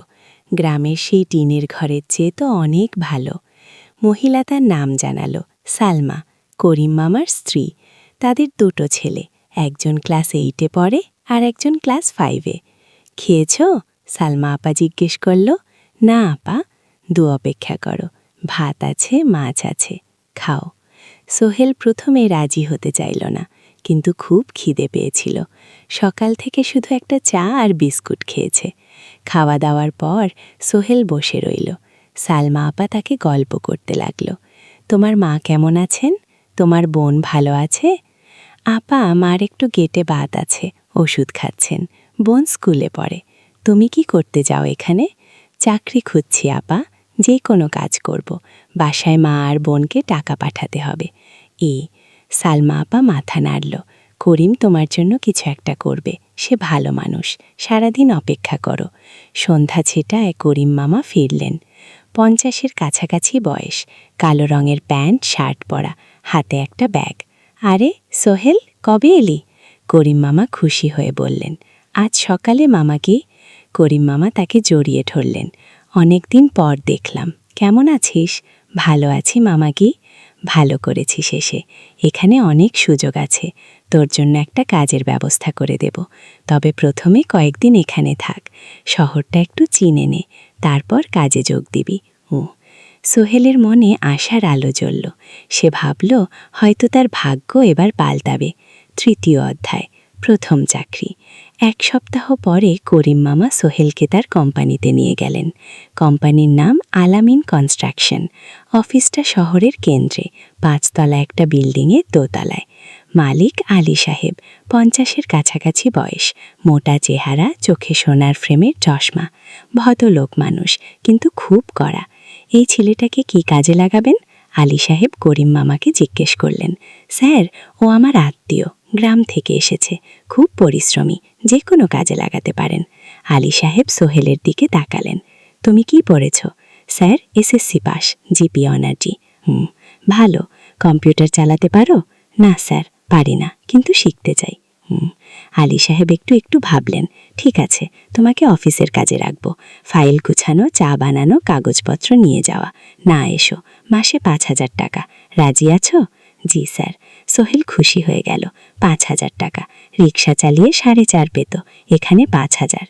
গ্রামের সেই টিনের ঘরের চেয়ে তো অনেক ভালো। মহিলা তার নাম জানালো, সালমা, করিম মামার স্ত্রী। তাদের দুটো ছেলে, একজন ক্লাস 8-এ পড়ে আর একজন ক্লাস 5-এ। খেয়েছ? সালমা আপা জিজ্ঞেস করল। না আপা। অপেক্ষা করো, ভাত আছে, মাছ আছে, খাও। সোহেল প্রথমে রাজি হতে চাইল না, কিন্তু খুব খিদে পেয়েছিল। সকাল থেকে শুধু একটা চা আর বিস্কুট খেয়েছে। খাওয়া দাওয়ার পর সোহেল বসে রইল। সালমা আপা তাকে গল্প করতে লাগল। তোমার মা কেমন আছেন? তোমার বোন ভালো আছে? আপা, মার একটু গেটে বাত আছে, ওষুধ খাচ্ছেন। বোন স্কুলে পড়ে। তুমি কি করতে যাও এখানে? চাকরি খুঁজছি আপা, যে কোনো কাজ করব। বাসায় মা আর বোনকে টাকা পাঠাতে হবে। সালমা আপা মাথা নাড়ল। করিম তোমার জন্য কিছু একটা করবে, সে ভালো মানুষ, সারাদিন অপেক্ষা করো। সন্ধ্যা ছেটায় করিম মামা ফিরলেন। 50-এর কাছাকাছি বয়স, কালো রঙের প্যান্ট শার্ট পরা, হাতে একটা ব্যাগ। আরে সোহেল, কবে এলি? করিম মামা খুশি হয়ে বললেন, আজ সকালে মামাকে। করিম মামা তাকে জড়িয়ে ধরলেন। অনেকদিন পর দেখলাম, কেমন আছিস? ভালো আছি মামাকি। ভালো করেছিস এসে, এখানে অনেক সুযোগ আছে। তোর জন্য একটা কাজের ব্যবস্থা করে দেব, তবে প্রথমে কয়েকদিন এখানে থাক, শহরটা একটু চিনে নে, তারপর কাজে যোগ দিবি। সোহেলের মনে আশার আলো জ্বলল। সে ভাবল, হয়তো তার ভাগ্য এবার পাল্টাবে। 3য় অধ্যায়, প্রথম চাকরি। 1 সপ্তাহ পরে করিম মামা সোহেলকে তার কোম্পানিতে নিয়ে গেলেন। কোম্পানির নাম আলামিন কনস্ট্রাকশন। অফিসটা শহরের কেন্দ্রে, 5 তলা একটা বিল্ডিংয়ের দোতলায়। মালিক আলী সাহেব, 50-এর কাছাকাছি বয়স, মোটা চেহারা, চোখে সোনার ফ্রেমের চশমা। ভদ্রলোক মানুষ, কিন্তু খুব কড়া। এই ছেলেটাকে কি কাজে লাগাবেন? আলী সাহেব করিম মামাকে জিজ্ঞেস করলেন। স্যার, ও আমার আত্মীয়, গ্রাম থেকে এসেছে, খুব পরিশ্রমী, যে কোনো কাজে লাগাতে পারেন। আলী সাহেব সোহেলের দিকে তাকালেন। তুমি কি পড়েছ? স্যার, এসএসসি পাস, জিপি অনার্জি। ভালো। কম্পিউটার চালাতে পারো? না স্যার, পারি না, কিন্তু শিখতে চাই। আলী সাহেব একটু ভাবলেন। ঠিক আছে, তোমাকে অফিসের কাজে রাখব। ফাইল গুছানো, চা বানানো, কাগজপত্র নিয়ে যাওয়া, না এসো, মাসে 5,000 টাকা। রাজি আছো? জি স্যার। সোহেল খুশি হয়ে গেল। 5,000 টাকা। রিক্সা চালিয়ে 4.5 পেত, এখানে 5,000।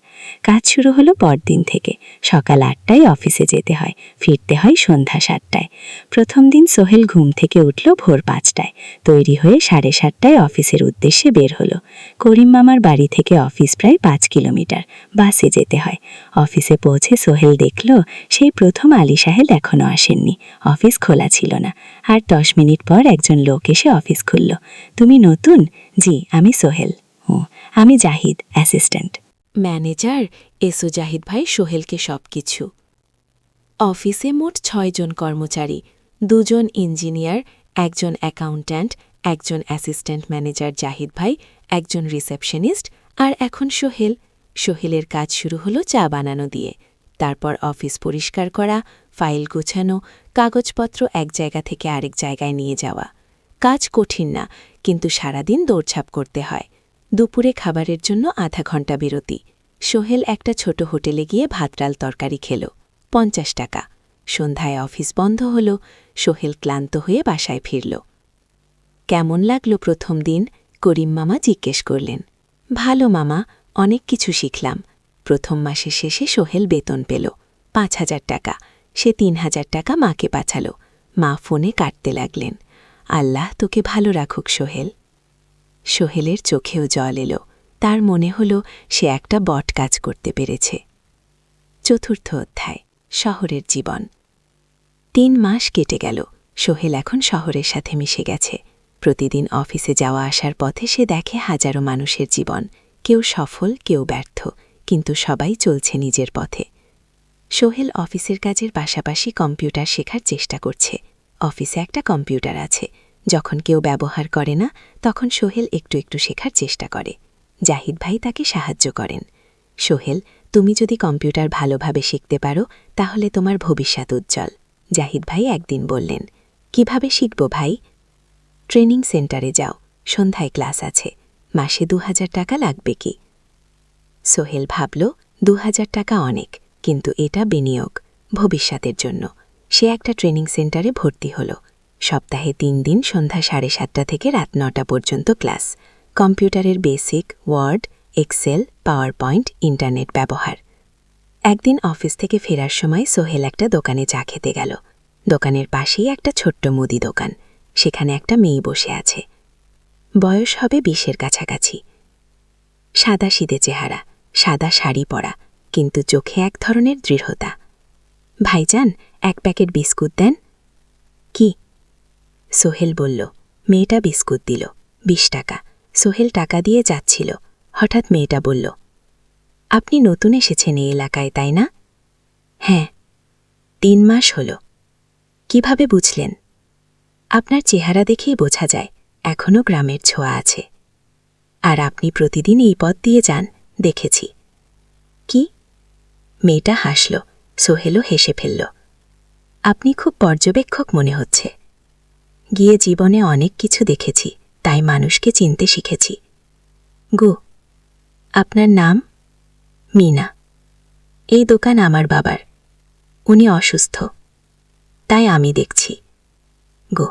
কাজ শুরু হলো পরদিন থেকে। সকাল 8টায় অফিসে যেতে হয়, ফিরতে হয় সন্ধ্যা 7টায়। প্রথম দিন সোহেল ঘুম থেকে উঠল ভোর 5টায়, তৈরি হয়ে 7:30টায় অফিসের উদ্দেশ্যে বের হলো। করিম মামার বাড়ি থেকে অফিস প্রায় 5 কিলোমিটার, বাসে যেতে হয়। অফিসে পৌঁছে সোহেল দেখল, সেই প্রথম আলী সাহেব এখনও আসেননি, অফিস খোলা ছিল না। আর 10 মিনিট পর একজন লোক এসে অফিস খুলল। তুমি নতুন? জি, আমি সোহেল। আমি জাহিদ, অ্যাসিস্ট্যান্ট।
ম্যানেজার, এসো জাহিদ ভাই, সোহেলকে সব কিছু। অফিসে মোট 6 জন কর্মচারী, 2 জন ইঞ্জিনিয়ার, 1 জন অ্যাকাউন্ট্যান্ট, 1 জন অ্যাসিস্ট্যান্ট ম্যানেজার জাহিদ ভাই, 1 জন রিসেপশনিস্ট, আর এখন সোহেল। সোহেলের কাজ শুরু হলো চা বানানো দিয়ে। তারপর অফিস পরিষ্কার করা, ফাইল গোছানো, কাগজপত্র এক জায়গা থেকে আরেক জায়গায় নিয়ে যাওয়া। কাজ কঠিন না, কিন্তু সারাদিন দৌড়ঝাঁপ করতে হয়। দুপুরে খাবারের জন্য আধা ঘন্টা বিরতি। সোহেল একটা ছোট হোটেলে গিয়ে ভাত ডাল তরকারি খেল, 50 টাকা। সন্ধ্যায় অফিস বন্ধ হল। সোহেল ক্লান্ত হয়ে বাসায় ফিরল। কেমন লাগল প্রথম দিন? করিম মামা জিজ্ঞেস করলেন। ভালো মামা, অনেক কিছু শিখলাম। প্রথম মাসের শেষে সোহেল বেতন পেল, 5,000 টাকা। সে 3,000 টাকা মাকে পাঠাল। মা ফোনে কাটতে লাগলেন। আল্লাহ তোকে ভালো রাখুক সোহেল। সোহেলের চোখেও জল এলো। তার মনে হল সে একটা বট কাজ করতে পেরেছে। চতুর্থ অধ্যায়, শহরের জীবন। 3 মাস কেটে গেল। সোহেল এখন শহরের সাথে মিশে গেছে। প্রতিদিন অফিসে যাওয়া আসার পথে সে দেখে হাজারো মানুষের জীবন, কেউ সফল, কেউ ব্যর্থ, কিন্তু সবাই চলছে নিজের পথে। সোহেল অফিসের কাজের পাশাপাশি কম্পিউটার শেখার চেষ্টা করছে। অফিসে একটা কম্পিউটার আছে। যখন কেউ ব্যবহার করে না, তখন সোহেল একটু শেখার চেষ্টা করে। জাহিদ ভাই তাকে সাহায্য করেন। সোহেল, তুমি যদি কম্পিউটার ভালোভাবে শিখতে পারো, তাহলে তোমার ভবিষ্যৎ উজ্জ্বল। জাহিদ ভাই একদিন বললেন। কিভাবে শিখব ভাই? ট্রেনিং সেন্টারে যাও, সন্ধ্যায় ক্লাস আছে, মাসে 2,000 টাকা লাগবে কি?
সোহেল ভাবল ২,০০০ টাকা অনেক, কিন্তু এটা বিনিয়োগ, ভবিষ্যতের জন্য। সে একটা ট্রেনিং সেন্টারে ভর্তি হল। সপ্তাহে ৩ দিন সন্ধ্যা ৭:৩০ থেকে রাত ৯টা পর্যন্ত ক্লাস। কম্পিউটারের basic, Word, Excel, PowerPoint, internet ব্যবহার। একদিন অফিস থেকে ফেরার সময় সোহেল একটা দোকানে চা খেতে গেল। দোকানের পাশেই একটা ছোট্ট মুদি দোকান। সেখানে একটা মেয়ে বসে আছে। বয়স হবে ২০-এর কাছাকাছি। সাদাসিধে চেহারা, সাদা শাড়ি পরা, কিন্তু চোখে এক ধরনের দৃঢ়তা। ভাইজান, ১ প্যাকেট বিস্কুট দেন। কি? সোহেল বলল। মেয়েটা বিস্কুট দিল। ২০ টাকা। সোহেল টাকা দিয়ে যাচ্ছিল। হঠাৎ মেয়েটা বলল, আপনি নতুন এসেছেন এই এলাকায়, তাই না? হ্যাঁ। ৩ মাস হল। কিভাবে বুঝলেন? আপনার চেহারা দেখেই বোঝা যায় এখনও গ্রামের ছোঁয়া আছে। আর আপনি প্রতিদিন এই পথ দিয়ে যান, দেখেছি। কি? মেয়েটা হাসল। সোহেলও হেসে ফেলল। আপনি খুব পর্যবেক্ষক মনে হচ্ছে। গিয়ে জীবনে অনেক কিছু দেখেছি, তাই মানুষকে চিনতে শিখেছি। গো, আপনার নাম? মিনা। এই দোকান আমার বাবার। উনি অসুস্থ, তাই আমি দেখছি। গো।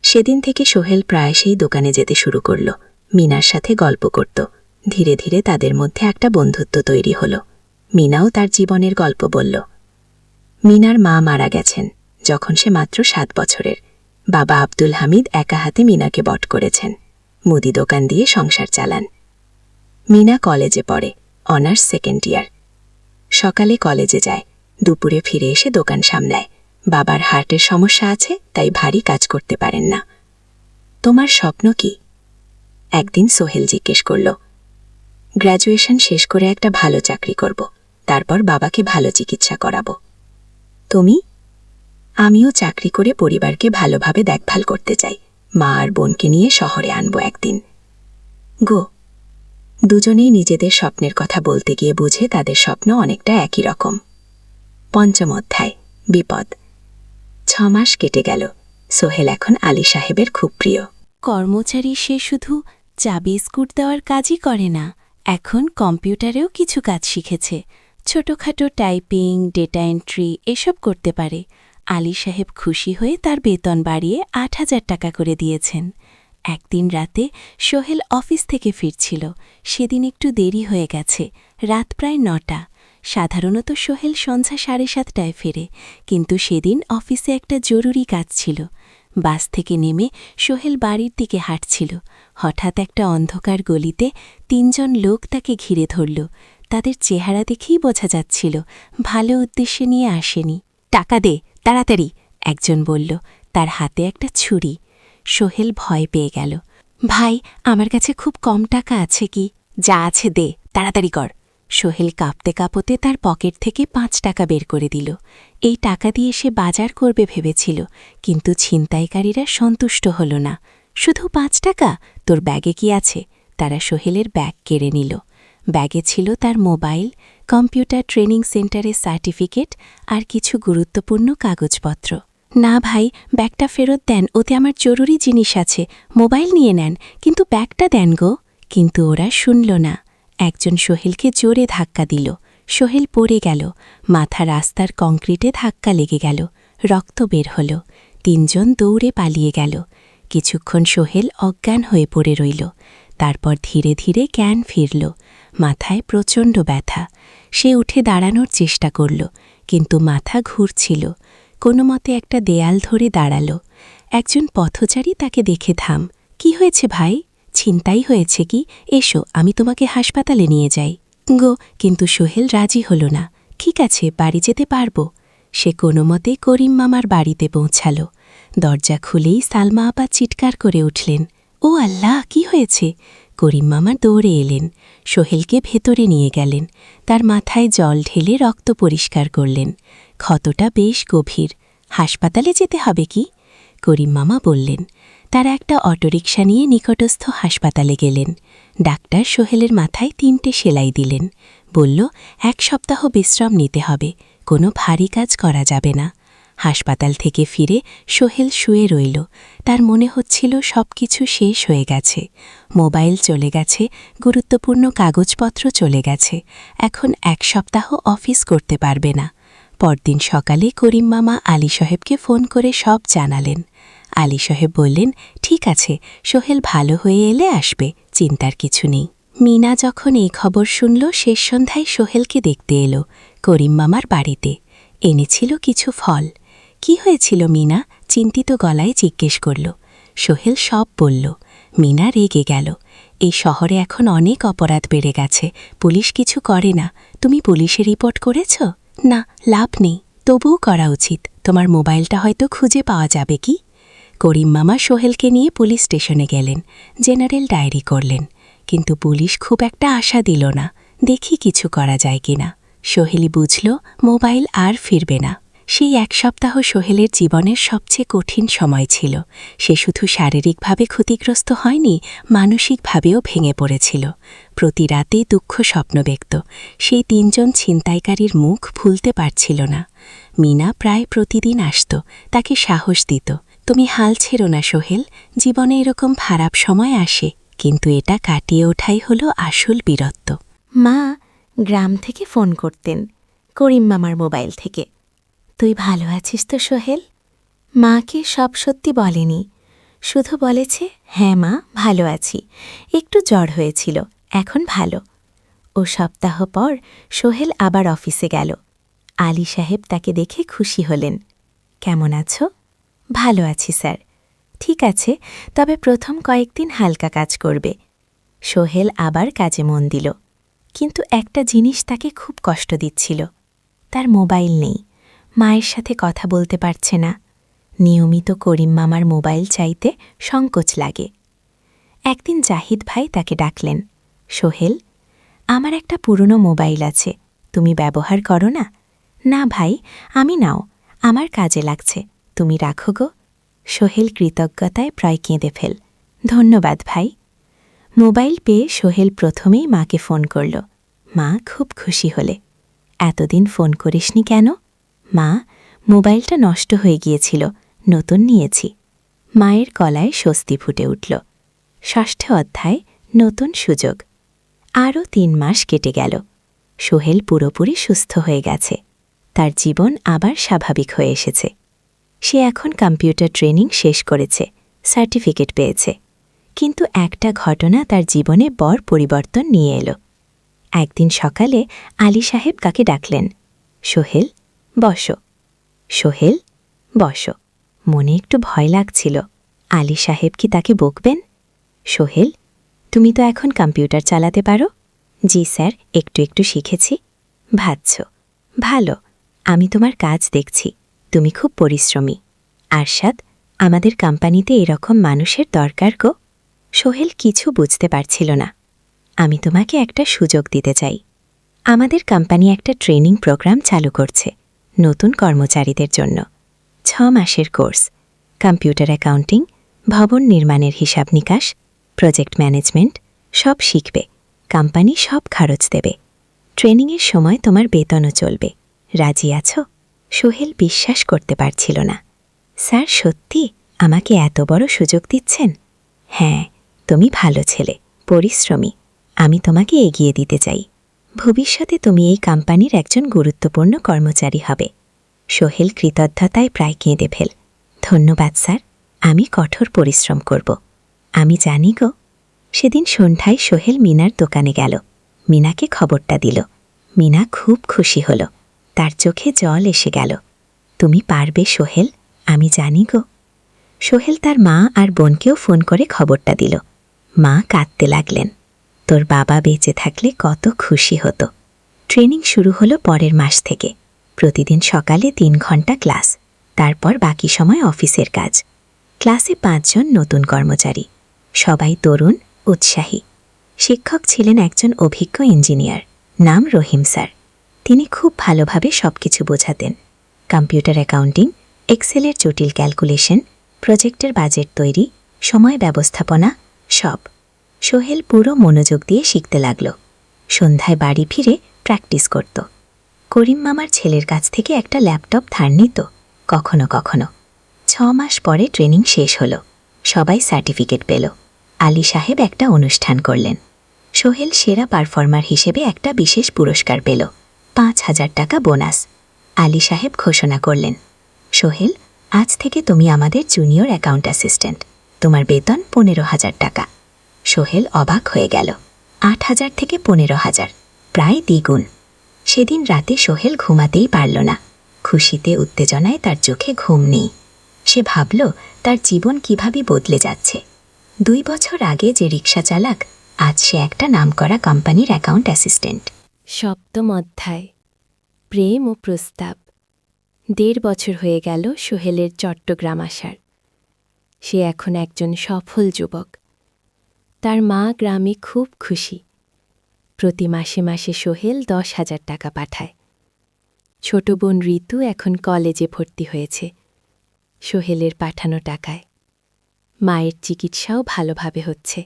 সেদিন থেকে সোহেল প্রায় সেই দোকানে যেতে শুরু করল। মিনার সাথে গল্প করত। ধীরে ধীরে তাদের মধ্যে একটা বন্ধুত্ব তৈরি হল। মিনাও তার জীবনের গল্প বলল। মিনার মা মারা গেছেন যখন সে মাত্র ৭ বছরের। বাবা আব্দুল হামিদ একা হাতে মিনাকে বট করেছেন। মুদি দোকান দিয়ে সংসার চালান। মিনা কলেজে পড়ে, অনার্স 2nd ইয়ার। সকালে কলেজে যায়, দুপুরে ফিরে এসে দোকান সামলায়। বাবার হার্টের সমস্যা আছে, তাই ভারী কাজ করতে পারেন না। তোমার স্বপ্ন কি? একদিন সোহেল জিজ্ঞেস করল। গ্র্যাজুয়েশন শেষ করে একটা ভালো চাকরি করব, তারপর বাবাকে ভালো চিকিৎসা করাবো। তুমি? আমিও চাকরি করে পরিবারকে ভালোভাবে দেখভাল করতে চাই। মা আর বোনকে নিয়ে শহরে আনবো একদিন। গো। দুজনেই নিজেদের স্বপ্নের কথা বলতে গিয়ে বুঝে তাদের স্বপ্ন অনেকটা একই রকম। ৫ম অধ্যায়, বিপদ। ৬ মাস কেটে গেল। সোহেল এখন আলী সাহেবের খুব প্রিয়।
কর্মচারী সে শুধু চা বিস্কুট দেওয়ার কাজই করে না, এখন কম্পিউটারেও কিছু কাজ শিখেছে। ছোটখাটো টাইপিং, ডেটা এন্ট্রি এসব করতে পারে। আলী সাহেব খুশি হয়ে তার বেতন বাড়িয়ে ৮,০০০ টাকা করে দিয়েছেন। একদিন রাতে সোহেল অফিস থেকে ফিরছিল। সেদিন একটু দেরি হয়ে গেছে, রাত প্রায় ৯টা। সাধারণত সোহেল সন্ধ্যা ৭:৩০টায় ফেরে, কিন্তু সেদিন অফিসে একটা জরুরি কাজ ছিল। বাস থেকে নেমে সোহেল বাড়ির দিকে হাঁটছিল। হঠাৎ একটা অন্ধকার গলিতে ৩ জন লোক তাকে ঘিরে ধরল। তাদের চেহারা দেখেই বোঝা যাচ্ছিল ভালো উদ্দেশ্যে নিয়ে আসেনি। টাকা দে, তাড়াতাড়ি, একজন বলল, তার হাতে একটা ছুরি। সোহেল ভয় পেয়ে গেল। ভাই, আমার কাছে খুব কম টাকা আছে। কি? যা আছে দে, তাড়াতাড়ি কর। সোহেল কাঁপতে কাঁপতে তার পকেট থেকে ৫ টাকা বের করে দিল। এই টাকা দিয়ে সে বাজার করবে ভেবেছিল, কিন্তু ছিনতাইকারীরা সন্তুষ্ট হল না। শুধু ৫ টাকা? তোর ব্যাগে কি আছে? তারা সোহেলের ব্যাগ কেড়ে নিল। ব্যাগে ছিল তার মোবাইল, কম্পিউটার ট্রেনিং সেন্টারের সার্টিফিকেট আর কিছু গুরুত্বপূর্ণ কাগজপত্র। না ভাই, ব্যাগটা ফেরত দেন, ওতে আমার জরুরি জিনিস আছে। মোবাইল নিয়ে নেন, কিন্তু ব্যাগটা দেন গো। কিন্তু ওরা শুনল না। একজন সোহেলকে জোরে ধাক্কা দিল। সোহেল পড়ে গেল। মাথা রাস্তার কংক্রিটে ধাক্কা লেগে গেল। রক্ত বের হল। ৩ জন দৌড়ে পালিয়ে গেল। কিছুক্ষণ সোহেল অজ্ঞান হয়ে পড়ে রইল। তারপর ধীরে ধীরে জ্ঞান ফিরল। মাথায় প্রচণ্ড ব্যথা। সে উঠে দাঁড়ানোর চেষ্টা করল, কিন্তু মাথা ঘুরছিল। কোনো মতে একটা দেয়াল ধরে দাঁড়াল। একজন পথচারী তাকে দেখে থাম। কি হয়েছে ভাই? ছিনতাই হয়েছে কি? এসো, আমি তোমাকে হাসপাতালে নিয়ে যাই। গো, কিন্তু সোহেল রাজি হল না। ঠিক আছে, বাড়ি যেতে পারব। সে কোনো মতে করিম মামার বাড়িতে পৌঁছাল। দরজা খুলেই সালমা আপা চিৎকার করে উঠলেন, ও আল্লাহ, কি হয়েছে? করিম মামা দৌড়ে এলেন, সোহেলকে ভেতরে নিয়ে গেলেন। তার মাথায় জল ঢেলে রক্ত পরিষ্কার করলেন। ক্ষতটা বেশ গভীর। হাসপাতালে যেতে হবে কি? করিম মামা বললেন। তারা একটা অটোরিকশা নিয়ে নিকটস্থ হাসপাতালে গেলেন। ডাক্তার সোহেলের মাথায় 3টে সেলাই দিলেন। বলল, 1 সপ্তাহ বিশ্রাম নিতে হবে, কোনো ভারী কাজ করা যাবে না।
হাসপাতাল থেকে ফিরে সোহেল শুয়ে রইল। তার মনে হচ্ছিল সবকিছু শেষ হয়ে গেছে। মোবাইল চলে গেছে, গুরুত্বপূর্ণ কাগজপত্র চলে গেছে। এখন 1 সপ্তাহ অফিস করতে পারবে না। পরদিন সকালে করিম মামা আলী সাহেবকে ফোন করে সব জানালেন। আলী সাহেব বললেন, ঠিক আছে, সোহেল ভালো হয়ে এলে আসবে, চিন্তার কিছু নেই। মিনা যখন এই খবর শুনল, শেষ সন্ধ্যায় সোহেলকে দেখতে এলো করিম মামার বাড়িতে। এনেছিল কিছু ফল। কি হয়েছিল মিনা? চিন্তিত গলায় জিজ্ঞেস করল। সোহেল সব বলল। মিনা রেগে গেল। এই শহরে এখন অনেক অপরাধ বেড়ে গেছে, পুলিশ কিছু করে না। তুমি পুলিশে রিপোর্ট করেছ? না, লাভ নেই। তবুও করা উচিত। তোমার মোবাইলটা হয়তো খুঁজে পাওয়া যাবে কি? করিম মামা সোহেলকে নিয়ে পুলিশ স্টেশনে গেলেন, জেনারেল ডায়েরি করলেন। কিন্তু পুলিশ খুব একটা আশা দিল না, দেখি কিছু করা যায় কিনা। সোহেলই বুঝল মোবাইল আর ফিরবে না। সেই 1 সপ্তাহ সোহেলের জীবনের সবচেয়ে কঠিন সময় ছিল। সে শুধু শারীরিকভাবে ক্ষতিগ্রস্ত হয়নি, মানসিকভাবেও ভেঙে পড়েছিল। প্রতি রাতে দুঃখ স্বপ্ন দেখত। সেই 3 জন ছিনতাইকারীর মুখ ভুলতে পারছিল না। মিনা প্রায় প্রতিদিন আসত, তাকে সাহস দিত। তুমি হাল ছেড়ো না সোহেল, জীবনে এরকম খারাপ সময় আসে, কিন্তু এটা কাটিয়ে ওঠাই হলো আসল বীরত্ব।
মা গ্রাম থেকে ফোন করতেন, করিম মামার মোবাইল থেকে। তুই ভালো আছিস তো সোহেল? মাকে সব সত্যি বলেনি, শুধু বলেছে, হ্যাঁ মা ভালো আছি, একটু জ্বর হয়েছিল, এখন ভালো। ও সপ্তাহ পর সোহেল আবার অফিসে গেল। আলী সাহেব তাকে দেখে খুশি হলেন। কেমন আছো? ভালো আছি স্যার। ঠিক আছে, তবে প্রথম কয়েকদিন হালকা কাজ করবে। সোহেল আবার কাজে মন দিল। কিন্তু একটা জিনিস তাকে খুব কষ্ট দিচ্ছিল। তার মোবাইল নেই, মায়ের সাথে কথা বলতে পারছে না। নিয়মিত করিম মামার মোবাইল চাইতে সংকোচ লাগে। একদিন জাহিদ ভাই তাকে ডাকলেন, সোহেল, আমার একটা পুরনো মোবাইল আছে, তুমি ব্যবহার করো না? না ভাই, আমি নাও, আমার কাজে লাগছে, তুমি রাখো গো। সোহেল কৃতজ্ঞতায় প্রায় কেঁদে ফেল। ধন্যবাদ ভাই। মোবাইল পেয়ে সোহেল প্রথমেই মাকে ফোন করল। মা খুব খুশি হলে। এতদিন ফোন করিসনি কেন? মা, মোবাইলটা নষ্ট হয়ে গিয়েছিল, নতুন নিয়েছি। মায়ের গলায় স্বস্তি ফুটে উঠল। 6ষ্ঠ অধ্যায়, নতুন সুযোগ। আরও 3 মাস কেটে গেল। সোহেল পুরোপুরি সুস্থ হয়ে গেছে। তার জীবন আবার স্বাভাবিক হয়ে এসেছে। সে এখন কম্পিউটার ট্রেনিং শেষ করেছে, সার্টিফিকেট পেয়েছে। কিন্তু একটা ঘটনা তার জীবনে বড় পরিবর্তন নিয়ে এলো। একদিন সকালে আলী সাহেব কাকে ডাকলেন, সোহেল, বসো। সোহেল, বসো। মনে একটু ভয় লাগছিল। আলী সাহেব কি তাকে বকবেন? সোহেল, তুমি তো এখন কম্পিউটার চালাতে পারো? জি স্যার, একটু একটু শিখেছি। ভাবছ, ভালো, আমি তোমার কাজ দেখছি, তুমি খুব পরিশ্রমী। আরশাদ, আমাদের কোম্পানিতে এরকম মানুষের দরকার গো। সোহেল কিছু বুঝতে পারছিল না। আমি তোমাকে একটা সুযোগ দিতে চাই। আমাদের কোম্পানি একটা ট্রেনিং প্রোগ্রাম চালু করছে নতুন কর্মচারীদের জন্য। 6 মাসের কোর্স, কম্পিউটার অ্যাকাউন্টিং, ভবন নির্মাণের হিসাব নিকাশ, প্রজেক্ট ম্যানেজমেন্ট, সব শিখবে। কোম্পানি সব খরচ দেবে। ট্রেনিংয়ের সময় তোমার বেতনও চলবে। রাজি আছো? সোহেল বিশ্বাস করতে পারছিল না। স্যার, সত্যি আমাকে এত বড় সুযোগ দিচ্ছেন? হ্যাঁ, তুমি ভালো ছেলে, পরিশ্রমী, আমি তোমাকে এগিয়ে দিতে চাই। ভবিষ্যতে তুমি এই কোম্পানির একজন গুরুত্বপূর্ণ কর্মচারী হবে। সোহেল কৃতজ্ঞতায় প্রায় কেঁদে ফেল। ধন্যবাদ স্যার, আমি কঠোর পরিশ্রম করব। আমি জানি গো। সেদিন সন্ধ্যায় সোহেল মিনার দোকানে গেল। মিনাকে খবরটা দিল। মিনা খুব খুশি হল। তার চোখে জল এসে গেল। তুমি পারবে সোহেল, আমি জানি গো। সোহেল তার মা আর বোনকেও ফোন করে খবরটা দিল। মা কাঁদতে লাগলেন। তোর বাবা বেঁচে থাকলে কত খুশি হতো। ট্রেনিং শুরু হলো পরের মাস থেকে। প্রতিদিন সকালে 3 ঘন্টা ক্লাস, তারপর বাকি সময় অফিসের কাজ। ক্লাসে 5 জন নতুন কর্মচারী, সবাই তরুণ, উৎসাহী। শিক্ষক ছিলেন একজন অভিজ্ঞ ইঞ্জিনিয়ার, নাম রহিম স্যার। তিনি খুব ভালোভাবে সবকিছু বোঝাতেন। কম্পিউটার অ্যাকাউন্টিং, এক্সেলের জটিল ক্যালকুলেশন, প্রজেক্টের বাজেট তৈরি, সময় ব্যবস্থাপনা, সব। সোহেল পুরো মনোযোগ দিয়ে শিখতে লাগল। সন্ধ্যায় বাড়ি ফিরে প্র্যাকটিস করত। করিম মামার ছেলের কাছ থেকে একটা ল্যাপটপ ধার নিত,
কখনো কখনো 6 মাস পরে ট্রেনিং শেষ হলো, সবাই সার্টিফিকেট পেল। আলী সাহেব একটা অনুষ্ঠান করলেন। সোহেল সেরা পারফর্মার হিসেবে একটা বিশেষ পুরস্কার পেল, 5,000 টাকা বোনাস। আলী সাহেব ঘোষণা করলেন, সোহেল, আজ থেকে তুমি আমাদের জুনিয়র অ্যাকাউন্ট অ্যাসিস্ট্যান্ট, তোমার বেতন 15,000 টাকা। সোহেল অবাক হয়ে গেল, 8,000 থেকে 15,000, প্রায় দ্বিগুণ। সেদিন রাতে সোহেল ঘুমাতেই পারল না। খুশিতে উত্তেজনায় তার চোখে ঘুম নেই। সে ভাবল তার জীবন কিভাবে বদলে যাচ্ছে। 2 বছর আগে যে রিক্সা চালাক, আজ সে একটা নামকরা কোম্পানির অ্যাকাউন্ট অ্যাসিস্ট্যান্ট।
7ম অধ্যায়, প্রেম ও প্রস্তাব। 1.5 বছর হয়ে গেল সোহেলের চট্টগ্রাম আসার। সে এখন একজন সফল যুবক। তার মা গ্রামে খুব খুশি। প্রতি মাসে মাসে সোহেল 10,000 টাকা পাঠায়। ছোট বোন ঋতু এখন কলেজে ভর্তি হয়েছে সোহেলের পাঠানো টাকায়। মায়ের চিকিৎসাও ভালোভাবে হচ্ছে।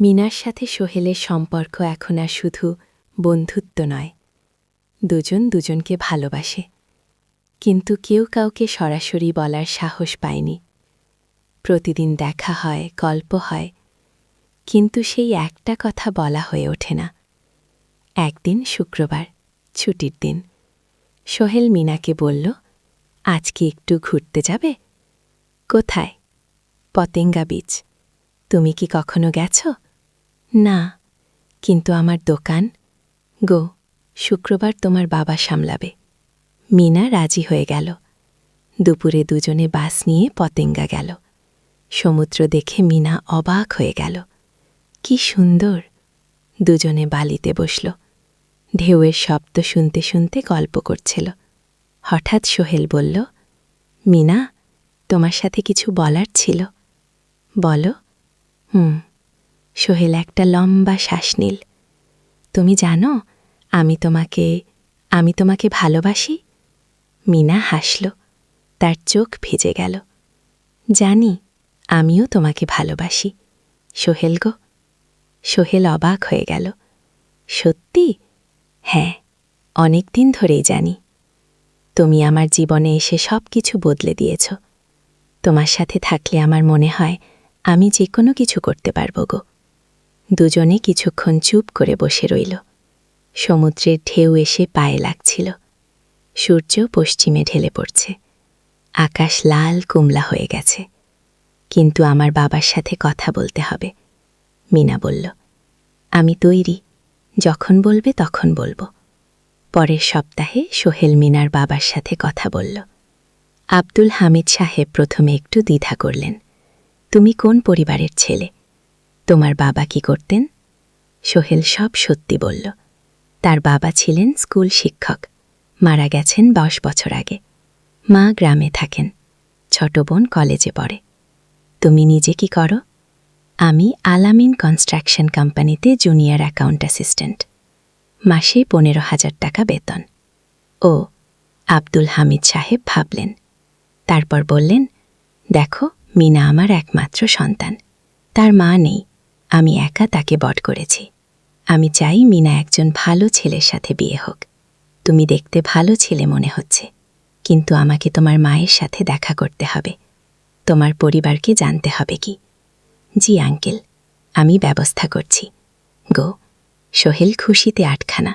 মিনার সাথে সোহেলের সম্পর্ক এখন আর শুধু বন্ধুত্ব নয়, দুজন দুজনকে ভালোবাসে। কিন্তু কেউ কাউকে সরাসরি বলার সাহস পায়নি। প্রতিদিন দেখা হয়, গল্প হয়, কিন্তু সেই একটা কথা বলা হয়ে ওঠে না। একদিন শুক্রবার, ছুটির দিন, সোহেল মিনাকে বলল, আজকে একটু ঘুরতে যাবে? কোথায়? পতেঙ্গা বিচ। তুমি কি কখনো গেছ? না, কিন্তু আমার দোকান। গো, শুক্রবার তোমার বাবা সামলাবে। মিনা রাজি হয়ে গেল। দুপুরে দুজনে বাস নিয়ে পতেঙ্গা গেল। সমুদ্র দেখে মিনা অবাক হয়ে গেল। কি সুন্দর! দুজনে বালিতে বসল। ঢেউয়ের শব্দ শুনতে শুনতে গল্প করছিল। হঠাৎ সোহেল বলল, মিনা, তোমার সাথে কিছু বলার ছিল। বলো। সোহেল একটা লম্বা শ্বাস নিল। তুমি জানো, আমি তোমাকে ভালোবাসি। মিনা হাসল, তার চোখ ভিজে গেল। জানি, আমিও তোমাকে ভালোবাসি সোহেল গো। সোহেল অবাক হয়ে গেল। সত্যি? হ্যাঁ, অনেক দিন ধরেই জানি। তুমি আমার জীবনে এসে সব কিছু বদলে দিয়েছ। তোমার সাথে থাকলে আমার মনে হয় আমি যে কোনো কিছু করতে পারব গো। দুজনে কিছুক্ষণ চুপ করে বসে রইল। সমুদ্রের ঢেউ এসে পায়ে লাগছিল। সূর্য পশ্চিমে ঢেলে পড়ছে। আকাশ লাল কুমলা হয়ে গেছে। কিন্তু আমার বাবার সাথে কথা বলতে হবে, মিনা বলল। আমি তৈরি, যখন বলবে তখন বলবো। পরের সপ্তাহে সোহেল মিনার বাবার সাথে কথা বলল। আব্দুল হামিদ সাহেব প্রথমে একটু দ্বিধা করলেন। তুমি কোন পরিবারের ছেলে? তোমার বাবা কি করতেন? সোহেল সব সত্যি বলল। তার বাবা ছিলেন স্কুল শিক্ষক, মারা গেছেন 10 বছর আগে। মা গ্রামে থাকেন, ছোট বোন কলেজে পড়ে। তুমি নিজে কি করো? আমি আলামিন কনস্ট্রাকশন কোম্পানিতে জুনিয়র অ্যাকাউন্ট অ্যাসিস্ট্যান্ট, মাসে 15,000 টাকা বেতন। ও, আব্দুল হামিদ সাহেব ভাবলেন। তারপর বললেন, দেখো, মিনা আমার একমাত্র সন্তান। তার মা নেই, আমি একা তাকে বড় করেছি। আমি চাই মিনা একজন ভালো ছেলের সাথে বিয়ে হোক। তুমি দেখতে ভালো ছেলে মনে হচ্ছে, কিন্তু আমাকে তোমার মায়ের সাথে দেখা করতে হবে। তোমার পরিবারকে জানতে হবে কি? জি আঙ্কেল, আমি ব্যবস্থা করছি গো। সোহেল খুশিতে আটখানা।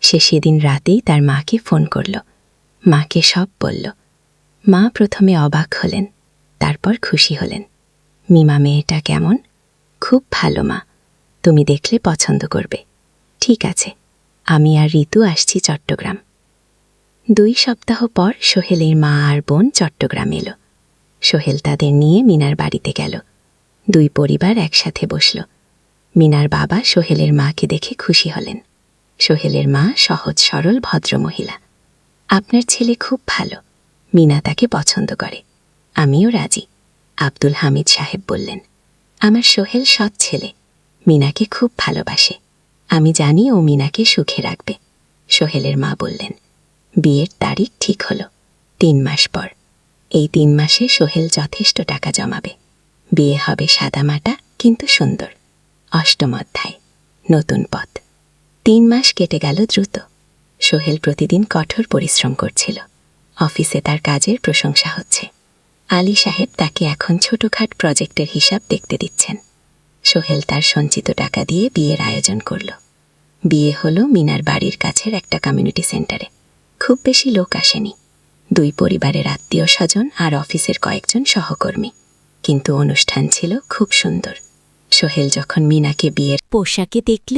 সে সেদিন রাতেই তার মাকে ফোন করল, মাকে সব বলল। মা প্রথমে অবাক হলেন, তারপর খুশি হলেন। মিমা মেয়েটা কেমন? খুব ভালো মা, তুমি দেখলে পছন্দ করবে। ঠিক আছে, আমি আর ঋতু আসছি চট্টগ্রাম। 2 সপ্তাহ পর সোহেলের মা আর বোন চট্টগ্রাম এলো। সোহেল তাদের নিয়ে মিনার বাড়িতে গেল। 2 পরিবার একসাথে বসল। মিনার বাবা সোহেলের মাকে দেখে খুশি হলেন। সোহেলের মা সহজ সরল ভদ্রমহিলা। আপনার ছেলে খুব ভালো, মিনা তাকে পছন্দ করে। আমিও রাজি, আব্দুল হামিদ সাহেব বললেন। আমার সোহেল সৎ ছেলে, মিনাকে খুব ভালোবাসে। আমি জানি ও মিনাকে সুখে রাখবে, সোহেলের মা বললেন। বিয়ের তারিখ ঠিক হলো 3 মাস পর। এই 3 মাসে সোহেল যথেষ্ট টাকা জমাবে। বিয়ে হবে সাদামাটা কিন্তু সুন্দর। 8ম অধ্যায়, নতুন পথ। 3 মাস কেটে গেল দ্রুত। সোহেল প্রতিদিন কঠোর পরিশ্রম করছিল।
অফিসে তার কাজের প্রশংসা হচ্ছে। আলী সাহেব তাকে এখন ছোটখাট প্রজেক্টের হিসাব দেখতে দিচ্ছেন। সোহেল তার সঞ্চিত টাকা দিয়ে বিয়ের আয়োজন করল। বিয়ে হলো মিনার বাড়ির কাছের একটা কমিউনিটি সেন্টারে। খুব বেশি লোক আসেনি, 2 পরিবারের আত্মীয় স্বজন আর অফিসের কয়েকজন সহকর্মী। কিন্তু অনুষ্ঠান ছিল খুব সুন্দর। সোহেল যখন মিনাকে বিয়ের
পোশাকে দেখল,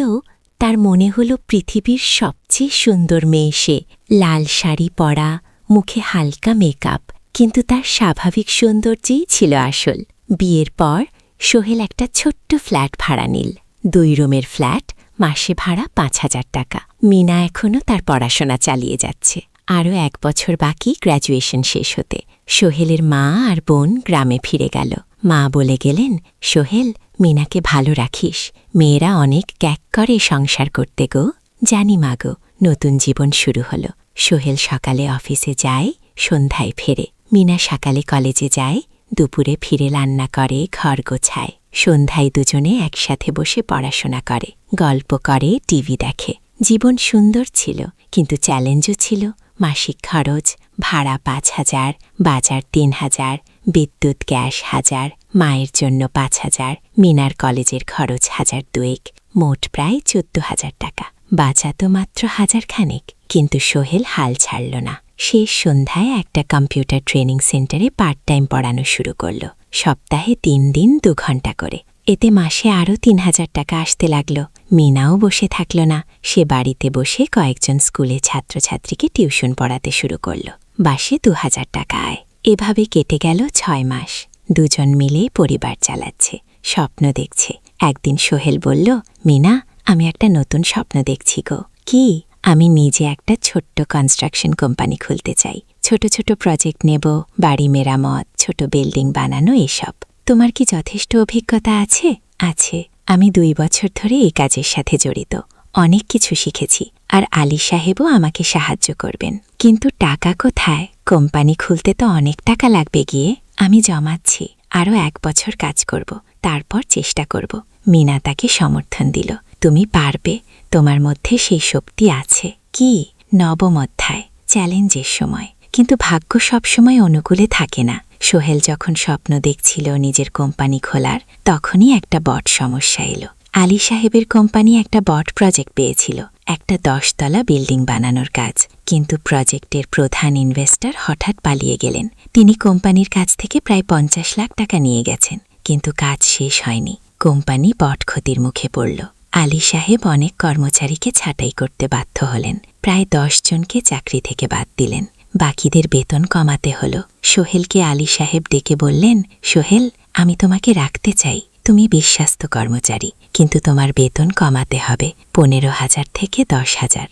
তার মনে হল পৃথিবীর সবচেয়ে সুন্দর মেয়ে সে। লাল শাড়ি পরা, মুখে হালকা মেকআপ, কিন্তু তার স্বাভাবিক সৌন্দর্যেই ছিল আসল। বিয়ের পর সোহেল একটা ছোট্ট ফ্ল্যাট ভাড়া নিল। 2 রুমের ফ্ল্যাট, মাসে ভাড়া 5,000 টাকা। মিনা এখনও তার পড়াশোনা চালিয়ে যাচ্ছে। আরও 1 বছর বাকি গ্র্যাজুয়েশন শেষ হতে। সোহেলের মা আর বোন গ্রামে ফিরে গেল। মা বলে গেলেন, সোহেল, মিনাকে ভালো রাখিস, মেয়েরা অনেক ক্যাক করে সংসার করতে গো। জানি মা গো। নতুন জীবন শুরু হলো। সোহেল সকালে অফিসে যায়, সন্ধ্যায় ফেরে। মিনা সকালে কলেজে যায়, দুপুরে ফিরে রান্না করে, ঘর গোছায়। সন্ধ্যায় দুজনে একসাথে বসে পড়াশোনা করে, গল্প করে, টিভি দেখে। জীবন সুন্দর ছিল, কিন্তু চ্যালেঞ্জও ছিল। মাসিক খরচ, ভাড়া 5,000, বাজার 3,000, বিদ্যুৎ গ্যাস 1,000, মায়ের জন্য 5,000, মিনার কলেজের খরচ 1,200, মোট প্রায় 14,000 টাকা। বাঁচাত মাত্র 1,000 খানেক। কিন্তু সোহেল হাল ছাড়ল না। শেষ সন্ধ্যায় একটা কম্পিউটার ট্রেনিং সেন্টারে পার্ট টাইম পড়ানো শুরু করল। সপ্তাহে 3 দিন 2 ঘন্টা করে। এতে মাসে আরও 3,000 টাকা আসতে লাগল। মিনাও বসে থাকল না। সে বাড়িতে বসে কয়েকজন স্কুলে ছাত্রছাত্রীকে টিউশন পড়াতে শুরু করল। মাসে 2,000 টাকা আয়। এভাবে কেটে গেল 6 মাস। দুজন মিলে পরিবার চালাচ্ছে, স্বপ্ন দেখছে। একদিন সোহেল বলল, মিনা, আমি একটা নতুন স্বপ্ন দেখছি গো। কি? আমি নিজে একটা ছোট্ট কনস্ট্রাকশন কোম্পানি খুলতে চাই। ছোট ছোট প্রজেক্ট নেব, বাড়ি মেরামত, ছোট বিল্ডিং বানানো, এসব। তোমার কি যথেষ্ট অভিজ্ঞতা আছে? আছে। আমি 2 বছর ধরে এই কাজের সাথে জড়িত। অনেক কিছু শিখেছি, আর আলী সাহেবও আমাকে সাহায্য করবেন। কিন্তু টাকা কোথায়? কোম্পানি খুলতে তো অনেক টাকা লাগবে গিয়ে। আমি জমাচ্ছি, আরও 1 বছর কাজ করব, তারপর চেষ্টা করব। মিনা তাকে সমর্থন দিল। তুমি পারবে, তোমার মধ্যে সেই শক্তি আছে। কি? নবম অধ্যায়, চ্যালেঞ্জের সময়। কিন্তু ভাগ্য সবসময় অনুকূলে থাকে না। সোহেল যখন স্বপ্ন দেখছিল নিজের কোম্পানি খোলার, তখনই একটা বড় সমস্যা এলো। আলী সাহেবের কোম্পানি একটা বড় প্রজেক্ট পেয়েছিল, একটা 10 তলা বিল্ডিং বানানোর কাজ। কিন্তু প্রজেক্টের প্রধান ইনভেস্টর হঠাৎ পালিয়ে গেলেন। তিনি কোম্পানির কাছ থেকে প্রায় 50 লাখ টাকা নিয়ে গেছেন। কিন্তু কাজ শেষ হয়নি। কোম্পানি বড় ক্ষতির মুখে পড়ল। আলী সাহেব অনেক কর্মচারীকে ছাঁটাই করতে বাধ্য হলেন। প্রায় 10 জনকে চাকরি থেকে বাদ দিলেন। বাকিদের বেতন কমাতে হলো। সোহেলকে আলী সাহেব ডেকে বললেন, সোহেল, আমি তোমাকে রাখতে চাই। তুমি বিশ্বস্ত কর্মচারী, কিন্তু তোমার বেতন কমাতে হবে 15,000 থেকে 10,000।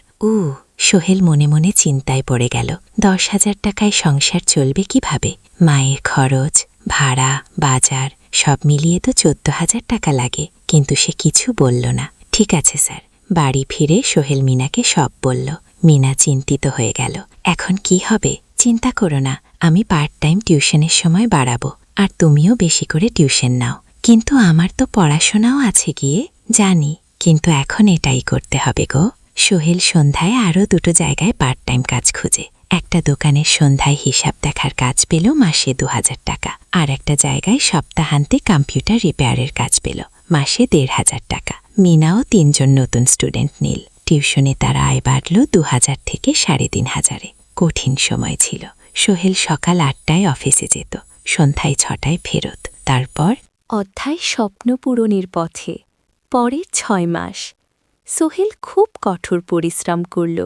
সোহেল মনে মনে চিন্তায় পড়ে গেল। 10,000 টাকায় সংসার চলবে কিভাবে? মায়ের খরচ, ভাড়া, বাজার সব মিলিয়ে তো 14,000 টাকা লাগে। কিন্তু সে কিছু বলল না। ঠিক আছে স্যার। বাড়ি ফিরে সোহেল মিনাকে সব বলল। মিনা চিন্তিত হয়ে গেল। এখন কি হবে? চিন্তা করো না, আমি পার্ট টাইম টিউশনের সময় বাড়াবো, আর তুমিও বেশি করে টিউশন নাও। কিন্তু আমার তো পড়াশোনাও আছে গিয়ে। জানি, কিন্তু এখন এটাই করতে হবে গো। সোহেল সন্ধ্যায় আরও 2 জায়গায় পার্ট টাইম কাজ খুঁজে। একটা দোকানের সন্ধ্যায় হিসাব দেখার কাজ পেল, মাসে 2,000 টাকা। আর একটা জায়গায় সপ্তাহান্তে কম্পিউটার রিপেয়ারের কাজ পেল, মাসে 1,500 টাকা। মিনাও 3 জন নতুন স্টুডেন্ট নিল। টিউশনে তার আয় বাড়ল 2,000 থেকে 3,500-এ। কঠিন সময় ছিল। সোহেল সকাল 8টায় অফিসে যেত, সন্ধ্যায় 6টায় ফেরত। তারপর
অধ্যায় স্বপ্ন পূরণের পথে। পরে 6 মাস। সোহেল খুব কঠোর পরিশ্রম করল।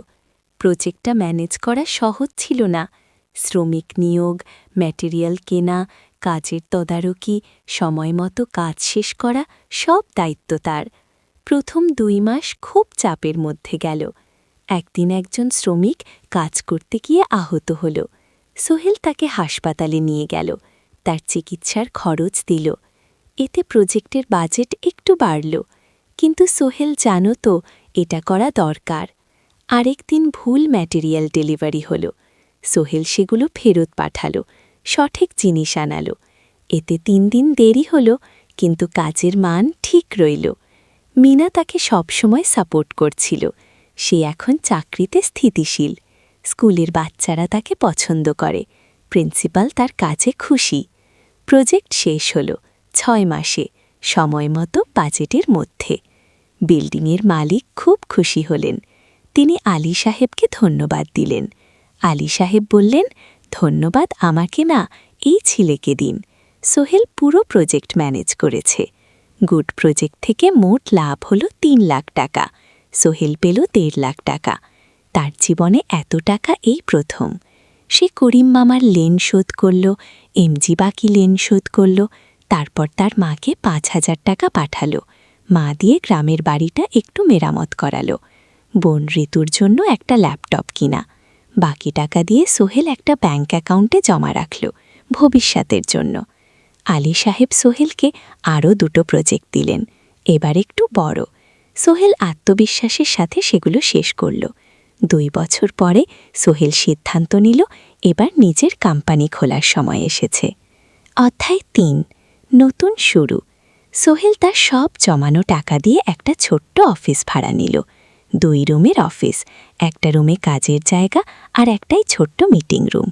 প্রজেক্টটা ম্যানেজ করা সহজ ছিল না। শ্রমিক নিয়োগ, ম্যাটেরিয়াল কেনা, কাজের তদারকি, সময়মতো কাজ শেষ করা, সব দায়িত্ব তার। প্রথম 2 মাস খুব চাপের মধ্যে গেল। একদিন একজন শ্রমিক কাজ করতে গিয়ে আহত হল। সোহেল তাকে হাসপাতালে নিয়ে গেল, তার চিকিৎসার খরচ দিল। এতে প্রজেক্টের বাজেট একটু বাড়ল, কিন্তু সোহেল জানত এটা করা দরকার। আরেকদিন ভুল ম্যাটেরিয়াল ডেলিভারি হল। সোহেল সেগুলো ফেরত পাঠালো, সঠিক জিনিস আনালো। এতে 3 দিন দেরি হল, কিন্তু কাজের মান ঠিক রইল। মিনা তাকে সবসময় সাপোর্ট করছিল। সে এখন চাকরিতে স্থিতিশীল।
স্কুলের বাচ্চারা তাকে পছন্দ করে, প্রিন্সিপাল তার কাজে খুশি। প্রজেক্ট শেষ হল 6 মাসে, সময় মতো বাজেটের মধ্যে। বিল্ডিংয়ের মালিক খুব খুশি হলেন। তিনি আলী সাহেবকে ধন্যবাদ দিলেন। আলী সাহেব বললেন, ধন্যবাদ আমাকে না, এই ছেলেকে দিন। সোহেল পুরো প্রজেক্ট ম্যানেজ করেছে। গুড প্রজেক্ট থেকে মোট লাভ হল 3 লাখ টাকা। সোহেল পেল 1.5 লাখ টাকা। তার জীবনে এত টাকা এই প্রথম। সে করিম মামার লেন শোধ করল, এমজি বাকি লেন শোধ করল, তারপর তার মাকে 5,000 টাকা পাঠালো। মা দিয়ে গ্রামের বাড়িটা একটু মেরামত করালো। বোন ঋতুর জন্য একটা ল্যাপটপ কিনা। বাকি টাকা দিয়ে সোহেল একটা ব্যাংক অ্যাকাউন্টে জমা রাখল, ভবিষ্যতের জন্য। আলী সাহেব সোহেলকে আরও 2টো প্রজেক্ট দিলেন, এবার একটু বড়। সোহেল আত্মবিশ্বাসের সাথে সেগুলো শেষ করল। 2 বছর পরে সোহেল সিদ্ধান্ত নিল, এবার নিজের কোম্পানি খোলার সময় এসেছে। অধ্যায় 3, নতুন শুরু। সোহেল তার সব জমানো টাকা দিয়ে একটা ছোট্ট অফিস ভাড়া নিল। 2 রুমের অফিস, একটা রুমে কাজের জায়গা আর একটাই ছোট্ট মিটিং রুম।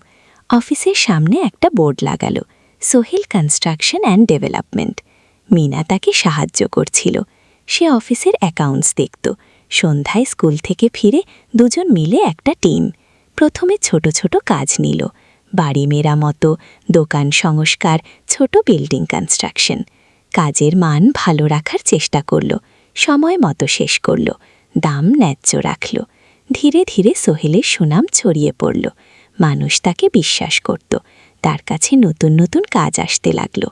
অফিসের সামনে একটা বোর্ড লাগালো, Sohel construction and development. Meena তাকে সাহায্য করছিল। সে অফিসের অ্যাকাউন্টস দেখত। সন্ধ্যায় স্কুল থেকে ফিরে দুজন মিলে একটা টিম। প্রথমে ছোট ছোট কাজ নিল, বাড়ি মেরামত, দোকান সংস্কার, ছোট বিল্ডিং কনস্ট্রাকশন। কাজের মান ভালো রাখার চেষ্টা করল, সময় মতো শেষ করল, দাম ন্যায্য রাখল। ধীরে ধীরে সোহেলের সুনাম ছড়িয়ে পড়ল। মানুষ তাকে বিশ্বাস করত। তার কাছে নতুন নতুন কাজ আসতে লাগল।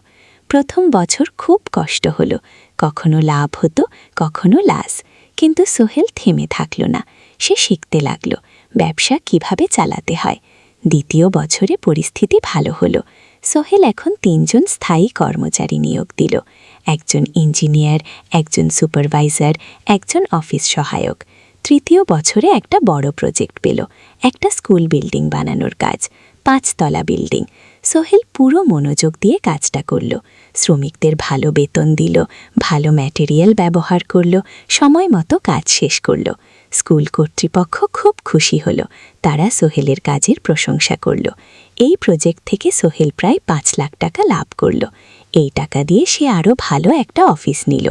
প্রথম বছর খুব কষ্ট হলো, কখনো লাভ হতো, কখনো লস। কিন্তু সোহেল থেমে থাকল না। সে শিখতে লাগল ব্যবসা কিভাবে চালাতে হয়। দ্বিতীয় বছরে পরিস্থিতি ভালো হলো। সোহেল এখন 3 জন স্থায়ী কর্মচারী নিয়োগ দিল, একজন ইঞ্জিনিয়ার, একজন সুপারভাইজার, একজন অফিস সহায়ক। তৃতীয় বছরে একটা বড় প্রজেক্ট পেল, একটা স্কুল বিল্ডিং বানানোর কাজ, 5 তলা বিল্ডিং। সোহেল পুরো মনোযোগ দিয়ে কাজটা করল। শ্রমিকদের ভালো বেতন দিল, ভালো ম্যাটেরিয়াল ব্যবহার করল, সময় মতো কাজ শেষ করল। স্কুল কর্তৃপক্ষ খুব খুশি হল। তারা সোহেলের কাজের প্রশংসা করল। এই প্রজেক্ট থেকে সোহেল প্রায় 5 লাখ টাকা লাভ করল। এই টাকা দিয়ে সে আরও ভালো একটা অফিস নিল,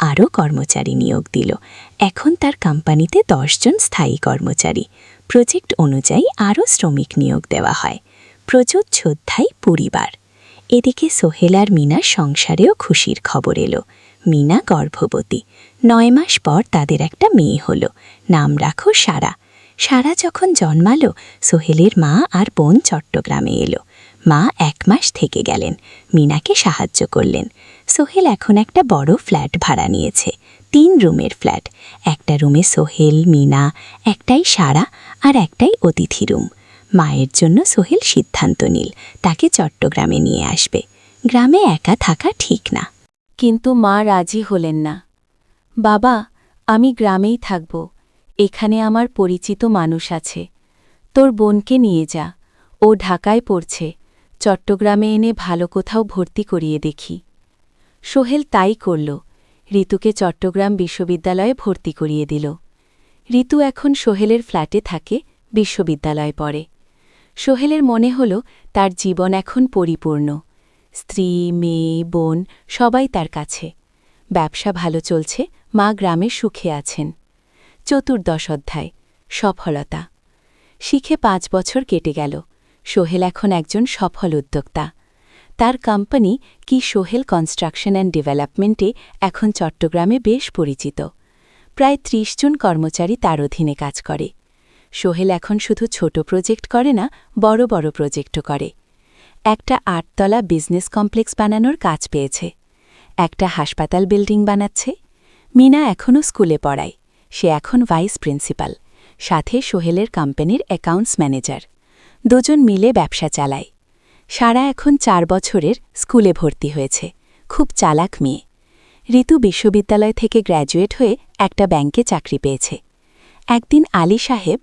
আরও কর্মচারী নিয়োগ দিল। এখন তার কোম্পানিতে 10 জন স্থায়ী কর্মচারী। প্রজেক্ট অনুযায়ী আরও শ্রমিক নিয়োগ দেওয়া হয়। প্রযোজ্য অধ্যায় পরিবার। এদিকে সোহেল আর মিনার সংসারেও খুশির খবর এলো। মিনা গর্ভবতী। 9 মাস পর তাদের একটা মেয়ে হলো। নাম রাখো সারা। সারা যখন জন্মালো, সোহেলের মা আর বোন চট্টগ্রামে এলো। মা 1 মাস থেকে গেলেন, মিনাকে সাহায্য করলেন। সোহেল এখন একটা বড় ফ্ল্যাট ভাড়া নিয়েছে, 3 রুমের ফ্ল্যাট। একটা রুমে সোহেল, মিনা, একটাই সারা আর একটাই অতিথি রুম। মায়ের জন্য সোহেল সিদ্ধান্ত নিল তাকে চট্টগ্রামে নিয়ে আসবে। গ্রামে একা থাকা ঠিক না।
কিন্তু মা রাজি হলেন না। বাবা, আমি গ্রামেই থাকব, এখানে আমার পরিচিত মানুষ আছে। তোর বোনকে নিয়ে যা, ও ঢাকায় পড়ছে, চট্টগ্রামে এনে ভালো কোথাও ভর্তি করিয়ে দেখি। সোহেল তাই করল, ঋতুকে চট্টগ্রাম বিশ্ববিদ্যালয়ে ভর্তি করিয়ে দিল। ঋতু এখন সোহেলের ফ্ল্যাটে থাকে, বিশ্ববিদ্যালয়ে পড়ে। সোহেলের মনে হল তার জীবন এখন পরিপূর্ণ। স্ত্রী, মেয়ে, বোন সবাই তার কাছে। ব্যবসা ভালো চলছে, মা গ্রামে সুখে আছেন। চতুর্দশ অধ্যায়, সফলতা। শিখে 5 বছর কেটে গেল। সোহেল এখন একজন সফল উদ্যোক্তা। তার কোম্পানি কি সোহেল কনস্ট্রাকশন অ্যান্ড ডেভেলপমেন্টে এখন চট্টগ্রামে বেশ পরিচিত। প্রায় 30 জন কর্মচারী তার অধীনে কাজ করে। সোহেল এখন শুধু ছোট প্রজেক্ট করে না, বড় বড় প্রজেক্টও করে। একটা 8 তলা বিজনেস কমপ্লেক্স বানানোর কাজ পেয়েছে। একটা হাসপাতাল বিল্ডিং বানাচ্ছে। মিনা এখনও স্কুলে পড়ায়, সে এখন ভাইস প্রিন্সিপাল, সাথে সোহেলের কোম্পানির অ্যাকাউন্টস ম্যানেজার। 2 জন মিলে ব্যবসা চালায়। সারা এখন 4 বছরের, স্কুলে ভর্তি হয়েছে, খুব চালাক মেয়ে। ঋতু বিশ্ববিদ্যালয় থেকে গ্র্যাজুয়েট হয়ে একটা ব্যাংকে চাকরি পেয়েছে। একদিন আলী সাহেব